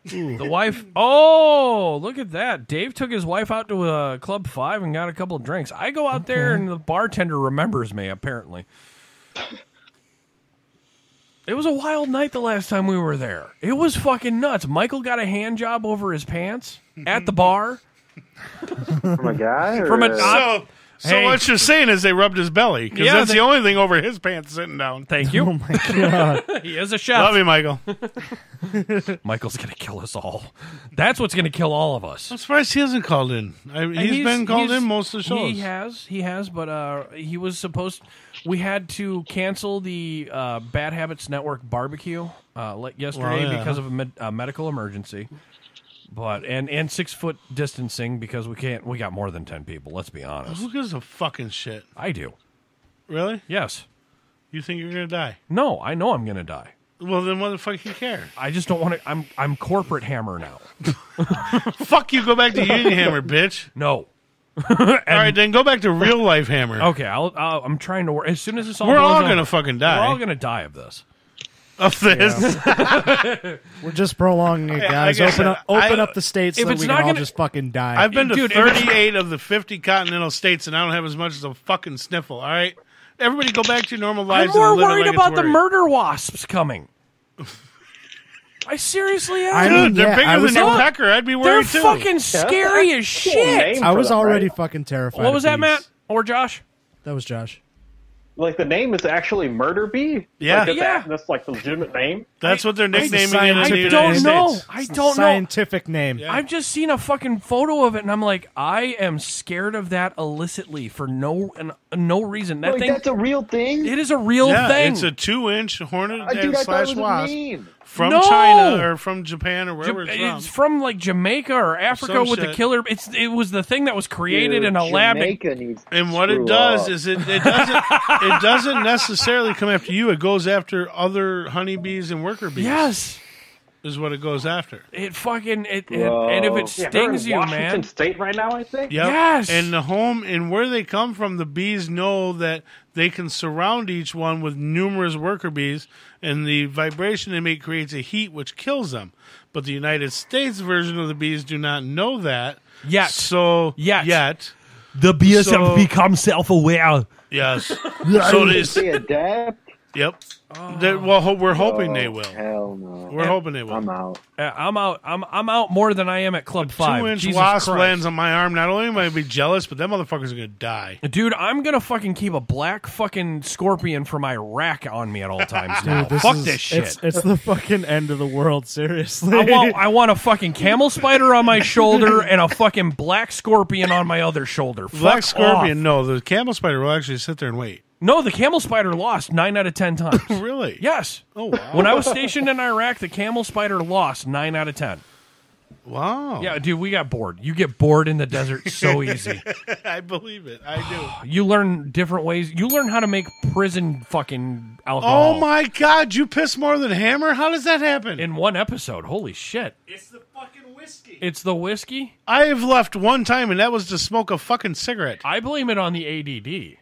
The wife. Oh, look at that. Dave took his wife out to Club 5 and got a couple of drinks. I go out there and the bartender remembers me, apparently. It was a wild night the last time we were there. It was fucking nuts. Michael got a hand job over his pants at the bar. From a guy? Or From a So Hey. what you're saying is they rubbed his belly, because Yeah, that's the only thing over his pants sitting down. Thank you. Oh my god. He is a chef. Love you, Michael. Michael's going to kill us all. That's what's going to kill all of us. I'm surprised he hasn't called in. He's been called in most of the shows. He has, but he was supposed. We had to cancel the Bad Habits Network barbecue yesterday because of a medical emergency. But and 6 foot distancing because we can't. We got more than 10 people. Let's be honest. Who gives a fucking shit? I do. Really? Yes. You think you're gonna die? No, I know I'm gonna die. Well, then what the fuck you care? I just don't want to. I'm corporate hammer now. Fuck you. Go back to Union Hammer, bitch. No. All right, then go back to real life Hammer. Okay, I'm trying to work. As soon as this all We're goes all on, gonna fucking die. We're all gonna die of this. Of this. Yeah. We're just prolonging it, guys. Open up the states so that we can all just fucking die. I've been to 38 of the 50 continental states, and I don't have as much as a fucking sniffle. All right, everybody, go back to your normal I'm lives. more and live worried like about it's the murder wasps coming. I seriously am. Dude, they're bigger than your pecker. I'd be worried They're too. fucking scary as shit. I was already fucking terrified. What was of that, bees. Matt or Josh? That was Josh. Like the name is actually Murder Bee. Yeah. Like, that's like the legitimate name. That's what they're nicknaming it in the I United don't States. know. I don't know. Scientific name. Yeah. I've just seen a fucking photo of it, and I'm like, I am scared of that illicitly for no reason. That Wait, thing, that's a real thing? it is a real Yeah, thing. it's a 2-inch hornet Dude, I thought it slash was a wasp meme. from No! China or from Japan or wherever It's from like Jamaica or Africa Some with the shit. killer. It was the thing that was created Dude, in a lab. Jamaica needs to And what it screw does up. is it doesn't necessarily come after you. It goes after other honeybees and worker bees. Yes, is what it goes after. it fucking and if it Yeah, we're in stings you, Washington man. State right now, I think. Yep. Yes. And the home and where they come from, the bees know that they can surround each one with numerous worker bees, and the vibration they make creates a heat which kills them. But the United States version of the bees do not know that Yet. So Yet. The bees So- have become self-aware. yes. So They adapt? Yep. Well, we're hoping they will. Hell no. We're hoping they will. I'm out. I'm out. I'm out more than I am at Club 5. 2-inch Jesus wasp Christ. lands on my arm. Not only am I be jealous, but them motherfuckers are gonna die. Dude, I'm gonna fucking keep a black fucking scorpion from Iraq on me at all times now. Dude, Fuck is- this shit. It's the fucking end of the world. Seriously. I want a fucking camel spider on my shoulder and a fucking black scorpion on my other shoulder. Black Fuck scorpion. off. No, the camel spider will actually sit there and wait. No, the camel spider lost 9 out of 10 times. Really? Yes. Oh wow. When I was stationed in Iraq, the camel spider lost 9 out of 10. Wow. Yeah, dude, we got bored. You get bored in the desert so easy. I believe it. I do. You learn different ways. You learn how to make prison fucking alcohol. Oh my God! You piss more than Hammer? How does that happen? In one episode. Holy shit. It's the fucking whiskey. It's the whiskey? I have left one time, and that was to smoke a fucking cigarette. I blame it on the ADD.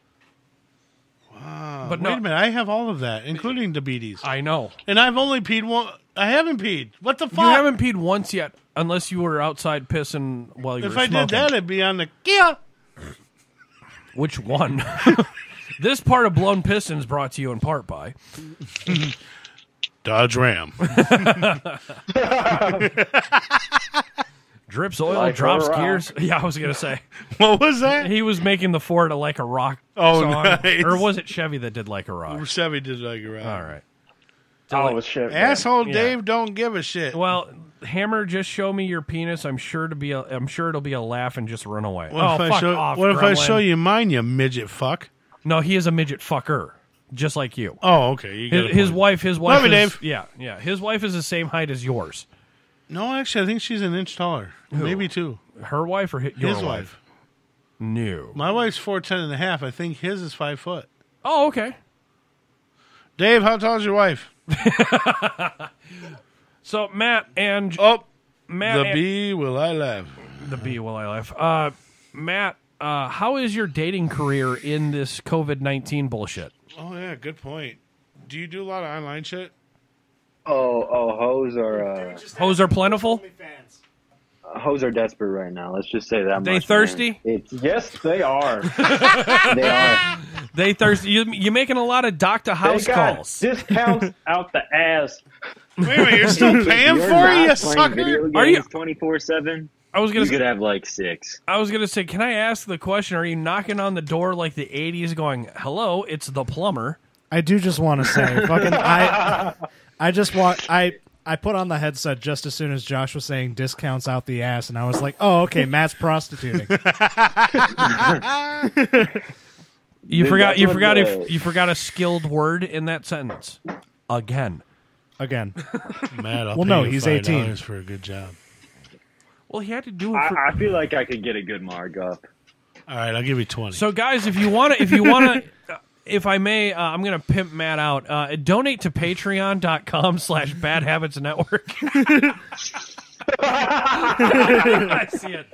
Wow. But Wait no- a minute. I have all of that, including diabetes. I know. And I've only peed one. I haven't peed. What the fuck? You haven't peed once yet, unless you were outside pissing while you If were I smoking. did that, it'd be on the yeah. Which one? This part of Blown Pistons brought to you in part by Dodge Ram. Drips Oil, Like a Drops Rock. Gears. Yeah, I was going to say. What was that? He was making the Ford a Like a Rock Oh, song. nice. Or was it Chevy that did Like a Rock? Chevy did like around. All right. Oh, it was shit. Asshole Yeah. Dave don't give a shit. Well, Hammer, just show me your penis. I'm sure it'll be a laugh and just run away. What oh, if I fuck show? off, What if I gremlin. show you mine, you midget fuck? No, he is a midget fucker, just like you. Oh, okay. You got a His point. wife. His Love wife. you, is, Dave. Yeah. His wife is the same height as yours. No, actually, I think she's an inch taller. Who? Maybe two. Her wife or your His wife. No. My wife's 4'10" and a half. I think his is 5 foot. Oh, okay. Dave, how tall is your wife? So Matt and Matt the and- bee will I laugh. The bee will I laugh. Matt, how is your dating career in this COVID-19 bullshit? Oh yeah, good point. Do you do a lot of online shit? Hoes Hoes are plentiful. are desperate right now. Let's just say that. They much, thirsty? man. It's Yes, they are. they are. They thirsty. You making a lot of Doctor House They got calls. discounts out the ass. Wait a minute, you're still paying You're for it, you not playing video sucker? Are you- games 24/7? I was gonna. You could have like 6. I was gonna say, can I ask the question? Are you knocking on the door like the '80s, going, "Hello, it's the plumber"? I do just want to say, fucking, I just want, I put on the headset just as soon as Josh was saying discounts out the ass, and I was like, oh, okay, Matt's prostituting. You Dude, forgot. that's You what forgot. the- If you forgot a skilled word in that sentence. Again. Matt, I'll Well, pay no, you he's $5 18. for a good job. Well, he had to do it for. I feel like I could get a good markup. All right, I'll give you 20. So, guys, if you want to, if I may, I'm going to pimp Matt out. Donate to patreon.com/badhabitsnetwork. I see it.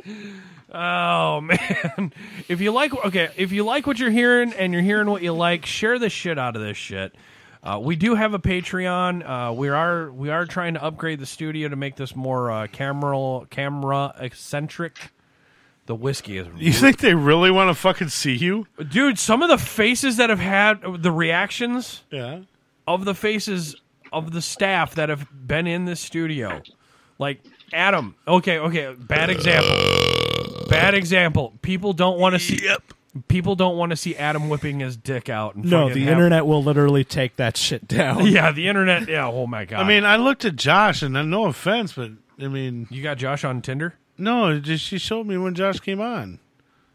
Oh man! If you like what you're hearing and you're hearing what you like, share the shit out of this shit. We do have a Patreon. We are trying to upgrade the studio to make this more camera eccentric. The whiskey is. You think they really want to fucking see you? Dude, some of the faces that have had the reactions of the faces of the staff that have been in this studio. Like Adam. Okay, bad example. Bad example. People don't want to see People don't want to see Adam whipping his dick out. And No, fucking the internet will literally take that shit down. Yeah, the internet. Yeah, oh my god. I mean, I looked at Josh, and no offense, but I mean, you got Josh on Tinder? No, she showed me when Josh came on.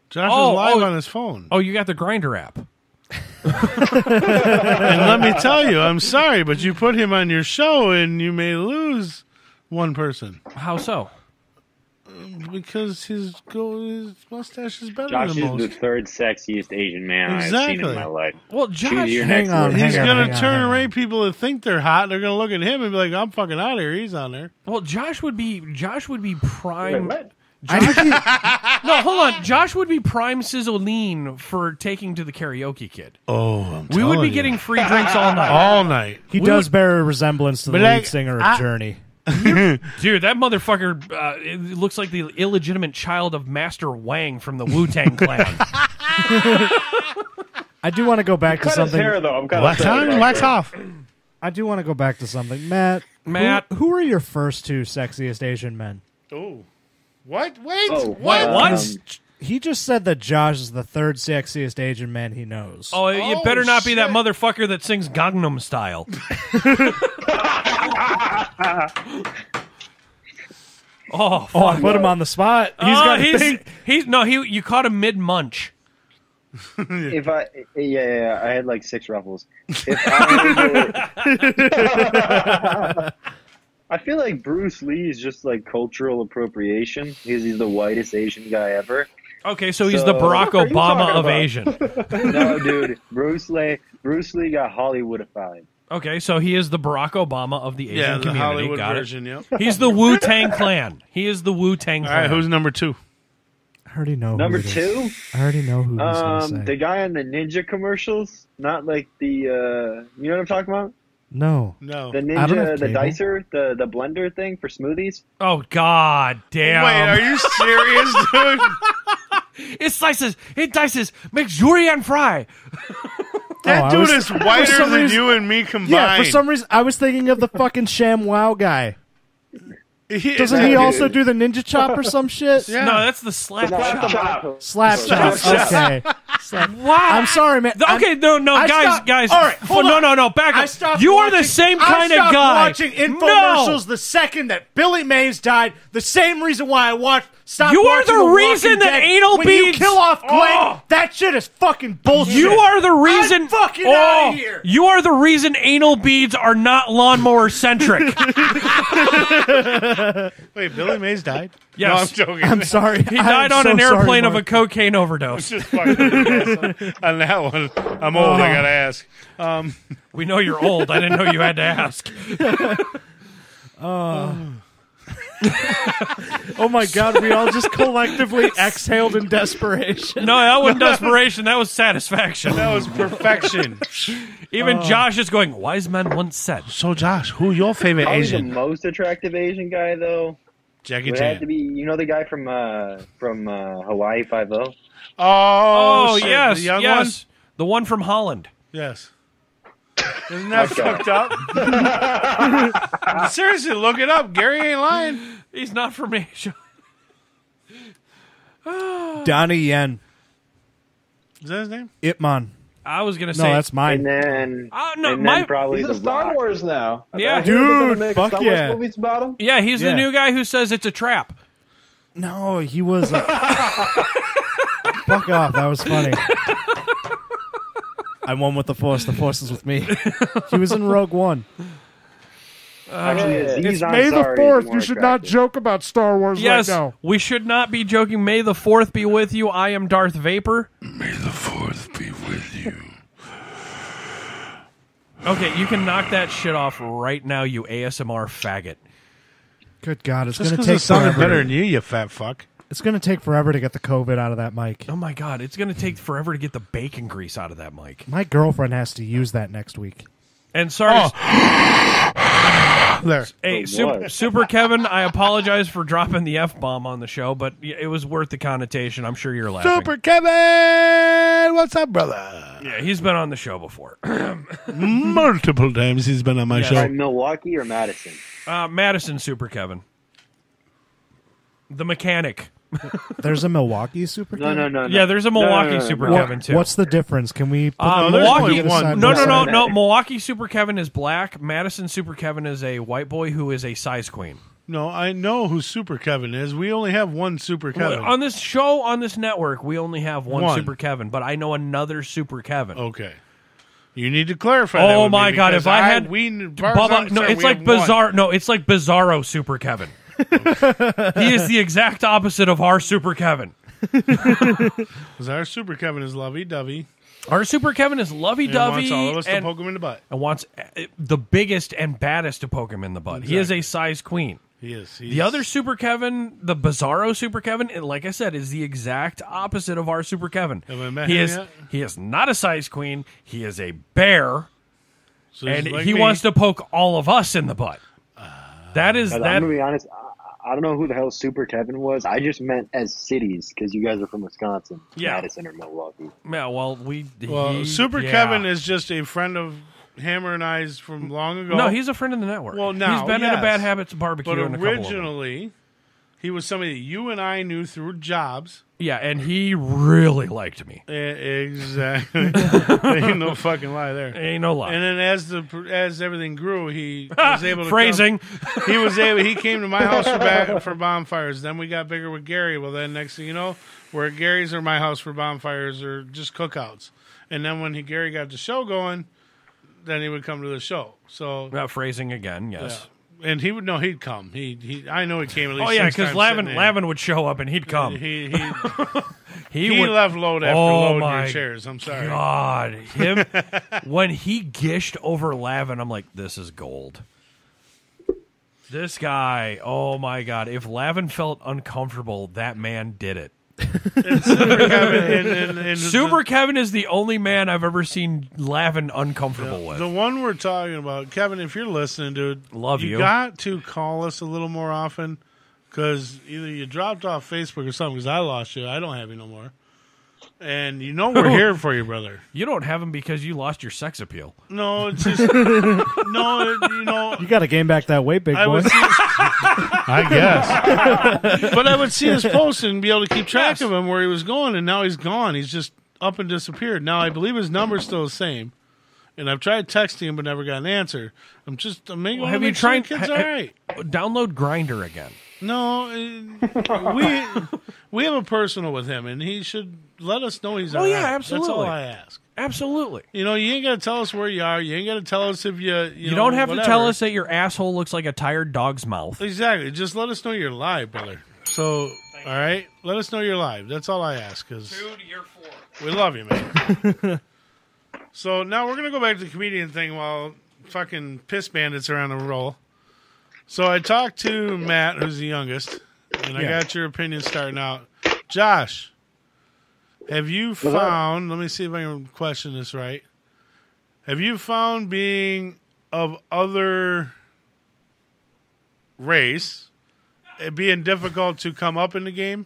Josh was live on his phone. Oh, you got the Grindr app. And let me tell you, I'm sorry, but you put him on your show, and you may lose one person. How so? Because his mustache is better Josh than is most. the third sexiest Asian man I've seen in my life. Well, Choose Josh, your next word. He's going to turn and rate people that think they're hot. They're going to look at him and be like, I'm fucking out of here. He's on there. Well, Josh would be prime. Wait, what? No, hold on. Josh would be prime Sizzle for taking to the karaoke kid. Oh, we would be getting free drinks all night. All night. He does bear a resemblance to the lead singer of Journey. Dude, that motherfucker it looks like the illegitimate child of Master Wang from the Wu-Tang Clan. I do want to go back to Cut his something. hair, though. I'm kind Wax on, wax off. I do want to go back to something. Matt, who are your first two sexiest Asian men? Oh. What? Wait. What? He just said that Josh is the third sexiest Asian man he knows. Oh, it better not be that motherfucker that sings Gangnam Style. Oh, I put him on the spot. He's got to think. You caught him mid-munch. If I had like 6 ruffles. If I feel like Bruce Lee is just like cultural appropriation because he's the whitest Asian guy ever. Okay, so he's the Barack Obama of Asian. No, dude, Bruce Lee got Hollywoodified. Okay, so he is the Barack Obama of the Asian the community. Hollywood Got version, it. yep. He's the Wu-Tang Clan. He is the Wu-Tang All Clan. right, who's number 2? I already know. Number who it is. 2? I already know who he's going to say. The guy on the Ninja commercials, not like the, you know what I'm talking about? No. The I don't Ninja, have the cable. dicer, the blender thing for smoothies. Oh, God damn. Wait, are you serious, dude? It dices, makes durian fry. That dude is for whiter some than reason- you and me combined. Yeah, for some reason, I was thinking of the fucking Sham Wow guy. Doesn't he also do the ninja chop or some shit? Yeah. No, that's the slap chop. Slap chop. Okay. Wow. I'm sorry, man. Okay, no, guys. All right, hold on. No, back I up. stopped You are the watching- same I kind of stopped guy. watching infomercials the second that Billy Mays died. The same reason why I stopped You are watching the The reason Walking that Dead. anal when beads- you kill off Glenn, Oh. that shit is fucking bullshit. You are the reason. I'm fucking out of here. You are the reason anal beads are not lawnmower centric. Wait, Billy Mays died? Yes. No, I'm joking. I'm sorry. He died on an airplane of a cocaine overdose. Just fucking on that one. I'm old, I gotta ask. We know you're old. I didn't know you had to ask. Oh my god, we all just collectively exhaled in desperation. No, that wasn't desperation. That was satisfaction. That was perfection. Even Josh is going, wise man once said. So, Josh, who your favorite Probably Asian? the most attractive Asian guy, though, Jackie would have Chan. to be, you know, the guy from Hawaii Five-0? Oh, shit, yes, the young yes. The one from Holland. one? Yes. Isn't that Okay. fucked up? Seriously, look it up. Gary ain't lying. He's not from Asia. Donnie Yen. Is that his name? Ip Man. I was going to No, say. that's And mine. then, no, and my- then probably He's the in Star Rock. Wars now. Yeah. I heard they're gonna Dude, make fuck Star Wars yeah. movies about him. Yeah, he's Yeah. the new guy who says it's a trap. No, he was. Fuck off. That was funny. I'm one with the Force. The Force is with me. He was in Rogue One. Actually, Aziz It's Ansari May the is 4th. more You should not attractive. joke about Star Wars Yes, right now. we should not be joking. May the 4th be with you. I am Darth Vapor. May the 4th be with you. Okay, you can knock that shit off right now, you ASMR faggot. Good God, it's Just going to because take it sounded forever. better than you fat fuck. It's going to take forever to get the COVID out of that mic. Oh my God, it's going to take forever to get the bacon grease out of that mic. My girlfriend has to use that next week. And sorry, There. hey, what? Super Kevin, I apologize for dropping the F-bomb on the show, but it was worth the connotation. I'm sure you're laughing. Super Kevin! What's up, brother? Yeah, he's been on the show before. Multiple times he's been on my Yes. show. Right, Milwaukee or Madison? Madison Super Kevin. The mechanic. There's a Milwaukee Super Kevin? No. Yeah, there's a Milwaukee Super Kevin too. What's the difference? Can we put Milwaukee? there's only one. No. Milwaukee Super Kevin is black. Madison Super Kevin is a white boy who is a size queen. No, I know who Super Kevin is. We only have one Super Kevin. On this show, on this network, we only have one Super Kevin, but I know another Super Kevin. Okay. You need to clarify that. Oh my God! If I had Bubba, no, it's like bizarre. No, it's like Bizarro Super Kevin. He is the exact opposite of our Super Kevin. Because our Super Kevin is lovey-dovey. Our Super Kevin is lovey-dovey. And wants all of us to poke him in the butt. And wants the biggest and baddest to poke him in the butt. Exactly. He is a size queen. He is. The other Super Kevin, the Bizarro Super Kevin, like I said, is the exact opposite of our Super Kevin. Have I met him yet? He is not a size queen. He is a bear. So and like he wants to poke all of us in the butt. That is I'm that. gonna be honest. I don't know who the hell Super Kevin was. I just meant as cities because you guys are from Wisconsin, Madison or Milwaukee. Yeah, well, Super Kevin is just a friend of Hammer and I's from long ago. No, he's a friend of the network. Well, now he's been in a Bad Habits barbecue. But in a couple of them. originally, he was somebody that you and I knew through jobs. Yeah, and he really liked me. Exactly. Ain't no fucking lie there. Ain't no lie. And then as everything grew, he was able to phrasing. He came to my house for bonfires. Then we got bigger with Gary. Well, then next thing you know, we're at Gary's or my house for bonfires or just cookouts. And then when Gary got the show going, then he would come to the show. So phrasing again, yes. Yeah. And he'd come. I know he came at least. Oh yeah, because Lavin would show up and he'd come. He would, left load after load in your chairs. I'm sorry. God, him when he gished over Lavin, I'm like, this is gold. This guy, oh my God! If Lavin felt uncomfortable, that man did it. Super Kevin is the only man I've ever seen Lavin uncomfortable with. The one we're talking about, Kevin, if you're listening, dude, love you. You got to call us a little more often because either you dropped off Facebook or something because I lost you. I don't have you no more. And you know we're here for you, brother. You don't have him because you lost your sex appeal. No, it's just no. You got to gain back that weight, big boy. I guess. But I would see his post and be able to keep track of him where he was going, and now he's gone. He's just up and disappeared. Now I believe his number's still the same, and I've tried texting him but never got an answer. I'm making. Have you tried? Kids all right. Download Grindr again. No, we have a personal with him, and he should let us know he's all right. Yeah, absolutely. That's all I ask. Absolutely. You ain't got to tell us where you are. You ain't got to tell us if you don't have to tell us that your asshole looks like a tired dog's mouth. Exactly. Just let us know you're live, brother. So, all right? Let us know you're live. That's all I ask. Cause dude, you're 4. We love you, man. So now we're going to go back to the comedian thing while fucking piss bandits are on a roll. So I talked to Matt, who's the youngest, and I got your opinion starting out. Josh, have you found, let me see if I can question this right. Have you found being of other race being difficult to come up in the game,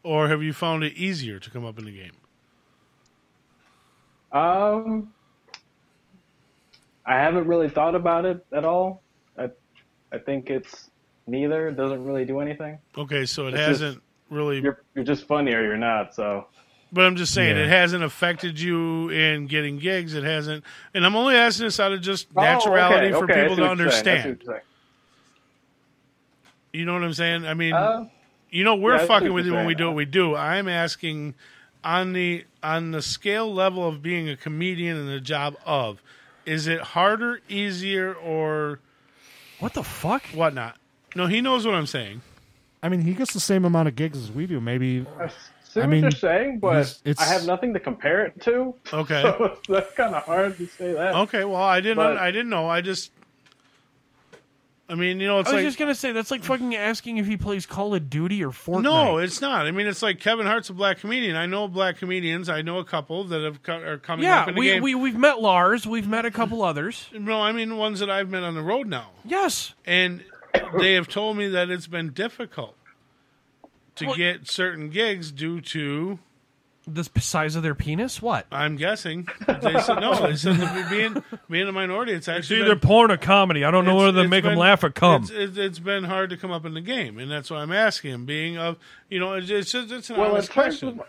or have you found it easier to come up in the game? I haven't really thought about it at all. I think it's neither. It doesn't really do anything. Okay, so it's hasn't really... You're just funny or you're not, so... But I'm just saying, it hasn't affected you in getting gigs. It hasn't... And I'm only asking this out of just naturality for people to understand. You know what I'm saying? I mean, we're fucking with you when we do what we do. I'm asking on the scale level of being a comedian and the job of, is it harder, easier, or... What the fuck? Whatnot. No, he knows what I'm saying. I mean, he gets the same amount of gigs as we do. Maybe. I see what you're saying, but I have nothing to compare it to. Okay. So that's kind of hard to say that. Okay, well, I didn't know. I mean, it's I was just going to say, that's like fucking asking if he plays Call of Duty or Fortnite. No, it's not. I mean, it's like Kevin Hart's a black comedian. I know black comedians. I know a couple that are coming up in the game. We've met Lars. We've met a couple others. No, I mean ones that I've met on the road now. Yes. And they have told me that it's been difficult to get certain gigs due to The size of their penis? What? I'm guessing. They said no. They said that being a minority, it's It's actually either porn or comedy. I don't know whether to make them laugh or come. It's been hard to come up in the game, and that's why I'm asking him. Being of, it's an Well, honest in terms question.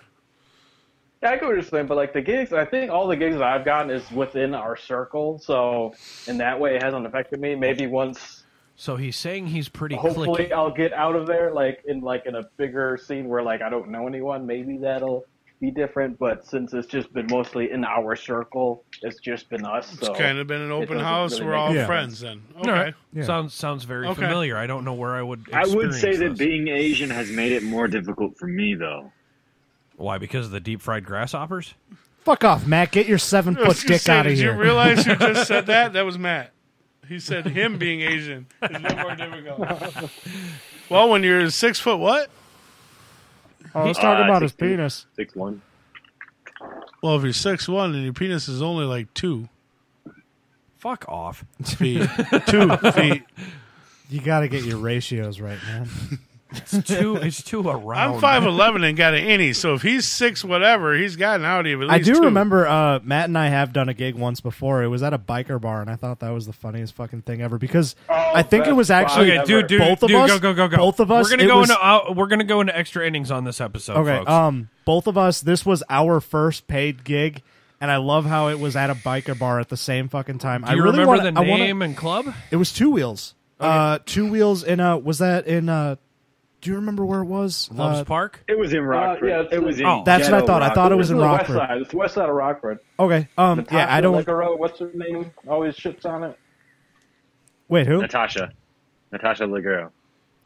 Yeah, I get what you're saying, but like the gigs, I think all the gigs that I've gotten is within our circle, so in that way it hasn't affected me. Maybe once. So he's saying he's pretty Hopefully, clicky. I'll get out of there, like in a bigger scene where like I don't know anyone. Maybe that'll be different. But since it's just been mostly in our circle, it's just been us. So It's kind of been an it open doesn't house. really We're make all a friends difference. then. Okay. All right. Yeah. Sounds very Okay. familiar. I don't know where I would I would experience say that this. being Asian has made it more difficult for me, though. Why? Because of the deep fried grasshoppers? Fuck off, Matt. Get your 7 I was foot gonna dick say, out of did here. you realize who just said that? That was Matt. He said him being Asian is no more difficult. Well, when you're 6 foot what? I was talking about his penis. 6'1". Well, if you're 6'1" and your penis is only like 2 Fuck off. feet, 2 feet. You got to get your ratios right, man. It's two around. I'm 5'11" and got an innie, so if he's 6 whatever, he's got an Audi of at I least do 2. remember Matt and I have done a gig once before. It was at a biker bar, and I thought that was the funniest fucking thing ever because I think it was actually Okay, dude, both of us. go. Both of us. We're gonna go into extra innings on this episode. Okay, folks. both of us. This was our first paid gig, and I love how it was at a biker bar at the same fucking time. Do you remember the name and club? It was Two Wheels. Okay. 2 Wheels in was that in do you remember where it was? Loves Park? It was in Rockford. yeah, it was in. That's what I thought. I thought it was in the Rockford. West side. It's the west side of Rockford. Okay. Yeah, I don't. Ligero, what's her name? Always shits on it. Wait, who? Natasha Ligero.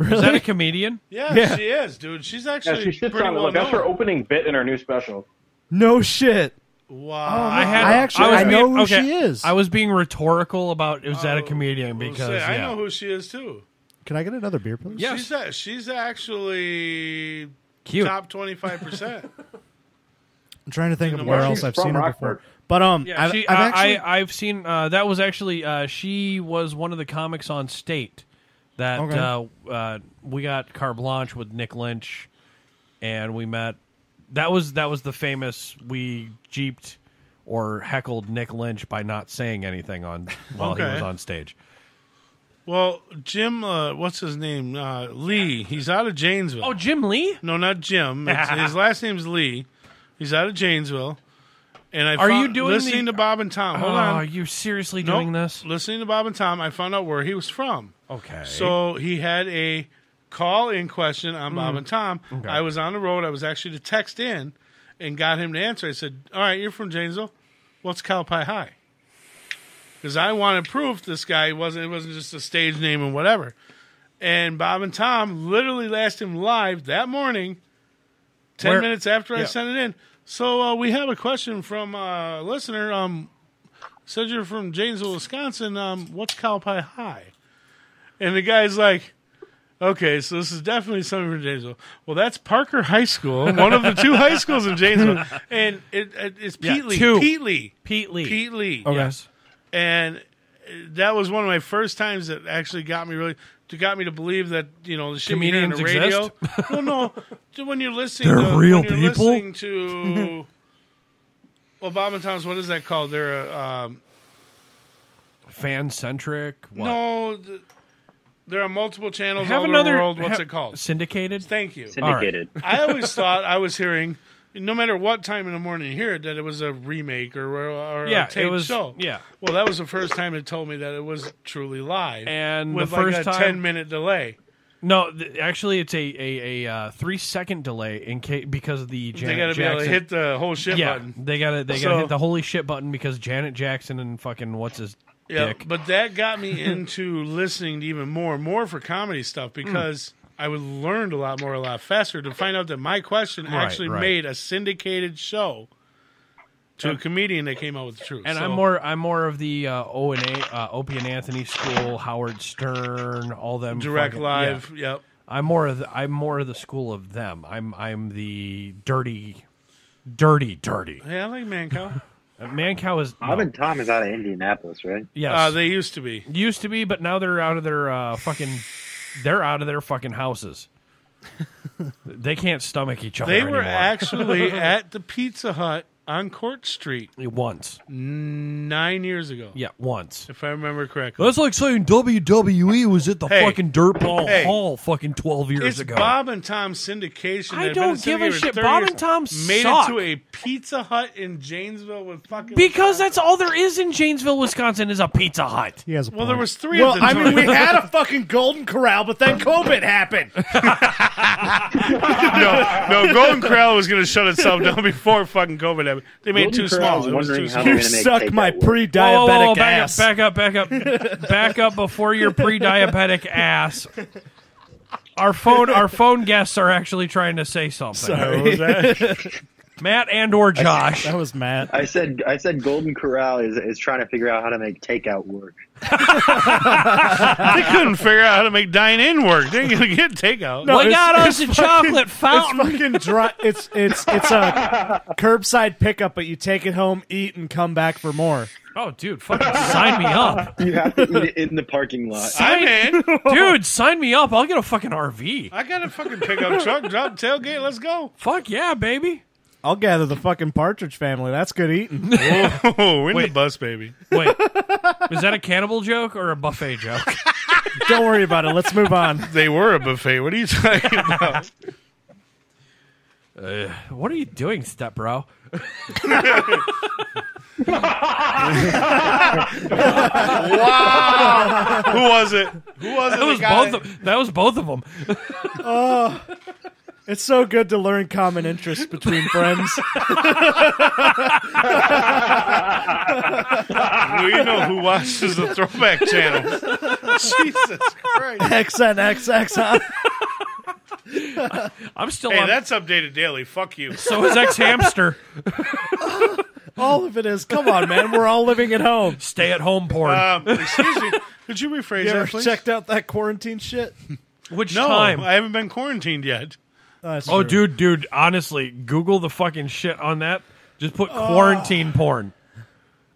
Is that a comedian? Yeah, she is, dude. She's actually Yeah, she shits pretty on it. well Look, that's her known. opening bit in her new special. No shit. Wow. I know who she is. I was being rhetorical about is that a comedian because I yeah. know who she is too. Can I get another beer, please? Yes. She's actually Cute. top 25%. I'm trying to think of She's where else I've seen her before. But Yeah, I've seen that was actually she was one of the comics on State that Okay. we got carte blanche with Nick Lynch, and we met. That was the famous we jeeped or heckled Nick Lynch by not saying anything on while he Okay. was on stage. Well, Jim, what's his name? Lee. He's out of Janesville. Oh, Jim Lee? No, not Jim. His last name's Lee. He's out of Janesville. And Are you doing listening to Bob and Tom? Hold on. Are you seriously Nope. doing this? Listening to Bob and Tom, I found out where he was from. Okay. So he had a call-in question on Bob and Tom. Okay. I was on the road. I was actually to text in and got him to answer. I said, all right, you're from Janesville. What's Cow Pie High? Because I wanted proof this guy wasn't just a stage name and whatever. And Bob and Tom literally asked him live that morning, 10 minutes after I sent it in. So we have a question from a listener. Said you're from Janesville, Wisconsin. What's Cow Pie High? And the guy's like, okay, so this is definitely something from Janesville. Well, that's Parker High School, one of the 2 high schools in Janesville. And it's Pete Lee. 2. Pete Lee. Okay. Yes. And that was one of my first times that actually got me to believe that, the shit you hear on the Comedians radio. exist? Well, no, when you're listening They're to real when you're people? listening to well, Bob and Tom's, what is that called? They're fan-centric? What? no, there are multiple channels Have all over another the world. What's it called? Syndicated? Thank you. Syndicated. I always thought I was hearing, no matter what time in the morning you hear it, that it was a remake or Yeah, a taped it was- show. yeah. Well, that was the first time it told me that it was truly live, And with the first like a time- 10-minute delay. No, actually, it's a 3-second delay in case because of the Janet They got to be Jackson. able to hit the whole shit yeah, button. they gotta hit the holy shit button because Janet Jackson and fucking what's his dick. But that got me into listening to even more and more for comedy stuff because I would learned a lot faster to find out that my question actually right. made a syndicated show to a comedian that came out with the truth. And So- I'm more of the Opie and Anthony school, Howard Stern, all them Direct fucking- Live, yeah. yep. I'm more of the school of them. I'm the dirty. Yeah, I like Mancow. Mancow is Bob and Tom is out of Indianapolis, right? yes. They used to be. Used to be, but now they're out of their fucking. They're out of their fucking houses. They can't stomach each other They were anymore. actually at the Pizza Hut on Court Street once 9 years ago. Yeah, once. If I remember correctly. That's like saying WWE was at the fucking Dirt Ball Hey. Hall fucking 12 years It's ago. Bob and Tom syndication. I that don't have been give a syndicated for shit. 30 Bob years, and Tom made suck. it to a Pizza Hut in Janesville with fucking. Because that's all there is in Janesville, Wisconsin, is a Pizza Hut. He has a Well, there was three Well, of them. I mean, we had a fucking Golden Corral, but then COVID happened. no, Golden Corral was going to shut itself down before fucking COVID happened. They made it too small. It was too small. You suck my pre-diabetic ass. Back up before your pre-diabetic ass. Our phone guests are actually trying to say something. Sorry. What was that? Matt and or Josh. That was Matt. I said Golden Corral is trying to figure out how to make takeout work. They couldn't figure out how to make dine-in work. They ain't going to get takeout. No, we got us a fucking- chocolate fountain. It's fucking dry. It's a curbside pickup, but you take it home, eat, and come back for more. Oh, dude, fucking sign me up. You have to eat it in the parking lot. I'm in. Dude, sign me up. I'll get a fucking RV. I got a fucking pickup truck. Drop tailgate. Let's go. Fuck yeah, baby. I'll gather the fucking Partridge Family. That's good eating. Whoa, we're in Wait. the bus, baby. Wait, is that a cannibal joke or a buffet joke? Don't worry about it. Let's move on. They were a buffet. What are you talking about? What are you doing, step bro? Wow. Who was it? Who was it? That was both of them. Oh, it's so good to learn common interests between friends. We know who watches the Throwback Channel. Jesus Christ. XNXX, huh? I'm still Hey, on. that's updated daily. Fuck you. So is X Hamster. All of it is. Come on, man. We're all living at home. Stay at home porn. Excuse me. Could you rephrase You that, ever please? checked out that quarantine shit? Which No, time? I haven't been quarantined yet. That's Oh, true. dude, honestly, Google the fucking shit on that. Just put quarantine porn.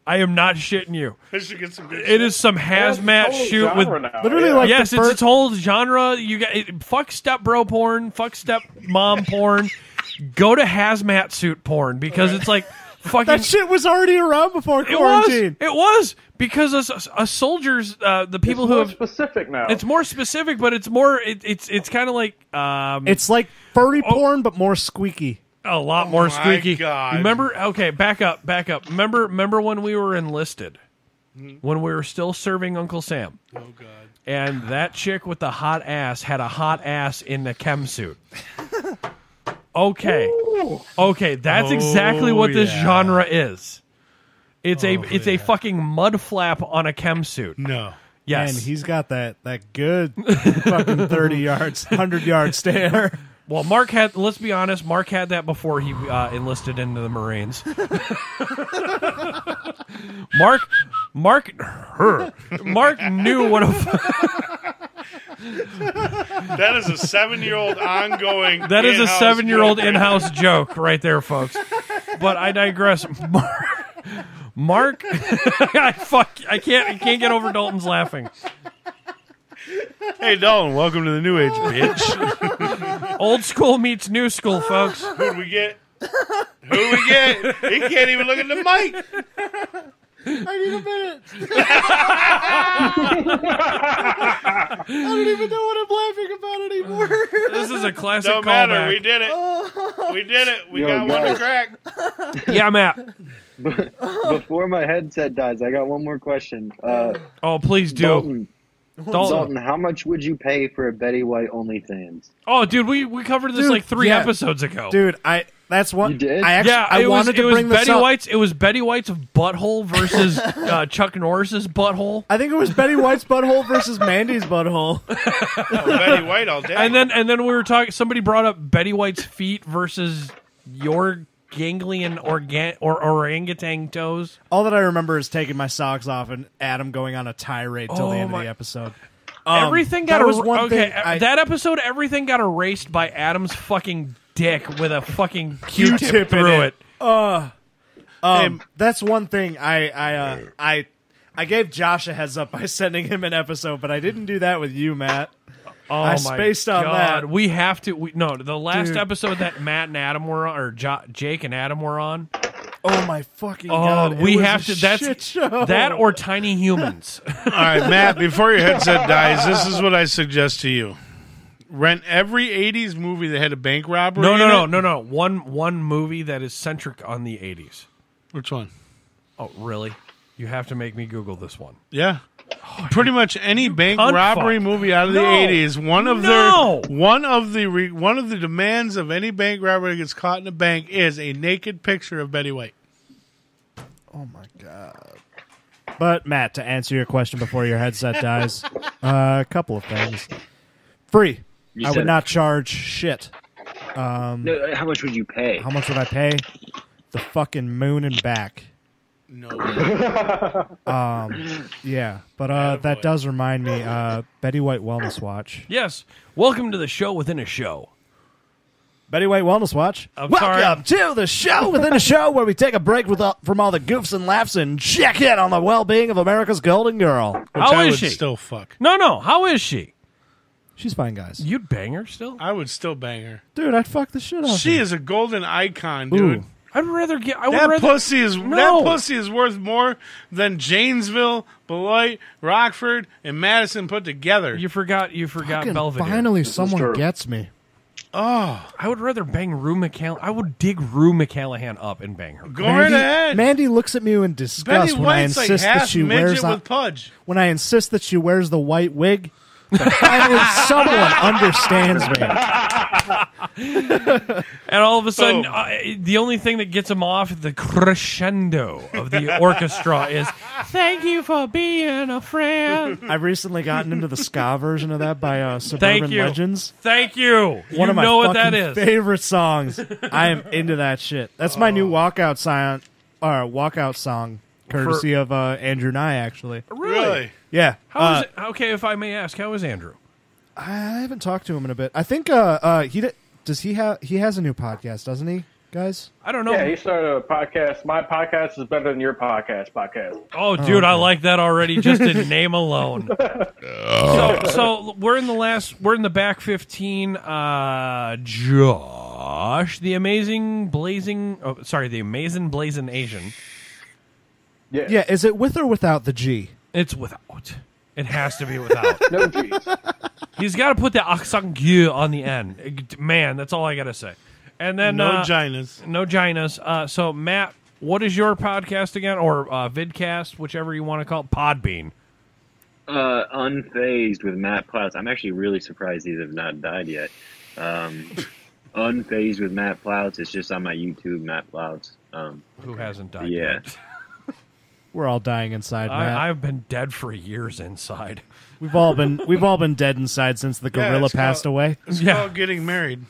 I am not shitting you. I should get some good It is some hazmat It's a whole shoot with. genre now, Literally, yeah. like Yes, the it's first, its whole genre. You got fuck step bro porn, fuck step mom porn. Go to hazmat suit porn because it's like fucking. that shit was already around before It was. quarantine. It was because a soldiers, the people It's who more have. specific now. It's more specific, but it's more. It's kind of like. It's like furry porn, but more squeaky. A lot more my squeaky. God. Remember? Okay, back up. Remember when we were enlisted? When we were still serving Uncle Sam? Oh, God. And that chick with the hot ass had a hot ass in the chem suit. Okay. Okay, that's exactly what this genre is. It's a fucking mud flap on a chem suit. No. Yes. And he's got that good fucking 30 yards, 100-yard stare. Well, let's be honest, Mark had that before he enlisted into the Marines. Mark knew what a... That is a 7-year-old ongoing. That is a in-house 7-year-old joke. in-house joke right there, folks. But I digress. Mark I can't get over Dalton's laughing. Hey, Dalton, welcome to the new age, bitch. Old school meets new school, folks. Who'd we get? Who'd we get? He can't even look at the mic. I need a minute. I don't even know what I'm laughing about anymore. This is a classic Don't matter. callback. We did it. We did it. We Yo, got one to guys. crack. Yeah, Matt. Before my headset dies, I got one more question. Oh, please do. Dalton, how much would you pay for a Betty White OnlyFans? Oh, dude, we covered this like 3 yeah. episodes ago. Dude, that's what You did? I actually I wanted to bring this Betty up. White's. It was Betty White's butthole versus Chuck Norris's butthole. I think it was Betty White's butthole versus Mandy's butthole. Oh, Betty White all day. And then we were talking. Somebody brought up Betty White's feet versus your ganglion orangutan toes. All that I remember is taking my socks off and Adam going on a tirade till the Oh end my- of the episode. Everything got that was one okay. thing I- That episode, everything got erased by Adam's fucking dick with a fucking Q-tip through it. That's one thing I gave Josh a heads up by sending him an episode, but I didn't do that with you, Matt. Oh I my spaced on God. that. We have to. No, the last Dude. episode that Matt and Adam were on, or Jake and Adam were on. Oh my fucking Oh, God! It we was have a to. That's shit show. that or Tiny Humans. All right, Matt, before your headset dies, this is what I suggest to you. Rent every 80s movie that had a bank robbery. No. One movie that is centric on the 80s. Which one? Oh, really? You have to make me Google this one. Yeah. Pretty much any bank cunt robbery fuck. movie out of the No. 80s, one of No. the demands of any bank robbery that gets caught in a bank is a naked picture of Betty White. Oh my God! But Matt, to answer your question before your headset dies, a couple of things. Free. You I said would not charge shit. No, how much would you pay? How much would I pay? The fucking moon and back. No. Yeah, but that does remind me, Betty White Wellness Watch. Yes. Welcome to the show within a show. Betty White Wellness Watch. I'm Welcome to the show within a show where we take a break from all the goofs and laughs and check in on the well-being of America's golden girl. Which How I is would she? still fuck. No. How is she? She's fine, guys. You'd bang her still? I would still bang her. Dude, I'd fuck the shit out of She her. is a golden icon, dude. Ooh. I'd rather get. That pussy is worth more than Janesville, Beloit, Rockford, and Madison put together. You forgot Fucking Belvedere. finally someone gets me. Oh, I would rather bang Rue McCall. I would dig Rue McCallahan up and bang her. Go right ahead. Mandy looks at me in disgust Betty when I White's like insist that half she midget wears with pudge. when I insist that she wears the white wig. But finally, someone understands me. And all of a sudden, the only thing that gets him off the crescendo of the orchestra is "Thank you for being a friend." I've recently gotten into the ska version of that by Thank Suburban you. Legends. Thank you. One of my know what fucking that is. favorite songs. I am into that shit. That's my new walkout song, courtesy of Andrew Nye, actually. Really? Yeah. How is it? Okay, if I may ask, how is Andrew? I haven't talked to him in a bit. I think he has a new podcast, doesn't he, guys? I don't know. Yeah, he started a podcast. My podcast is better than your podcast. Oh, dude, okay. I like that already. Just in name alone. So we're in the back 15. Josh, the amazing blazing Asian. Yeah. Is it with or without the G? It's without. It has to be without. No G's. He's got to put the accent "gu" on the end. Man, that's all I got to say. And then No ginas. No ginas. So Matt, what is your podcast again, or vidcast, whichever you want to call it? Podbean. Unfazed with Matt Plouts. I'm actually really surprised these have not died yet. Unfazed with Matt Plouts. It's just on my YouTube, Matt Plouts. Who hasn't died Yeah. yet? We're all dying inside, Matt. I've been dead for years inside. We've all been dead inside since the gorilla passed away. It's called getting married.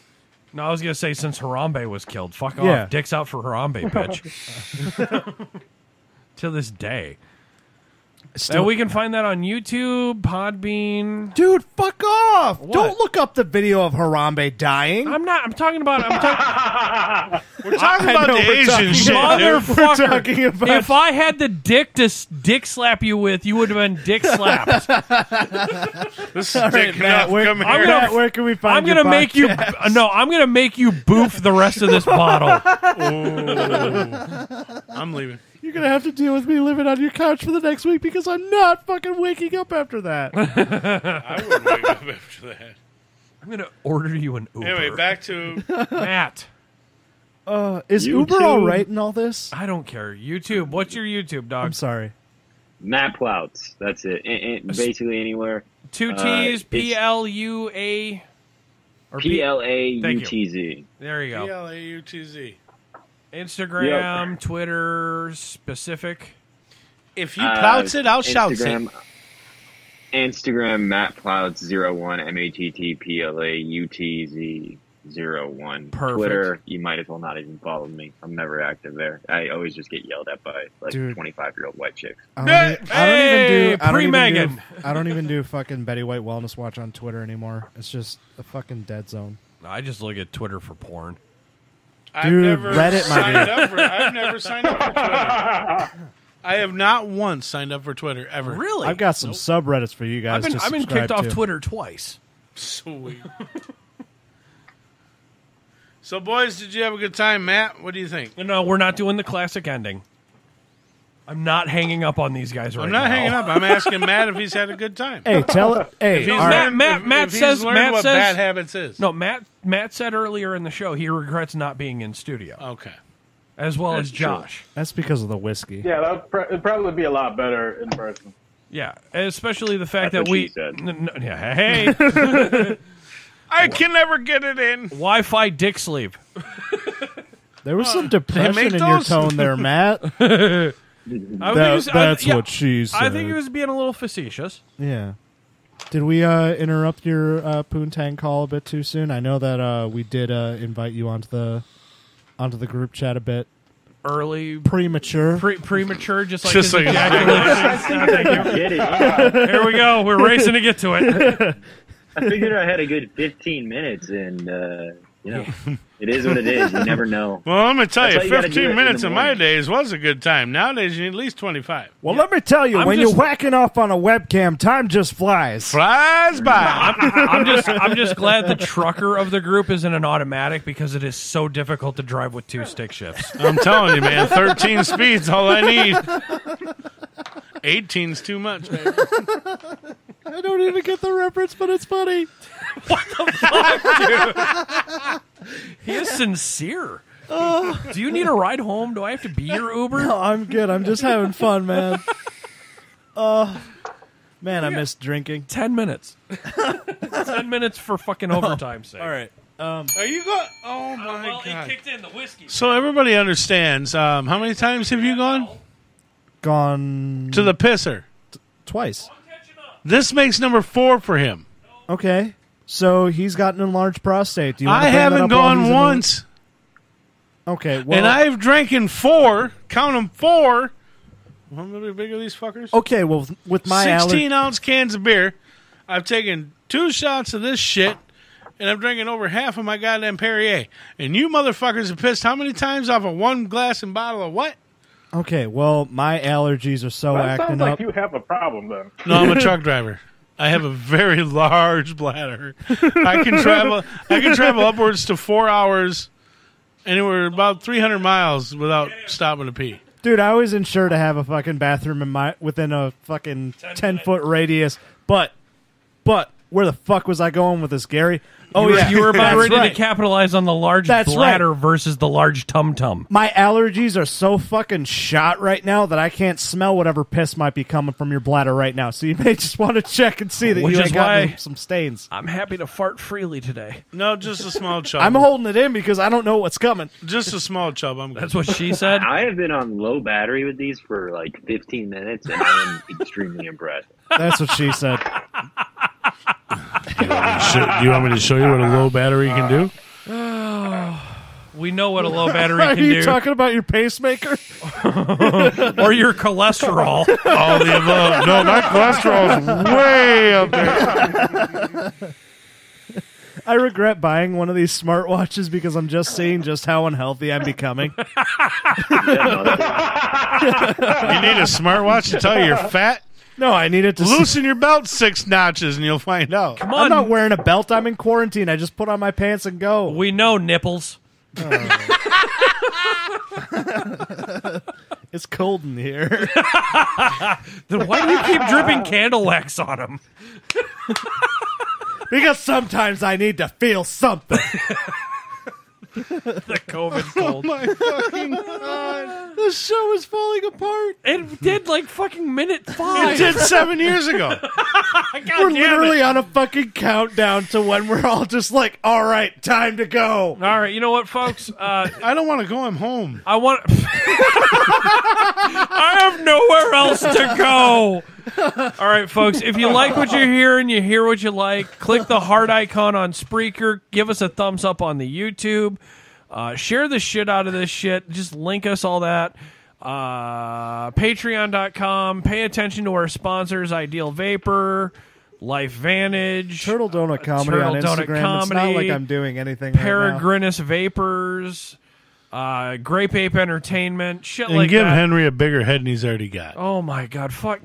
No, I was gonna say since Harambe was killed. Fuck Yeah. off. Dick's out for Harambe, bitch. To this day. And we can find that on YouTube, Podbean. Dude, fuck off! What? Don't look up the video of Harambe dying. I'm talking about We're talking about the Asian shit, dude. Motherfucker. We're talking about- If I had the dick to dick slap you with, you would have been dick slapped. This is All right, dick Matt, enough. where, Come Matt, here. where can we find I'm your gonna make you. podcast? No, I'm gonna make you boof the rest of this bottle. I'm leaving. You're gonna have to deal with me living on your couch for the next week because I'm not fucking waking up after that. I wouldn't wake up after that. I'm gonna order you an Uber. Anyway, back to Matt. Is Uber all right in all this? I don't care. YouTube. What's your YouTube, dog? I'm sorry. Matt Plouts. That's it. Basically anywhere. Two T's, PLUA. Or PLAUTZ. There you go. PLAUTZ. Instagram, Twitter, specific. If you plouts it, I'll shout it. Instagram, Matt Plouts 01, MATTPLAUTZ 01. Perfect. Twitter, you might as well not even follow me. I'm never active there. I always just get yelled at by 25-year-old white chicks. I pre-Megan. don't even do fucking Betty White Wellness Watch on Twitter anymore. It's just a fucking dead zone. I just look at Twitter for porn. Dude, Reddit might be. I've never signed up for Twitter. I have not once signed up for Twitter ever. Really? I've got some subreddits for you guys. I've been kicked off Twitter twice. Sweet. So, boys, did you have a good time, Matt? What do you think? No, we're not doing the classic ending. I'm not hanging up on these guys right now. I'm not hanging up. I'm asking Matt if he's had a good time. Hey, tell it. Hey, If he's all right. learned- Matt if he's says learned what bad habits is. No, Matt said earlier in the show he regrets not being in studio. Okay. As well That's as Josh. That's because of the whiskey. Yeah, it'd probably be a lot better in person. Yeah, especially the fact That's that what we. she said. Yeah, hey. I can never get it in. Wi-Fi dick sleeve. There was some make depression in your those? tone there, Matt. That's what she said. I think he was being a little facetious. Yeah. Did we interrupt your Poontang call a bit too soon? I know that we did invite you onto the group chat a bit early, premature, premature, just like Just his like his ejaculation. Thank you. Here we go. We're racing to get to it. I figured I had a good 15 minutes, and you know, it is what it is. You never know. Well, let me tell That's why you, you gotta do it 15 in minutes the in my morning. days was a good time. Nowadays, you need at least 25. Well, let me tell you, I'm when just- you're whacking off on a webcam, time just flies. Flies by. I'm just glad the trucker of the group isn't an automatic because it is so difficult to drive with two stick shifts. I'm telling you, man, 13 speeds, all I need. 18's too much, baby. I don't even get the reference, but it's funny. He is sincere. Do you need a ride home? Do I have to be your Uber? No, I'm good. I'm just having fun, man. Man, I miss drinking. 10 minutes. 10 minutes for fucking overtime sake. All right. Are you going? Oh, my well, God. it kicked in the whiskey. So everybody understands. How many times have you gone? Gone To the pisser. twice. This makes number 4 for him. Okay. So he's got an enlarged prostate. Do you wanna I bring that haven't up while gone he's in the- once. Okay. Well, And I've drank in 4. Count them 4. How many big are these fuckers? okay. Well, with my 16-ounce cans of beer. I've taken 2 shots of this shit, and I'm drinking over half of my goddamn Perrier. And you motherfuckers have pissed how many times off of one glass and bottle of what? Okay. Well, my allergies are so That acting sounds like up. you have a problem then. No, I'm a truck driver. I have a very large bladder. I can travel upwards to 4 hours, anywhere about 300 miles without stopping to pee. Dude, I was insured to have a fucking bathroom within a fucking 10-foot radius. But where the fuck was I going with this, Gary? Oh, yeah. You were about That's ready right. to capitalize on the large That's bladder versus the large tum-tum. My allergies are so fucking shot right now that I can't smell whatever piss might be coming from your bladder right now. So you may just want to check and see that Which you is ain't got why some stains. I'm happy to fart freely today. No, just a small chub. I'm holding it in because I don't know what's coming. Just a small chub. I'm good. That's what she said. I have been on low battery with these for like 15 minutes, and I am extremely impressed. That's what she said. Do you want me to show you what a low battery can do? We know what a low battery Are can you do. talking about your pacemaker? Or your cholesterol. All the above. No, my cholesterol's way up there. I regret buying one of these smartwatches because I'm just seeing just how unhealthy I'm becoming. You need a smartwatch to tell you you're fat? No, I need it to Loosen your belt 6 notches and you'll find out. Come I'm on. not wearing a belt. I'm in quarantine. I just put on my pants and go. We know nipples. It's cold in here. Then why do you keep dripping candle wax on them? Because sometimes I need to feel something. The COVID cold. Oh my fucking God. The show is falling apart. It did like fucking minute 5. It did 7 years ago. We're literally on a fucking countdown to when we're all just like, all right, time to go. All right, you know what, folks? I don't want to go. I'm home. I want. I have nowhere else to go. All right, folks. If you like what you're hearing, you hear what you like. Click the heart icon on Spreaker. Give us a thumbs up on the YouTube. Share the shit out of this shit. Just link us all that. Patreon.com. Pay attention to our sponsors: Ideal Vapor, Life Vantage, Turtle Donut Comedy on Turtle Donut Instagram. It's not Comedy, like I'm doing anything right now. Peregrinus Vapors, Grape Ape Entertainment, shit And like give that. Henry a bigger head than he's already got. Oh my god, fuck.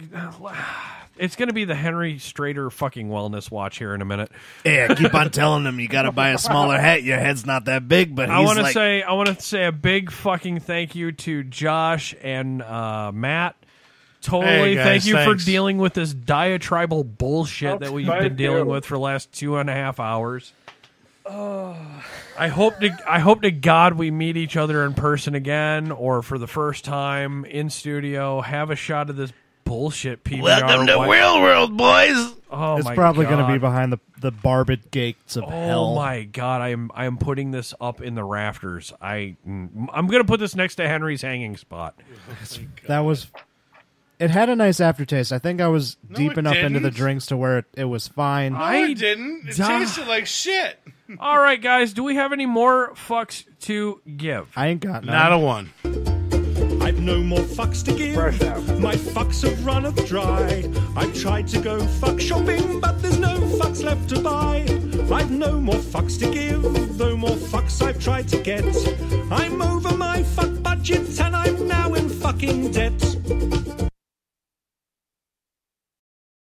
It's going to be the Henry Strader fucking wellness watch here in a minute. Yeah, keep on telling him you got to buy a smaller hat. Your head's not that big, but I want to say a big fucking thank you to Josh and Matt. Totally, Hey, guys, thank you thanks. for dealing with this diatribal bullshit that we've been dealing with for the last 2.5 hours. I hope to God we meet each other in person again, or for the first time in studio. Have a shot of this bullshit PBR. Welcome to Real World, boys. Oh, It's my probably going to God. be behind the barbed gates of hell. Oh my God! I am putting this up in the rafters. I'm going to put this next to Henry's hanging spot. That was. It had a nice aftertaste. I think I was No, deep it enough into the didn't. drinks to where it was fine. No, it didn't. It tasted like shit. All right, guys. Do we have any more fucks to give? I ain't got none. Not a one. I've no more fucks to give. My fucks have runneth dry. I've tried to go fuck shopping, but there's no fucks left to buy. I've no more fucks to give, though more fucks I've tried to get. I'm over my fuck budget and I'm now in fucking debt.